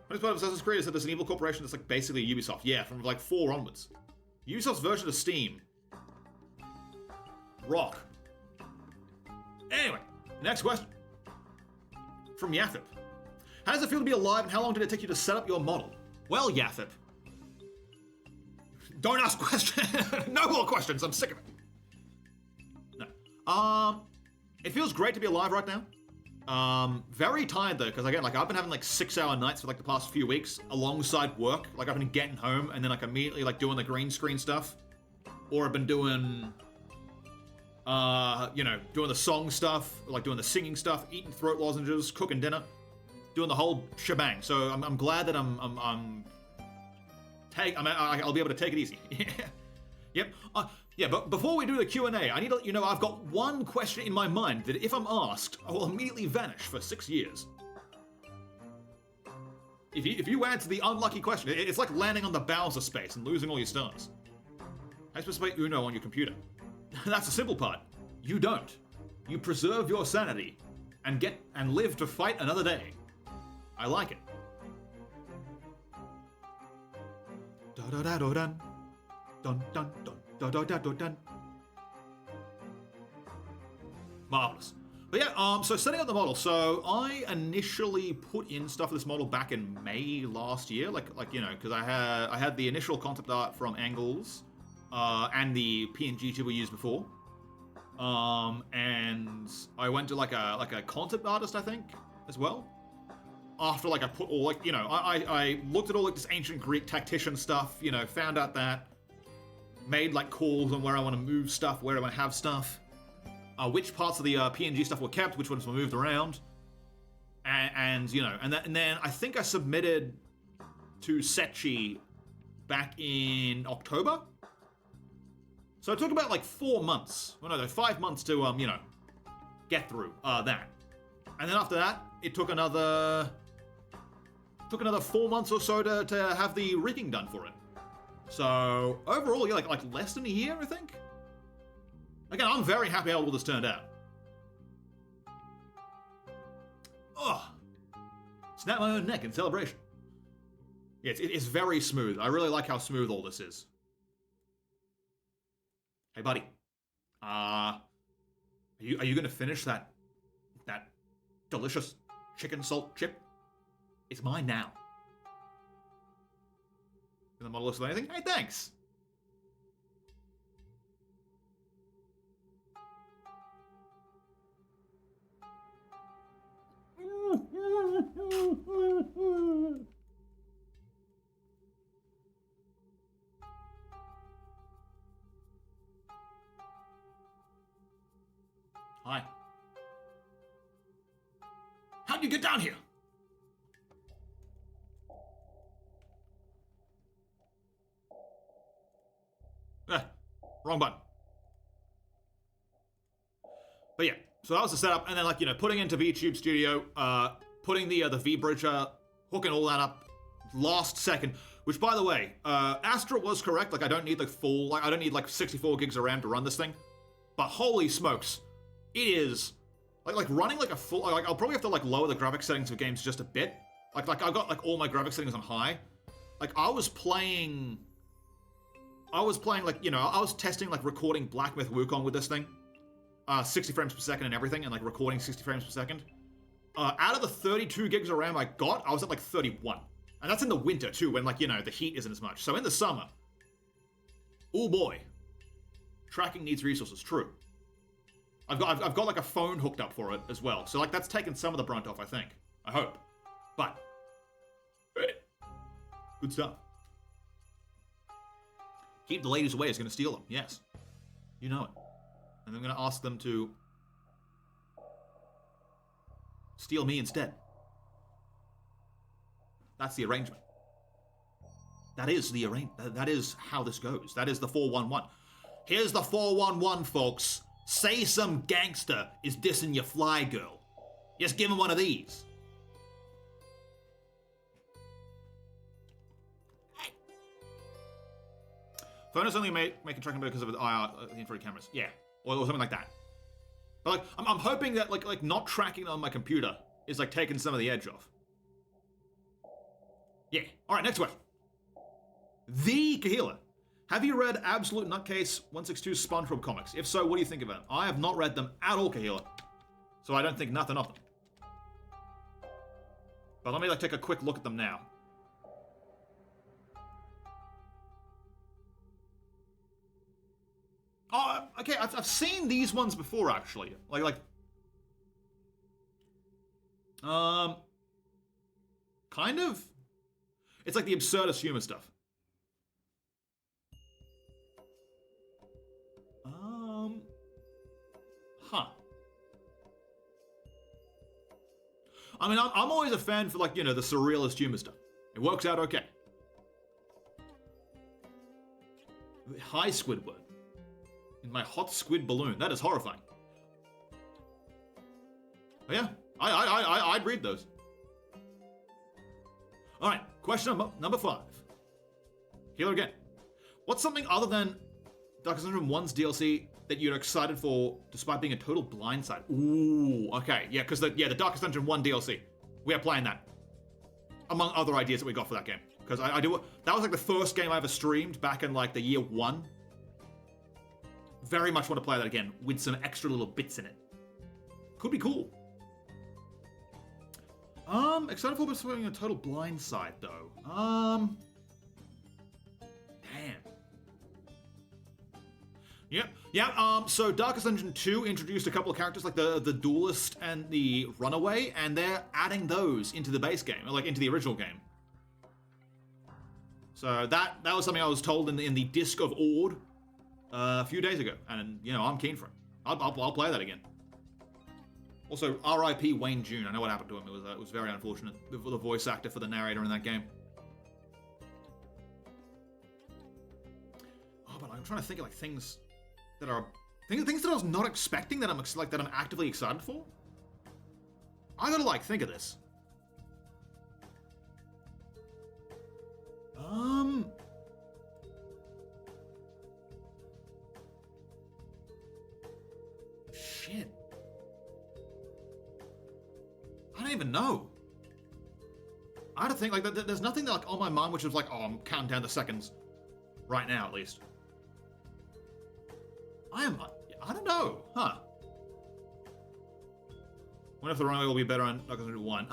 What is part of Assassin's Creed is that there's an evil corporation that's like basically Ubisoft. Yeah, from like 4 onwards. Ubisoft's version of Steam. Rock. Anyway, next question. From Yathip. How does it feel to be alive, and how long did it take you to set up your model? Well, Yathip. Don't ask questions. No more questions. I'm sick of it. No. It feels great to be alive right now. Very tired though, because again, like I've been having like 6-hour nights for like the past few weeks alongside work. Like I've been getting home and then like immediately like doing the green screen stuff, or I've been doing, you know, doing the song stuff, like doing the singing stuff, eating throat lozenges, cooking dinner, doing the whole shebang. So I'm glad that I'll be able to take it easy. Yep. Yeah, but before we do the Q&A, I need to let you know I've got one question in my mind that if I'm asked, I will immediately vanish for 6 years. If you answer the unlucky question, it's like landing on the Bowser space and losing all your stars. How do you play Uno on your computer? That's the simple part. You don't. You preserve your sanity and live to fight another day. I like it. Da da da da dun. Dun dun dun dun dun dun dun dun. Marvelous. But yeah, so setting up the model. So I initially put in stuff for this model back in May last year, like you know, because I had the initial concept art from Angles, and the PNG tube we used before, and I went to like a concept artist, I think, as well. After like I put all like, you know, I looked at all like this ancient Greek tactician stuff, you know, found out that, made like calls on where I want to move stuff, where I want to have stuff, which parts of the PNG stuff were kept, which ones were moved around, and you know, and then I think I submitted to Setchi back in October. So it took about like 4 months, well no, 5 months to you know, get through that, and then after that it took another 4 months or so to have the rigging done for it. So overall, yeah, like less than a year, I think. Again, I'm very happy how all this turned out. Oh, snap my own neck in celebration. Yeah, it's very smooth. I really like how smooth all this is. Hey, buddy. Are you gonna finish that delicious chicken salt chip? It's mine now. And the model looks like anything? Hey, thanks. Hi. How'd you get down here? Wrong button. But yeah, so that was the setup, and then like, you know, putting into VTube Studio, putting the V-bridge, hooking all that up last second, which by the way, Astra was correct, like I don't need I don't need like 64 gigs of RAM to run this thing, but holy smokes, it is, like running like a full, like I'll probably have to like lower the graphics settings of games just a bit, like I've got like all my graphics settings on high, like I was playing like, you know, I was testing like recording Black Myth Wukong with this thing, 60 frames per second and everything, and like recording 60 frames per second. Out of the 32 gigs of RAM I got, I was at like 31. And that's in the winter too, when like, you know, the heat isn't as much. So in the summer, oh boy, tracking needs resources, true. I've got like a phone hooked up for it as well. So like that's taken some of the brunt off, I think. I hope. But, good stuff. Keep the ladies away is going to steal them, yes. You know it. And I'm going to ask them to steal me instead. That's the arrangement. That is the arrangement. That is how this goes. That is the 411. Here's the 411, folks. Say some gangster is dissing your fly girl. Just give him one of these. Phone is only making tracking better because of the IR, the infrared cameras. Yeah, or something like that. But like, I'm hoping that like not tracking on my computer is like taking some of the edge off. Yeah. All right, next question. The Kahila. Have you read Absolute Nutcase 162 SpongeBob comics? If so, what do you think of it? I have not read them at all, Kahila. So I don't think nothing of them. But let me like take a quick look at them now. Oh, okay, I've seen these ones before, actually. Kind of. It's like the absurdist humor stuff. Huh. I mean, I'm always a fan for, like, you know, the surrealist humor stuff. It works out okay. Hi, Squidward. In my hot squid balloon. That is horrifying. Oh, yeah, I'd read those. All right, question number 5. Healer again. What's something other than Darkest Dungeon 1's DLC that you're excited for, despite being a total blindside? Ooh, okay, yeah, because the Darkest Dungeon 1 DLC, we are playing that, among other ideas that we got for that game. Because that was like the first game I ever streamed back in like the year 1. Very much want to play that again with some extra little bits in it. Could be cool. Excited for being a total blindside though. Damn. Yep. Yeah. So Darkest Dungeon 2 introduced a couple of characters like the duelist and the runaway, and they're adding those into the base game, or like into the original game. So that was something I was told in the Disc of Ord a few days ago, and you know I'm keen for it. I'll play that again. Also, R.I.P. Wayne June. I know what happened to him. It was very unfortunate. The voice actor for the narrator in that game. Oh, but I'm trying to think of like things that are things that I was not expecting that I'm actively excited for. I gotta like think of this. Shit. I don't even know. I had to think, like, there's nothing that, like, on my mind which was like, oh, I'm counting down the seconds. Right now, at least. I don't know. Huh. Wonder if the Runaway will be better on Darkest Dungeon 1.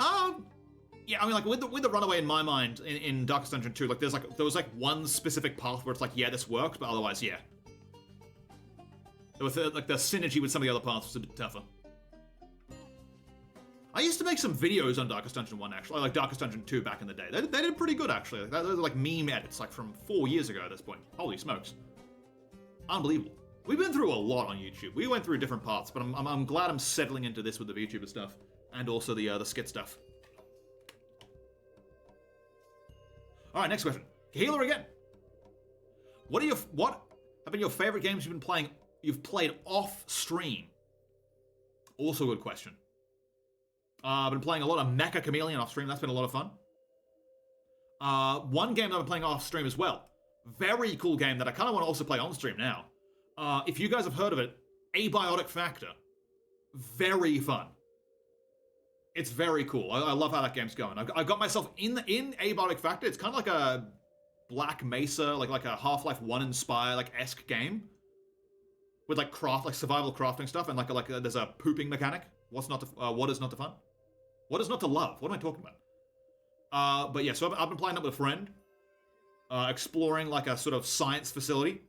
Yeah, I mean, like, with the Runaway in my mind, in Darkest Dungeon 2, like, there was one specific path where it's like, yeah, this worked, but otherwise, yeah. There was, like, the synergy with some of the other paths was a bit tougher. I used to make some videos on Darkest Dungeon 1, actually, like Darkest Dungeon 2 back in the day. They did pretty good, actually. Like, those are like meme edits, like from 4 years ago at this point. Holy smokes. Unbelievable. We've been through a lot on YouTube. We went through different parts, but I'm glad I'm settling into this with the VTuber stuff. And also the skit stuff. Alright, next question. Healer again. What have been your favorite games you've played off stream? Also a good question. I've been playing a lot of Mecha Chameleon off stream. That's been a lot of fun. One game that I've been playing off stream as well. Very cool game that I kind of want to also play on stream now. If you guys have heard of it, Abiotic Factor. Very fun. It's very cool. I love how that game's going. I got myself in Abiotic Factor. It's kind of like a Black Mesa, like a Half-Life 1 inspired esque game with survival crafting stuff, and there's a pooping mechanic. What is not to fun? What is not to love? What am I talking about? But yeah, so I've been playing up with a friend, exploring like a sort of science facility.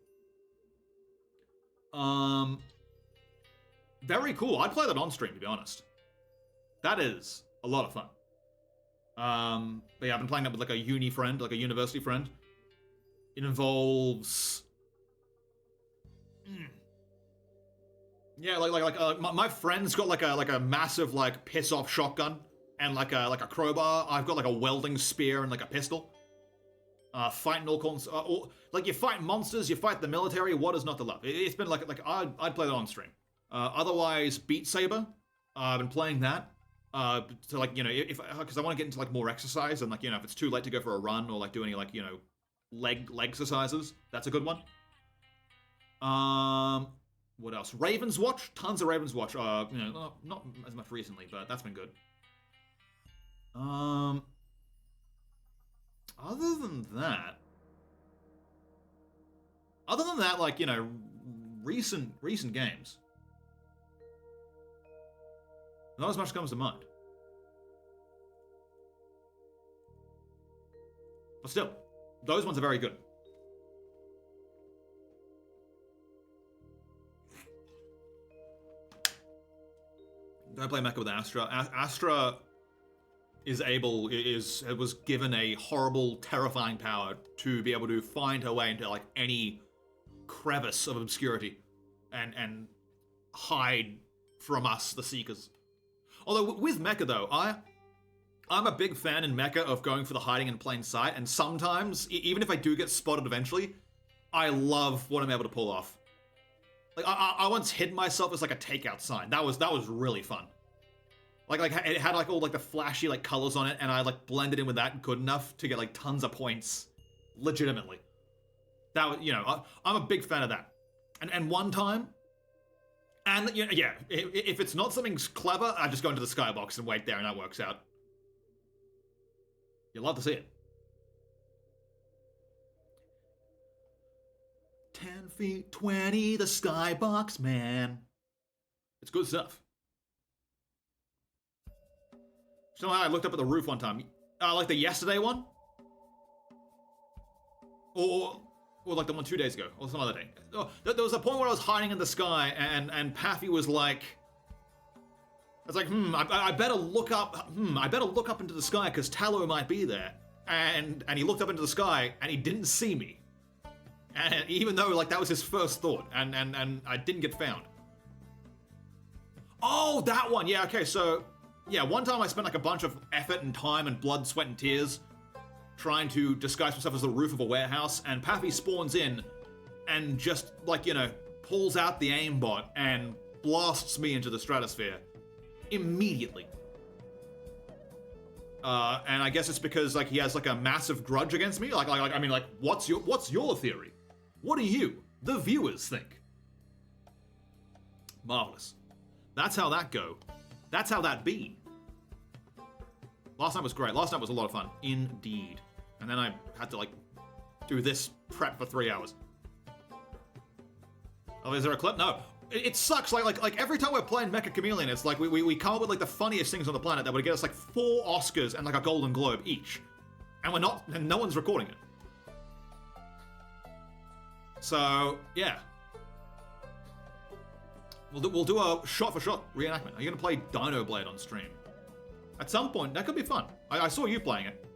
Very cool. I'd play that on stream, to be honest. That is a lot of fun. But yeah, I've been playing that with like a uni friend, like a university friend. It involves... Yeah, my friend's got like a massive piss off shotgun and like a crowbar. I've got like a welding spear and like a pistol. Fighting you fight monsters, you fight the military. What is not to love? It's been I'd play that on stream. Otherwise, Beat Saber. I've been playing that. Because I want to get into more exercise, and if it's too late to go for a run or do any leg exercises, that's a good one. What else? Raven's Watch, tons of Raven's Watch. Not as much recently, but that's been good. Other than that, recent games. Not as much comes to mind. But still, those ones are very good. Don't play Mecha with Astra. Astra was given a horrible, terrifying power to be able to find her way into any crevice of obscurity and hide from us, the Seekers. Although with Mecha though, I'm a big fan in Mecha of going for the hiding in plain sight, and sometimes, even if I do get spotted eventually, I love what I'm able to pull off. I once hid myself as a takeout sign. That was really fun. It had all the flashy colors on it, and I blended in with that good enough to get tons of points, legitimately. That was I'm a big fan of that. And one time, and yeah, if it's not something clever, I just go into the skybox and wait there, and that works out. You'll love to see it. 10 feet 20, the skybox, man. It's good stuff. Somehow I looked up at the roof one time. Like the yesterday one? Or like the one 2 days ago, or some other day. Oh, there was a point where I was hiding in the sky, and Paffy was like... I was like, I better look up, I better look up into the sky, because Talo might be there. And he looked up into the sky, and he didn't see me. And even though, that was his first thought, and I didn't get found. Oh, that one! Yeah, okay, so... Yeah, one time I spent, a bunch of effort and time and blood, sweat, and tears trying to disguise myself as the roof of a warehouse, and Paffy spawns in and just, pulls out the aimbot and blasts me into the stratosphere. Immediately. And I guess it's because, he has, a massive grudge against me. What's your theory? What do you, the viewers, think? Marvelous. That's how that go. That's how that be. Last night was great. Last night was a lot of fun. Indeed. And then I had to, do this prep for 3 hours. Oh, is there a clip? No. It sucks. Every time we're playing Mecha Chameleon, it's we come up with, the funniest things on the planet that would get us, 4 Oscars and, a Golden Globe each. And no one's recording it. So, yeah. We'll do a shot-for-shot reenactment. Are you going to play Dino Blade on stream? At some point, that could be fun. I saw you playing it.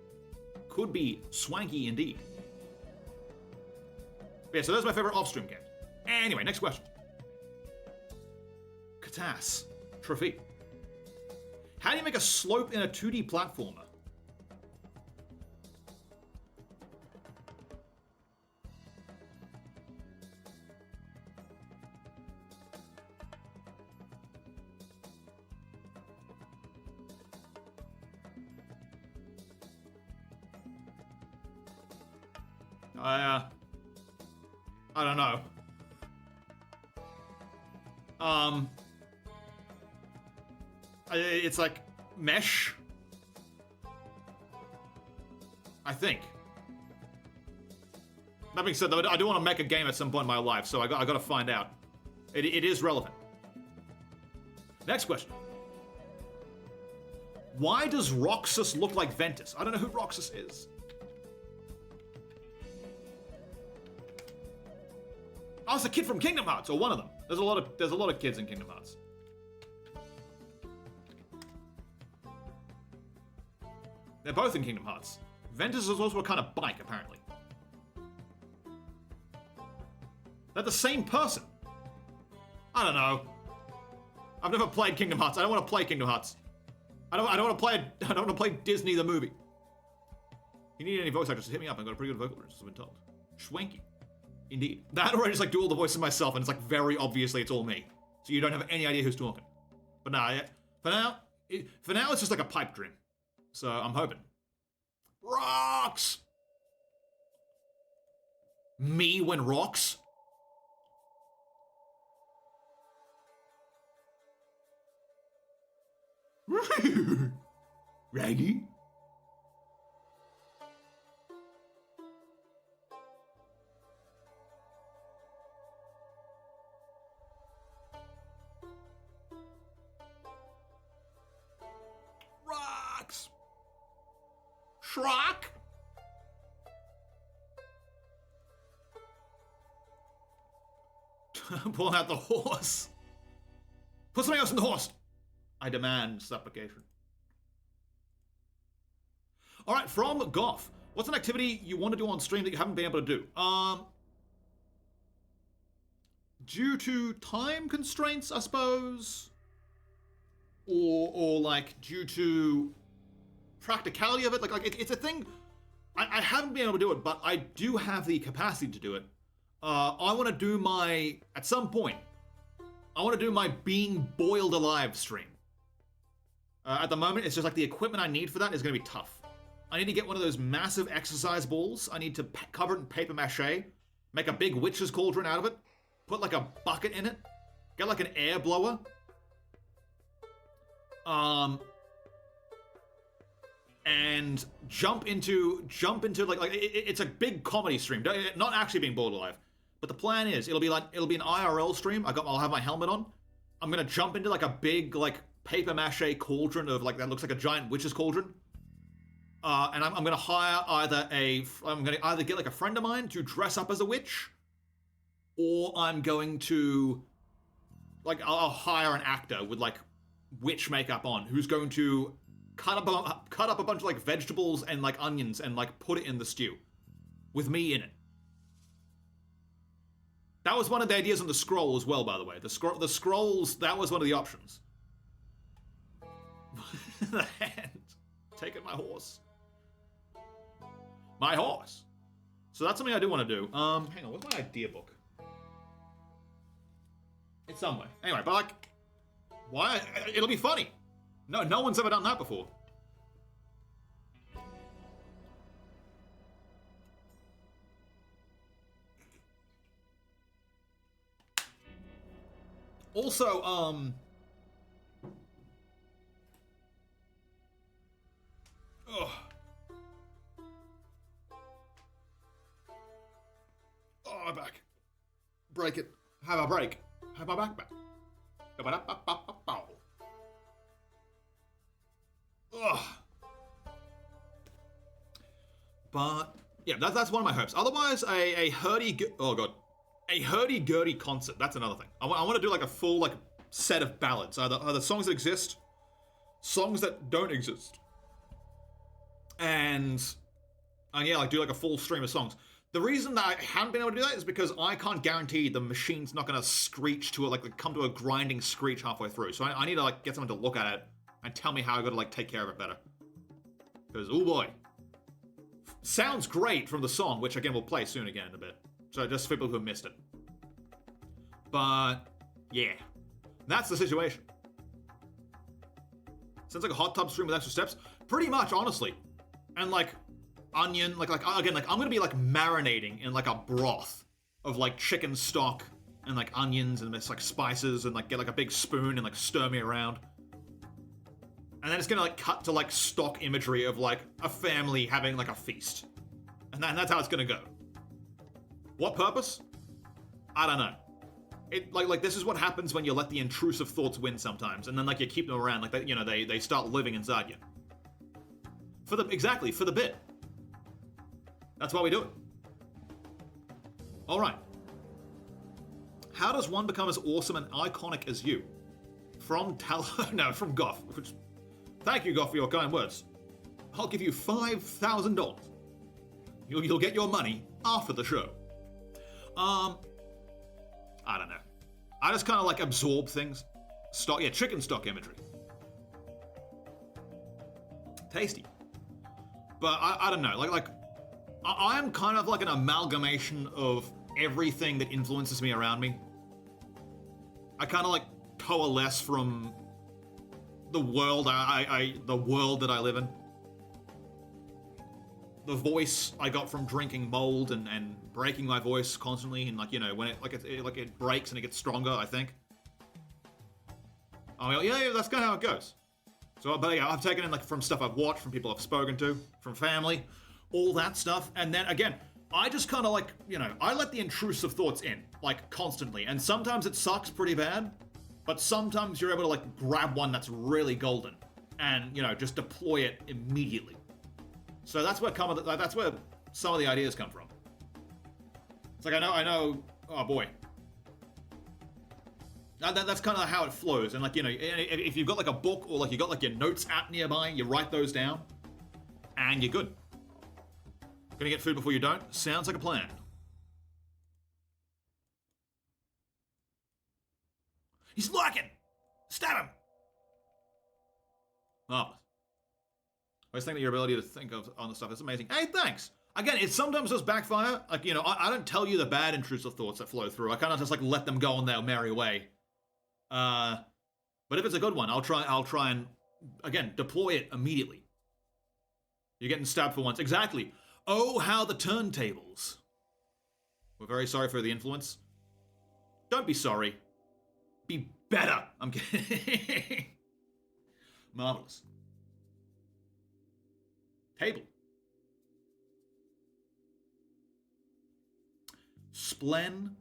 Could be swanky indeed. But yeah, so those are my favorite off-stream games. Anyway, next question. Catastrophe. How do you make a slope in a 2D platformer? I don't know. It's like mesh. I think. That being said, though, I do want to make a game at some point in my life, so I got to find out. It is relevant. Next question. Why does Roxas look like Ventus? I don't know who Roxas is. Oh, it's a kid from Kingdom Hearts, or one of them. There's a lot of kids in Kingdom Hearts. They're both in Kingdom Hearts. Ventus is also a kind of bike, apparently. They're the same person. I don't know. I've never played Kingdom Hearts. I don't want to play Kingdom Hearts. I don't want to play Disney the movie. If you need any voice actors, just hit me up. I've got a pretty good vocal range, as I've been told. Schwanky. Indeed. That or I just like do all the voices myself, and it's like very obviously it's all me. So you don't have any idea who's talking. But nah, for now it's just like a pipe dream. So I'm hoping. Rocks! Me when rocks? Raggy? Rocks! Shrock? Pulling out the horse. Put something else in the horse. I demand supplication. All right, from Goff. What's an activity you want to do on stream that you haven't been able to do? Due to time constraints, I suppose, or like due to practicality of it. Like it's a thing. I haven't been able to do it, but I do have the capacity to do it. I want to do at some point, I want to do my being boiled alive stream. At the moment, it's just like the equipment I need for that is going to be tough. I need to get one of those massive exercise balls. I need to cover it in paper mache, make a big witch's cauldron out of it, put like a bucket in it, get like an air blower. And jump into like it's a big comedy stream, not actually being boiled alive. But the plan is it'll be an IRL stream. I'll have my helmet on. I'm gonna jump into like a big like paper mache cauldron of like that looks like a giant witch's cauldron. And I'm gonna hire I'm gonna either get like a friend of mine to dress up as a witch, or I'm going to like I'll hire an actor with like witch makeup on who's going to cut up a bunch of like vegetables and like onions and like put it in the stew with me in it. That was one of the ideas on the scroll as well, by the way. The scrolls, that was one of the options. The hand. Taking my horse. My horse. So that's something I do want to do. Hang on, what's my idea book? It's somewhere. Anyway, but like, why? It'll be funny. No one's ever done that before. Also, oh, my back. Break it. Have a break. Have my back back. Ugh. But yeah, that's one of my hopes. Otherwise, a hurdy-gurdy concert. That's another thing. I want to do like a full like set of ballads, either songs that exist, songs that don't exist, and yeah, like do like a full stream of songs. The reason that I haven't been able to do that is because I can't guarantee the machine's not going to screech to come to a grinding screech halfway through. So I need to like get someone to look at it and tell me how I got to like take care of it better. Because oh boy, sounds great from the song, which again we'll play soon again in a bit. So just for people who have missed it. But yeah, that's the situation. Sounds like a hot tub stream with extra steps. Pretty much, honestly. And like, onion, like again, like I'm gonna be like marinating in like a broth of like chicken stock and like onions and this like spices and like get like a big spoon and like stir me around. And then it's gonna like cut to like stock imagery of like a family having like a feast. And that's how it's gonna go. What purpose? I don't know. It like this is what happens when you let the intrusive thoughts win sometimes, and then like you keep them around, like they, you know, they start living inside you. For the bit. That's why we do it. All right. How does one become as awesome and iconic as you? From from Goff. Thank you, Goff, for your kind words. I'll give you $5,000. You'll get your money after the show. I don't know. I just kind of like absorb things. Chicken stock imagery. Tasty. But I don't know. Like I am kind of like an amalgamation of everything that influences me around me. I kind of like coalesce from the world the world that I live in. The voice I got from drinking mold and breaking my voice constantly, and like, you know, when it breaks and it gets stronger, I think. I mean, yeah, that's kind of how it goes. So, but yeah, I've taken in like from stuff I've watched, from people I've spoken to, from family, all that stuff, and then again, I just kind of like, you know, I let the intrusive thoughts in, like, constantly, and sometimes it sucks pretty bad, but sometimes you're able to like grab one that's really golden, and, you know, just deploy it immediately. So that's where some of the ideas come from. It's like I know. Oh boy. That's kind of how it flows, and like, you know, if you've got like a book or like you got like your notes app nearby, you write those down, and you're good. Gonna get food before you don't? Sounds like a plan. He's lurking! Stab him! Marvelous. I always think that your ability to think of on the stuff is amazing. Hey, thanks! Again, it sometimes does backfire. Like, you know, I don't tell you the bad intrusive thoughts that flow through. I kind of just like let them go on their merry way. But if it's a good one, I'll try and, again, deploy it immediately. You're getting stabbed for once. Exactly. Oh, how the turntables. We're very sorry for the influence. Don't be sorry. Be better. I'm kidding. Marvelous. Table. Splendid.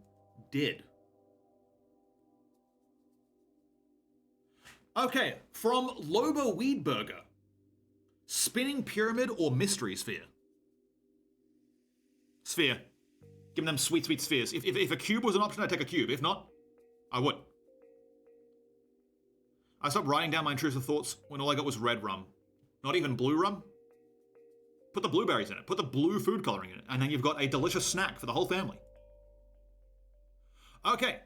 Okay, from Lobo Weedburger. Spinning pyramid or mystery sphere? Sphere. Give them sweet, sweet spheres. If a cube was an option, I'd take a cube. If not, I would. I stopped writing down my intrusive thoughts when all I got was red rum. Not even blue rum. Put the blueberries in it. Put the blue food coloring in it. And then you've got a delicious snack for the whole family. Okay.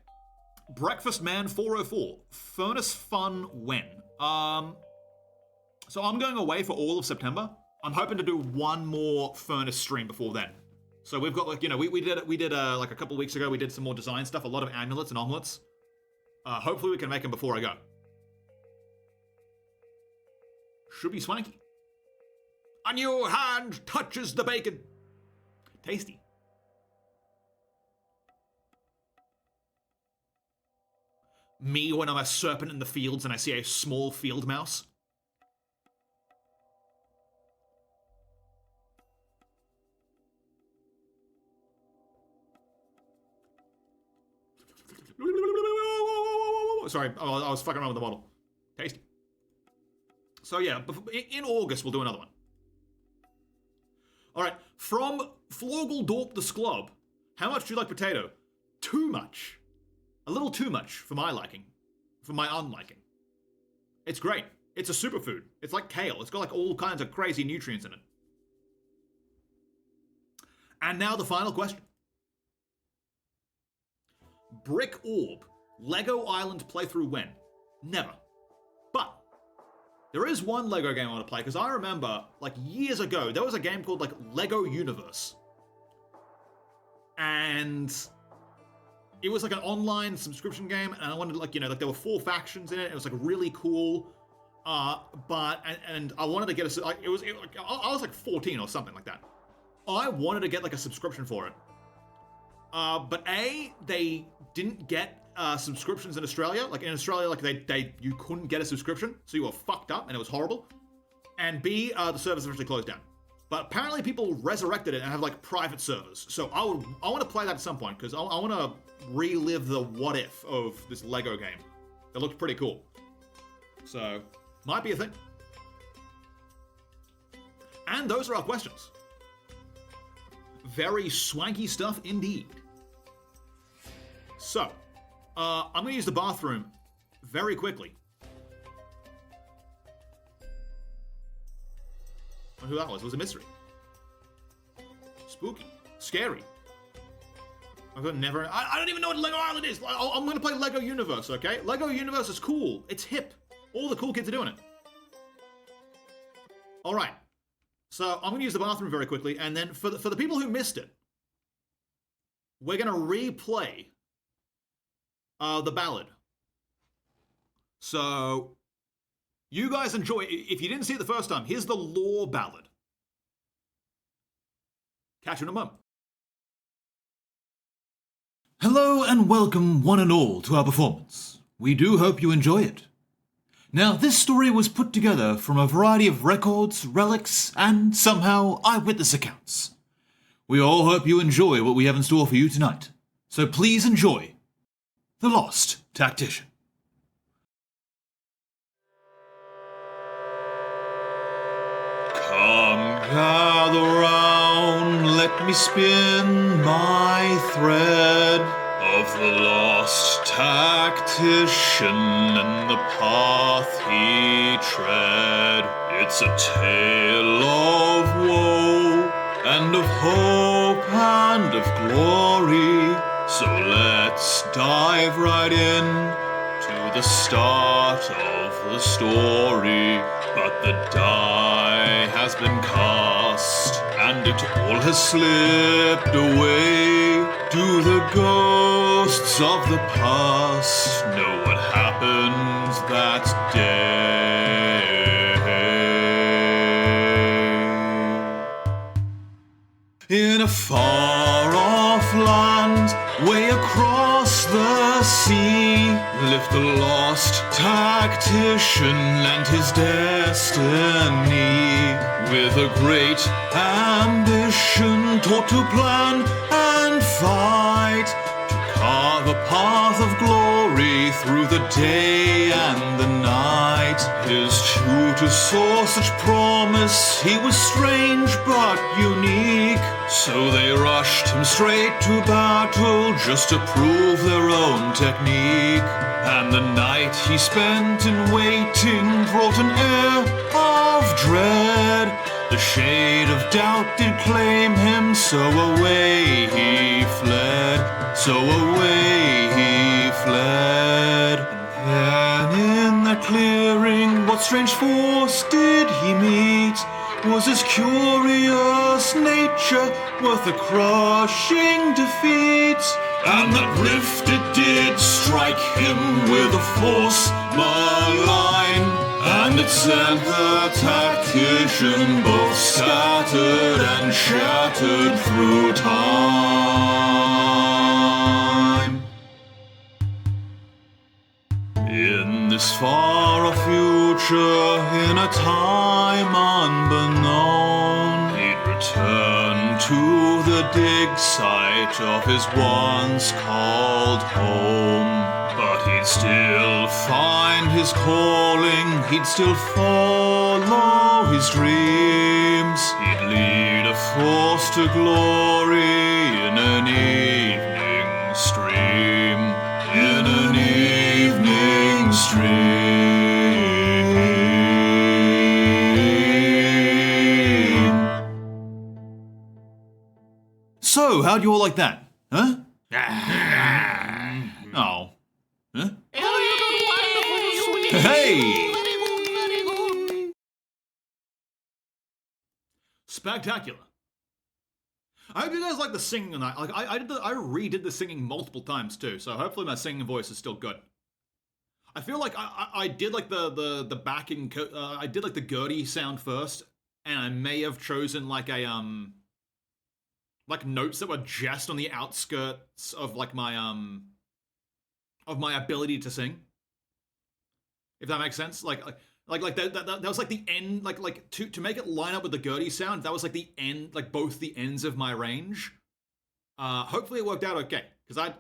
Breakfast Man 404. Furnace fun when? So I'm going away for all of September. I'm hoping to do one more furnace stream before then. So we've got, like, you know, we did like a couple weeks ago, we did some more design stuff, a lot of amulets and omelets. Hopefully we can make them before I go. Should be swanky. A new hand touches the bacon. Tasty. Me when I'm a serpent in the fields and I see a small field mouse. Sorry, I was fucking around with the bottle. Tasty. So yeah, in August we'll do another one. Alright, from Floggeldorp the Sklob. How much do you like potato? Too much. A little too much for my liking. For my unliking. It's great. It's a superfood. It's like kale. It's got like all kinds of crazy nutrients in it. And now the final question. Brick Orb. Lego Island playthrough when? Never. But there is one Lego game I want to play, because I remember, like, years ago, there was a game called, like, Lego Universe. And it was, like, an online subscription game, and I wanted, like, you know, like, there were 4 factions in it. It was, like, really cool. And I wanted to get I was, like, 14 or something like that. I wanted to get like a subscription for it. But A, they didn't get subscriptions in Australia. Like in Australia, like you couldn't get a subscription, so you were fucked up and it was horrible. And B, the servers eventually closed down. But apparently people resurrected it and have like private servers. So I want to play that at some point because I want to relive the what if of this Lego game. It looked pretty cool. So might be a thing. And those are our questions. Very swanky stuff indeed. So, I'm going to use the bathroom very quickly. I wonder who that was. It was a mystery. Spooky. Scary. I don't even know what Lego Island is. I'm going to play Lego Universe, okay? Lego Universe is cool. It's hip. All the cool kids are doing it. All right. So I'm going to use the bathroom very quickly, and then for the people who missed it, we're going to replay the ballad. So you guys enjoy. If you didn't see it the first time, here's the lore ballad. Catch you in a moment. Hello and welcome one and all to our performance. We do hope you enjoy it. Now, this story was put together from a variety of records, relics, and somehow eyewitness accounts. We all hope you enjoy what we have in store for you tonight. So please enjoy The Lost Tactician. Come gather round, let me spin my thread of the lost tactician and the path he tread. It's a tale of woe and of hope and of glory. So let's dive right in to the start of the story. But the die has been cast and it all has slipped away. Do the ghosts of the past know what happened that day? In a far-off land, way across the sea, lived the lost tactician and his destiny. With a great ambition, taught to plan and fight, to carve a path of glory through the day and the night. His tutor saw such promise, he was strange but unique. So they rushed him straight to battle just to prove their own technique. And the night he spent in waiting brought an air of dread. The shade of doubt did claim him, so away he fled. So away he fled. And then in the clearing, what strange force did he meet? Was his curious nature worth a crushing defeat? And that rift it did strike him with a force malign, and it sent the tactician both scattered and shattered through time. In this far-off future, in a time unbeknown, he'd return to the dig site of his once called home. But he'd still find his calling, he'd still follow his dreams. He'd lead a force to glory in an evening stream. In an evening stream. So, how'd you all like that? Huh? Oh. Huh? Hey! Spectacular. I hope you guys like the singing on that. Like I redid the singing multiple times too, so hopefully my singing voice is still good. I feel like I did like the backing. I did like the Gertie sound first, and I may have chosen like a like notes that were just on the outskirts of like my ability to sing. If that makes sense, like that was like the end, like to make it line up with the Gertie sound. That was like the end, like both the ends of my range. Hopefully it worked out okay, because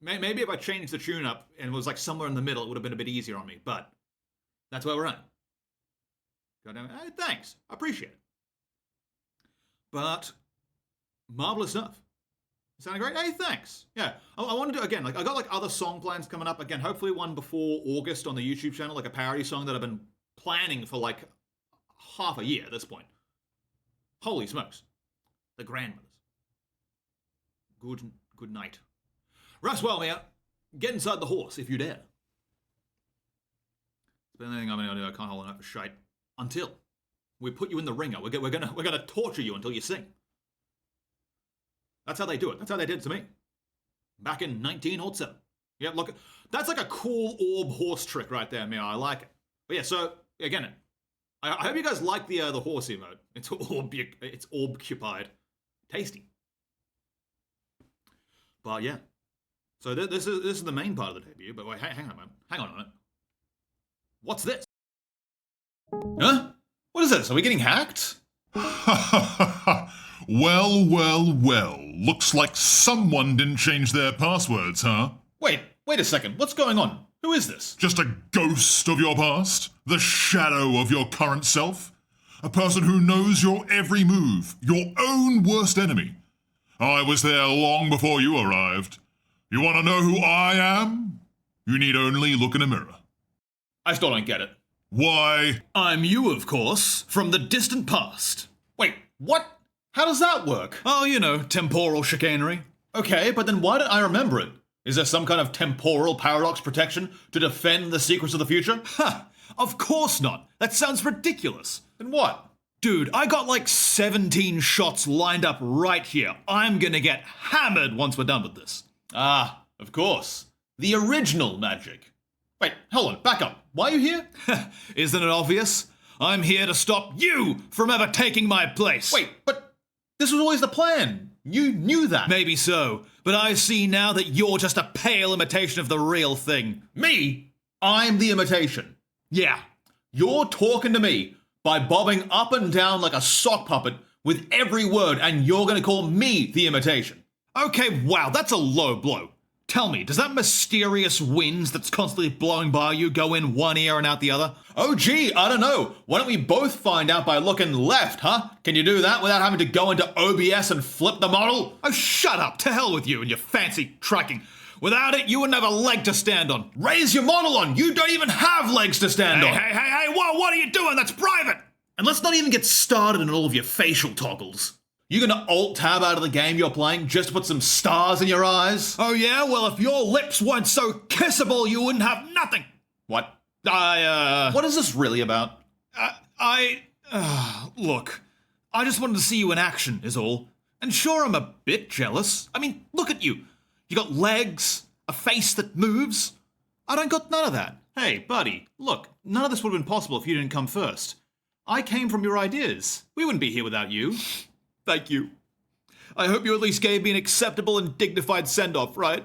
maybe if I changed the tune up and was like somewhere in the middle, it would have been a bit easier on me. But that's where we're at. Goddamn it! Hey, thanks, I appreciate it. But marvelous stuff. Sounded great. Hey, thanks. Yeah, I want to do again. Like I got like other song plans coming up again. Hopefully one before August on the YouTube channel, like a parody song that I've been planning for like half a year at this point. Holy smokes, the grandmothers. Good night. Russ Wellmere, get inside the horse if you dare. It's the only thing I'm gonna do. I can't hold on for shite until we put you in the ringer. We're gonna torture you until you sing. That's how they do it. That's how they did it to me. Back in 1907. Yeah, look, that's like a cool orb horse trick right there, man. I like it. But yeah, so again, I hope you guys like the horse emote. It's orb-occupied. Tasty. But yeah. So this is the main part of the debut. But wait, hang on a moment. Hang on a minute. What's this? Huh? What is this? Are we getting hacked? Well. Looks like someone didn't change their passwords, huh? Wait a second. What's going on? Who is this? Just a ghost of your past? The shadow of your current self? A person who knows your every move, your own worst enemy. I was there long before you arrived. You want to know who I am? You need only look in a mirror. I still don't get it. Why? I'm you, of course, from the distant past. Wait, what? How does that work? Oh, temporal chicanery. Okay, but then why don't I remember it? Is there some kind of temporal paradox protection to defend the secrets of the future? Ha! Of course not. That sounds ridiculous. Then what? Dude, I got like 17 shots lined up right here. I'm gonna get hammered once we're done with this. Ah, of course. The original magic. Wait, hold on, back up. Why are you here? Isn't it obvious? I'm here to stop you from ever taking my place. Wait, but this was always the plan. You knew that. Maybe so, but I see now that you're just a pale imitation of the real thing. Me? I'm the imitation. Yeah, you're talking to me by bobbing up and down like a sock puppet with every word, and you're gonna call me the imitation. Okay, wow, that's a low blow. Tell me, does that mysterious wind that's constantly blowing by you go in one ear and out the other? Oh gee, I don't know. Why don't we both find out by looking left, huh? Can you do that without having to go into OBS and flip the model? Oh, shut up. To hell with you and your fancy tracking. Without it, you wouldn't have a leg to stand on. Raise your model on. You don't even have legs to stand on. Hey, whoa, what are you doing? That's private. And let's not even get started on all of your facial toggles. You gonna alt-tab out of the game you're playing just to put some stars in your eyes? Oh yeah? Well, if your lips weren't so kissable, you wouldn't have nothing. What? What is this really about? Look, I just wanted to see you in action, is all. And sure, I'm a bit jealous. I mean, look at you. You got legs, a face that moves. I don't got none of that. Hey, buddy, look, none of this would have been possible if you didn't come first. I came from your ideas. We wouldn't be here without you. Thank you. I hope you at least gave me an acceptable and dignified send-off, right?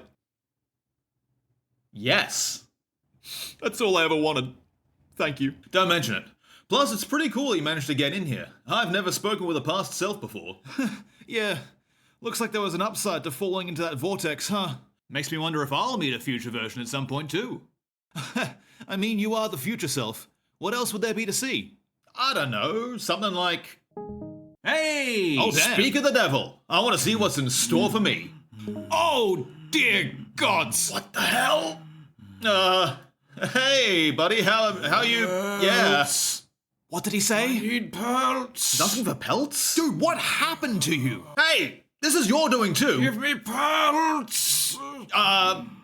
Yes. That's all I ever wanted. Thank you. Don't mention it. Plus, it's pretty cool that you managed to get in here. I've never spoken with a past self before. Yeah. Looks like there was an upside to falling into that vortex, huh? Makes me wonder if I'll meet a future version at some point, too. I mean, you are the future self. What else would there be to see? I don't know. Something like... Hey! Oh, speak of the devil. I want to see what's in store for me. Oh, dear gods! What the hell? Hey, buddy, how you... Yes. What did he say? I need pelts. Nothing for pelts? Dude, what happened to you? Hey, this is your doing too. Give me pelts.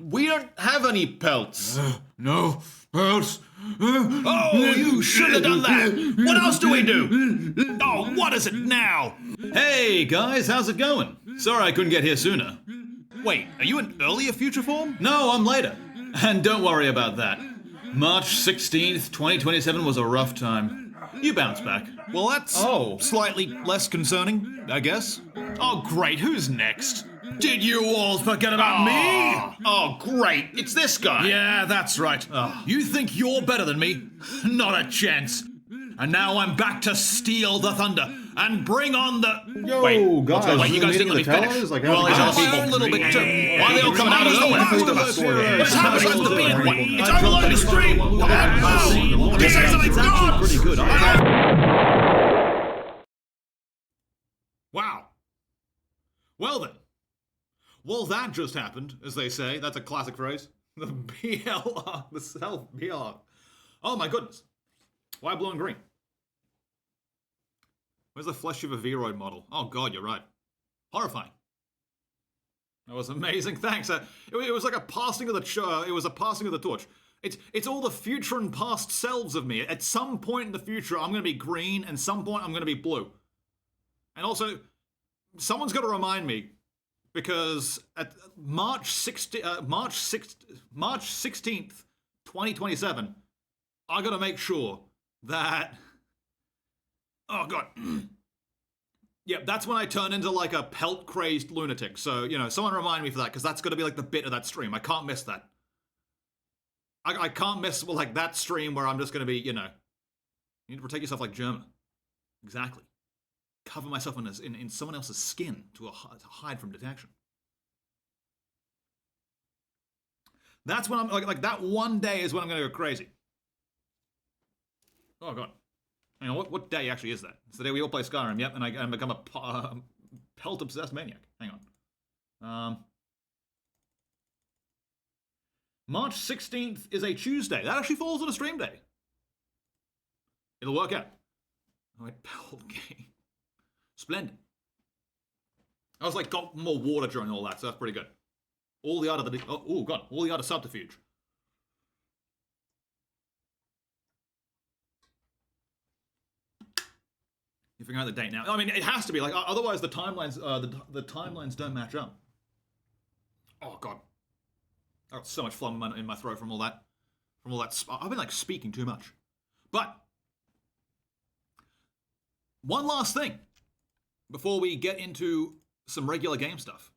We don't have any pelts. No pelts. Oh, you should have done that. What else do we do? Oh, what is it now? Hey, guys, how's it going? Sorry I couldn't get here sooner. Wait, are you an earlier future form? No, I'm later. And don't worry about that. March 16th, 2027 was a rough time. you bounce back. Well, that's slightly less concerning, I guess. Oh, great. Who's next? Did you all forget about me? Oh, great. It's this guy. Yeah, that's right. You think you're better than me? Not a chance. And now I'm back to steal the thunder and bring on the... Wait, guys, wait, you guys didn't let me finish. Like, Well, these other people a little bit too. Why are they all coming out of nowhere? What's happening to the beard? What? It's overloading the stream. He says something good. Pretty good. Wow. Well then. Well, that just happened, as they say. That's a classic phrase. The BLR, the self-BLR. Oh my goodness. Why blue and green? Where's the flesh of a Vroid model? Oh god, you're right. Horrifying. That was amazing. Thanks. It was like a passing of the it was a passing of the torch. It's all the future and past selves of me. At some point in the future, I'm going to be green, and some point I'm going to be blue. And also, someone's got to remind me, because at March 16th, 2027, I got to make sure that... Oh, God. Yeah, that's when I turn into, like, a pelt-crazed lunatic. So, you know, someone remind me for that, because that's going to be, like, the bit of that stream. I can't miss that. I can't miss, well, like, that stream where I'm just going to be, you know... You need to protect yourself like Germa. Exactly. Cover myself in someone else's skin to hide from detection. That's when I'm, like that one day is when I'm going to go crazy. Oh, God. Hang on, what day actually is that? It's the day we all play Skyrim, yep, and I become a pelt-obsessed maniac. Hang on. March 16th is a Tuesday. That actually falls on a stream day. It'll work out. Oh, wait, pelt game. Splendid. I was like, got more water during all that, so that's pretty good. All the art of the... Oh, God. All the art of subterfuge. You figure out the date now. I mean, it has to be like, otherwise the timelines, the timelines don't match up. Oh God, I got so much phlegm in my throat from all that. I've been like speaking too much. But one last thing before we get into some regular game stuff.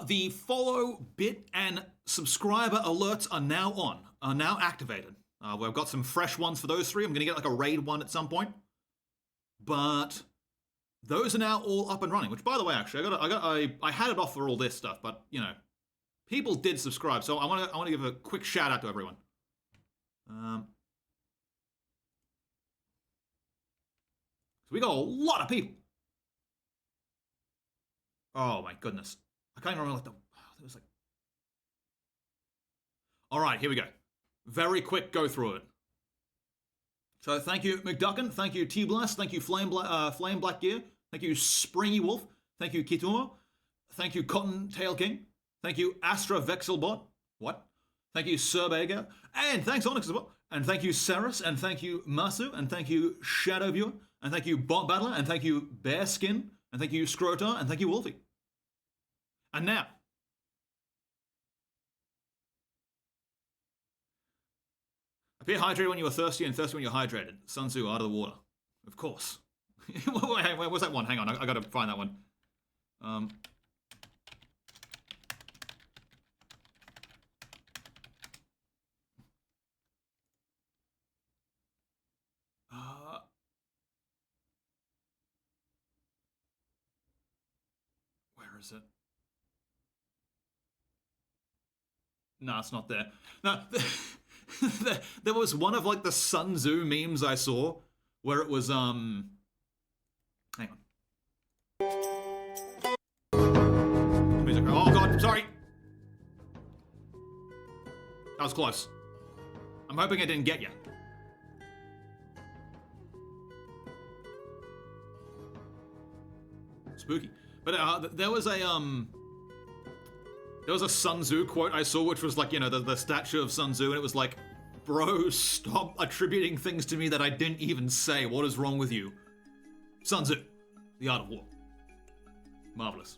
The follow, bit, and subscriber alerts are now activated. We've got some fresh ones for those three. I'm gonna get like a raid one at some point, but those are now all up and running. Which, by the way, actually, I had it off for all this stuff, but you know, people did subscribe, so I want to give a quick shout out to everyone. So we got a lot of people. Oh my goodness. I can't even remember it was like... Alright, here we go. Very quick go through it. So thank you, McDuckin. Thank you, T-Blast. Thank you, Flame Black Gear. Thank you, Springy Wolf. Thank you, Kituma. Thank you, Cottontail King. Thank you, Astra Vexelbot. What? Thank you, Serbager. And thanks, Onyx as well. And thank you, Ceres. And thank you, Masu. And thank you, Shadow Viewer. And thank you, Bot Battler. And thank you, Bearskin. And thank you, Scrotar. And thank you, Wolfie. And now, appear hydrated when you are thirsty and thirsty when you're hydrated. Sun Tzu, out of the water. Of course. Wait, what's that one? Hang on, I gotta find that one. Where is it? No, it's not there. No, there was one of like the Sun Tzu memes I saw where it was hang on. Oh God, sorry. That was close. I'm hoping I didn't get you. Spooky. But there was a Sun Tzu quote I saw, which was like, you know, the statue of Sun Tzu, and it was like, Bro, stop attributing things to me that I didn't even say. What is wrong with you? Sun Tzu, The Art of War. Marvelous.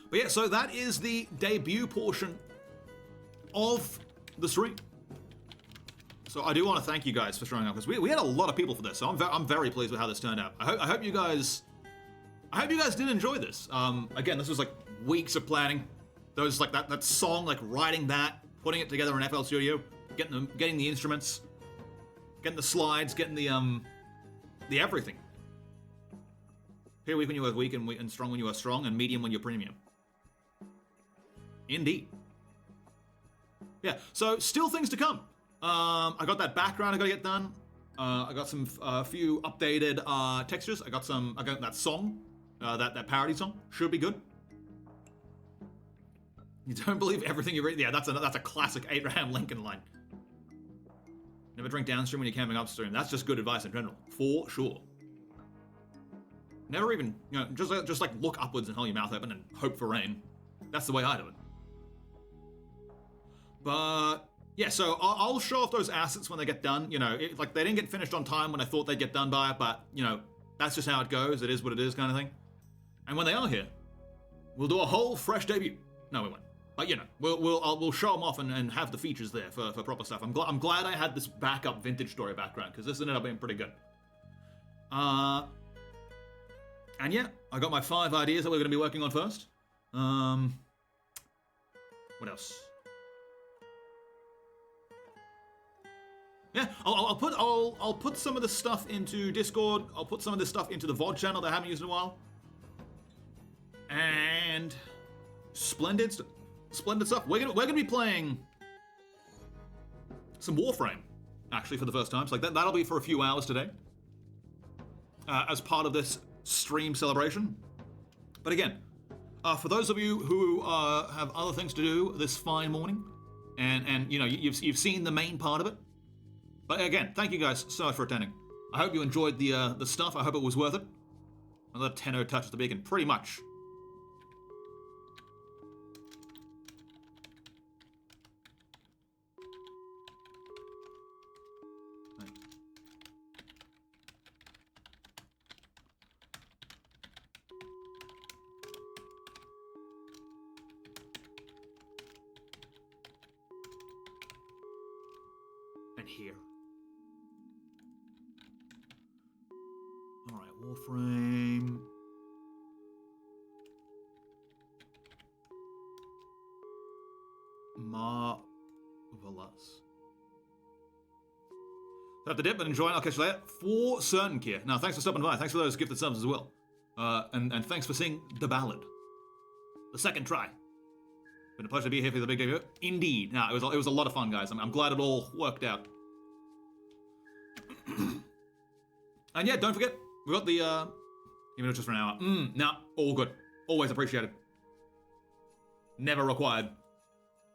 But yeah, so that is the debut portion of the stream. So I do want to thank you guys for showing up, because we had a lot of people for this, so I'm very pleased with how this turned out. I hope you guys did enjoy this. Again, this was like weeks of planning. Those like that song, like writing that, putting it together in FL Studio, getting the instruments, getting the slides, getting the everything. Here weak when you are weak, and strong when you are strong, and medium when you're premium. Indeed. Yeah, so still things to come. I got that background I gotta get done. I got some few updated textures. I got that song, that parody song. Should be good. You don't believe everything you read? Yeah, that's a classic Abraham Lincoln line. Never drink downstream when you're camping upstream. That's just good advice in general, for sure. Never even, just like look upwards and hold your mouth open and hope for rain. That's the way I do it. But yeah, so I'll show off those assets when they get done. Like they didn't get finished on time when I thought they'd get done by, but that's just how it goes. It is what it is, kind of thing. And when they are here, we'll do a whole fresh debut. No, we won't. But we'll show them off and have the features there for proper stuff. I'm glad I had this backup vintage story background, because this ended up being pretty good. And yeah, I got my 5 ideas that we're going to be working on first. What else? Yeah, I'll put some of this stuff into Discord. I'll put some of this stuff into the VOD channel that I haven't used in a while. And splendid stuff. We're gonna be playing some Warframe, actually, for the first time. So like that'll be for a few hours today, as part of this stream celebration. But again, for those of you who have other things to do this fine morning, and you've seen the main part of it. But again, thank you guys so much for attending. I hope you enjoyed the stuff. I hope it was worth it. Another 10-0 touch at the beacon, pretty much. And here. All right, Warframe. Marvelous. So have to dip and enjoy, and I'll catch you later. For certain, Kier. Now, thanks for stopping by. Thanks for those gifted subs as well. And thanks for seeing The Ballad. The second try. Been a pleasure to be here for the big debut. Indeed. Now, it was a lot of fun, guys. I'm glad it all worked out. And yeah, don't forget, we got the, even if it's just for an hour. Now, all good. Always appreciated. Never required.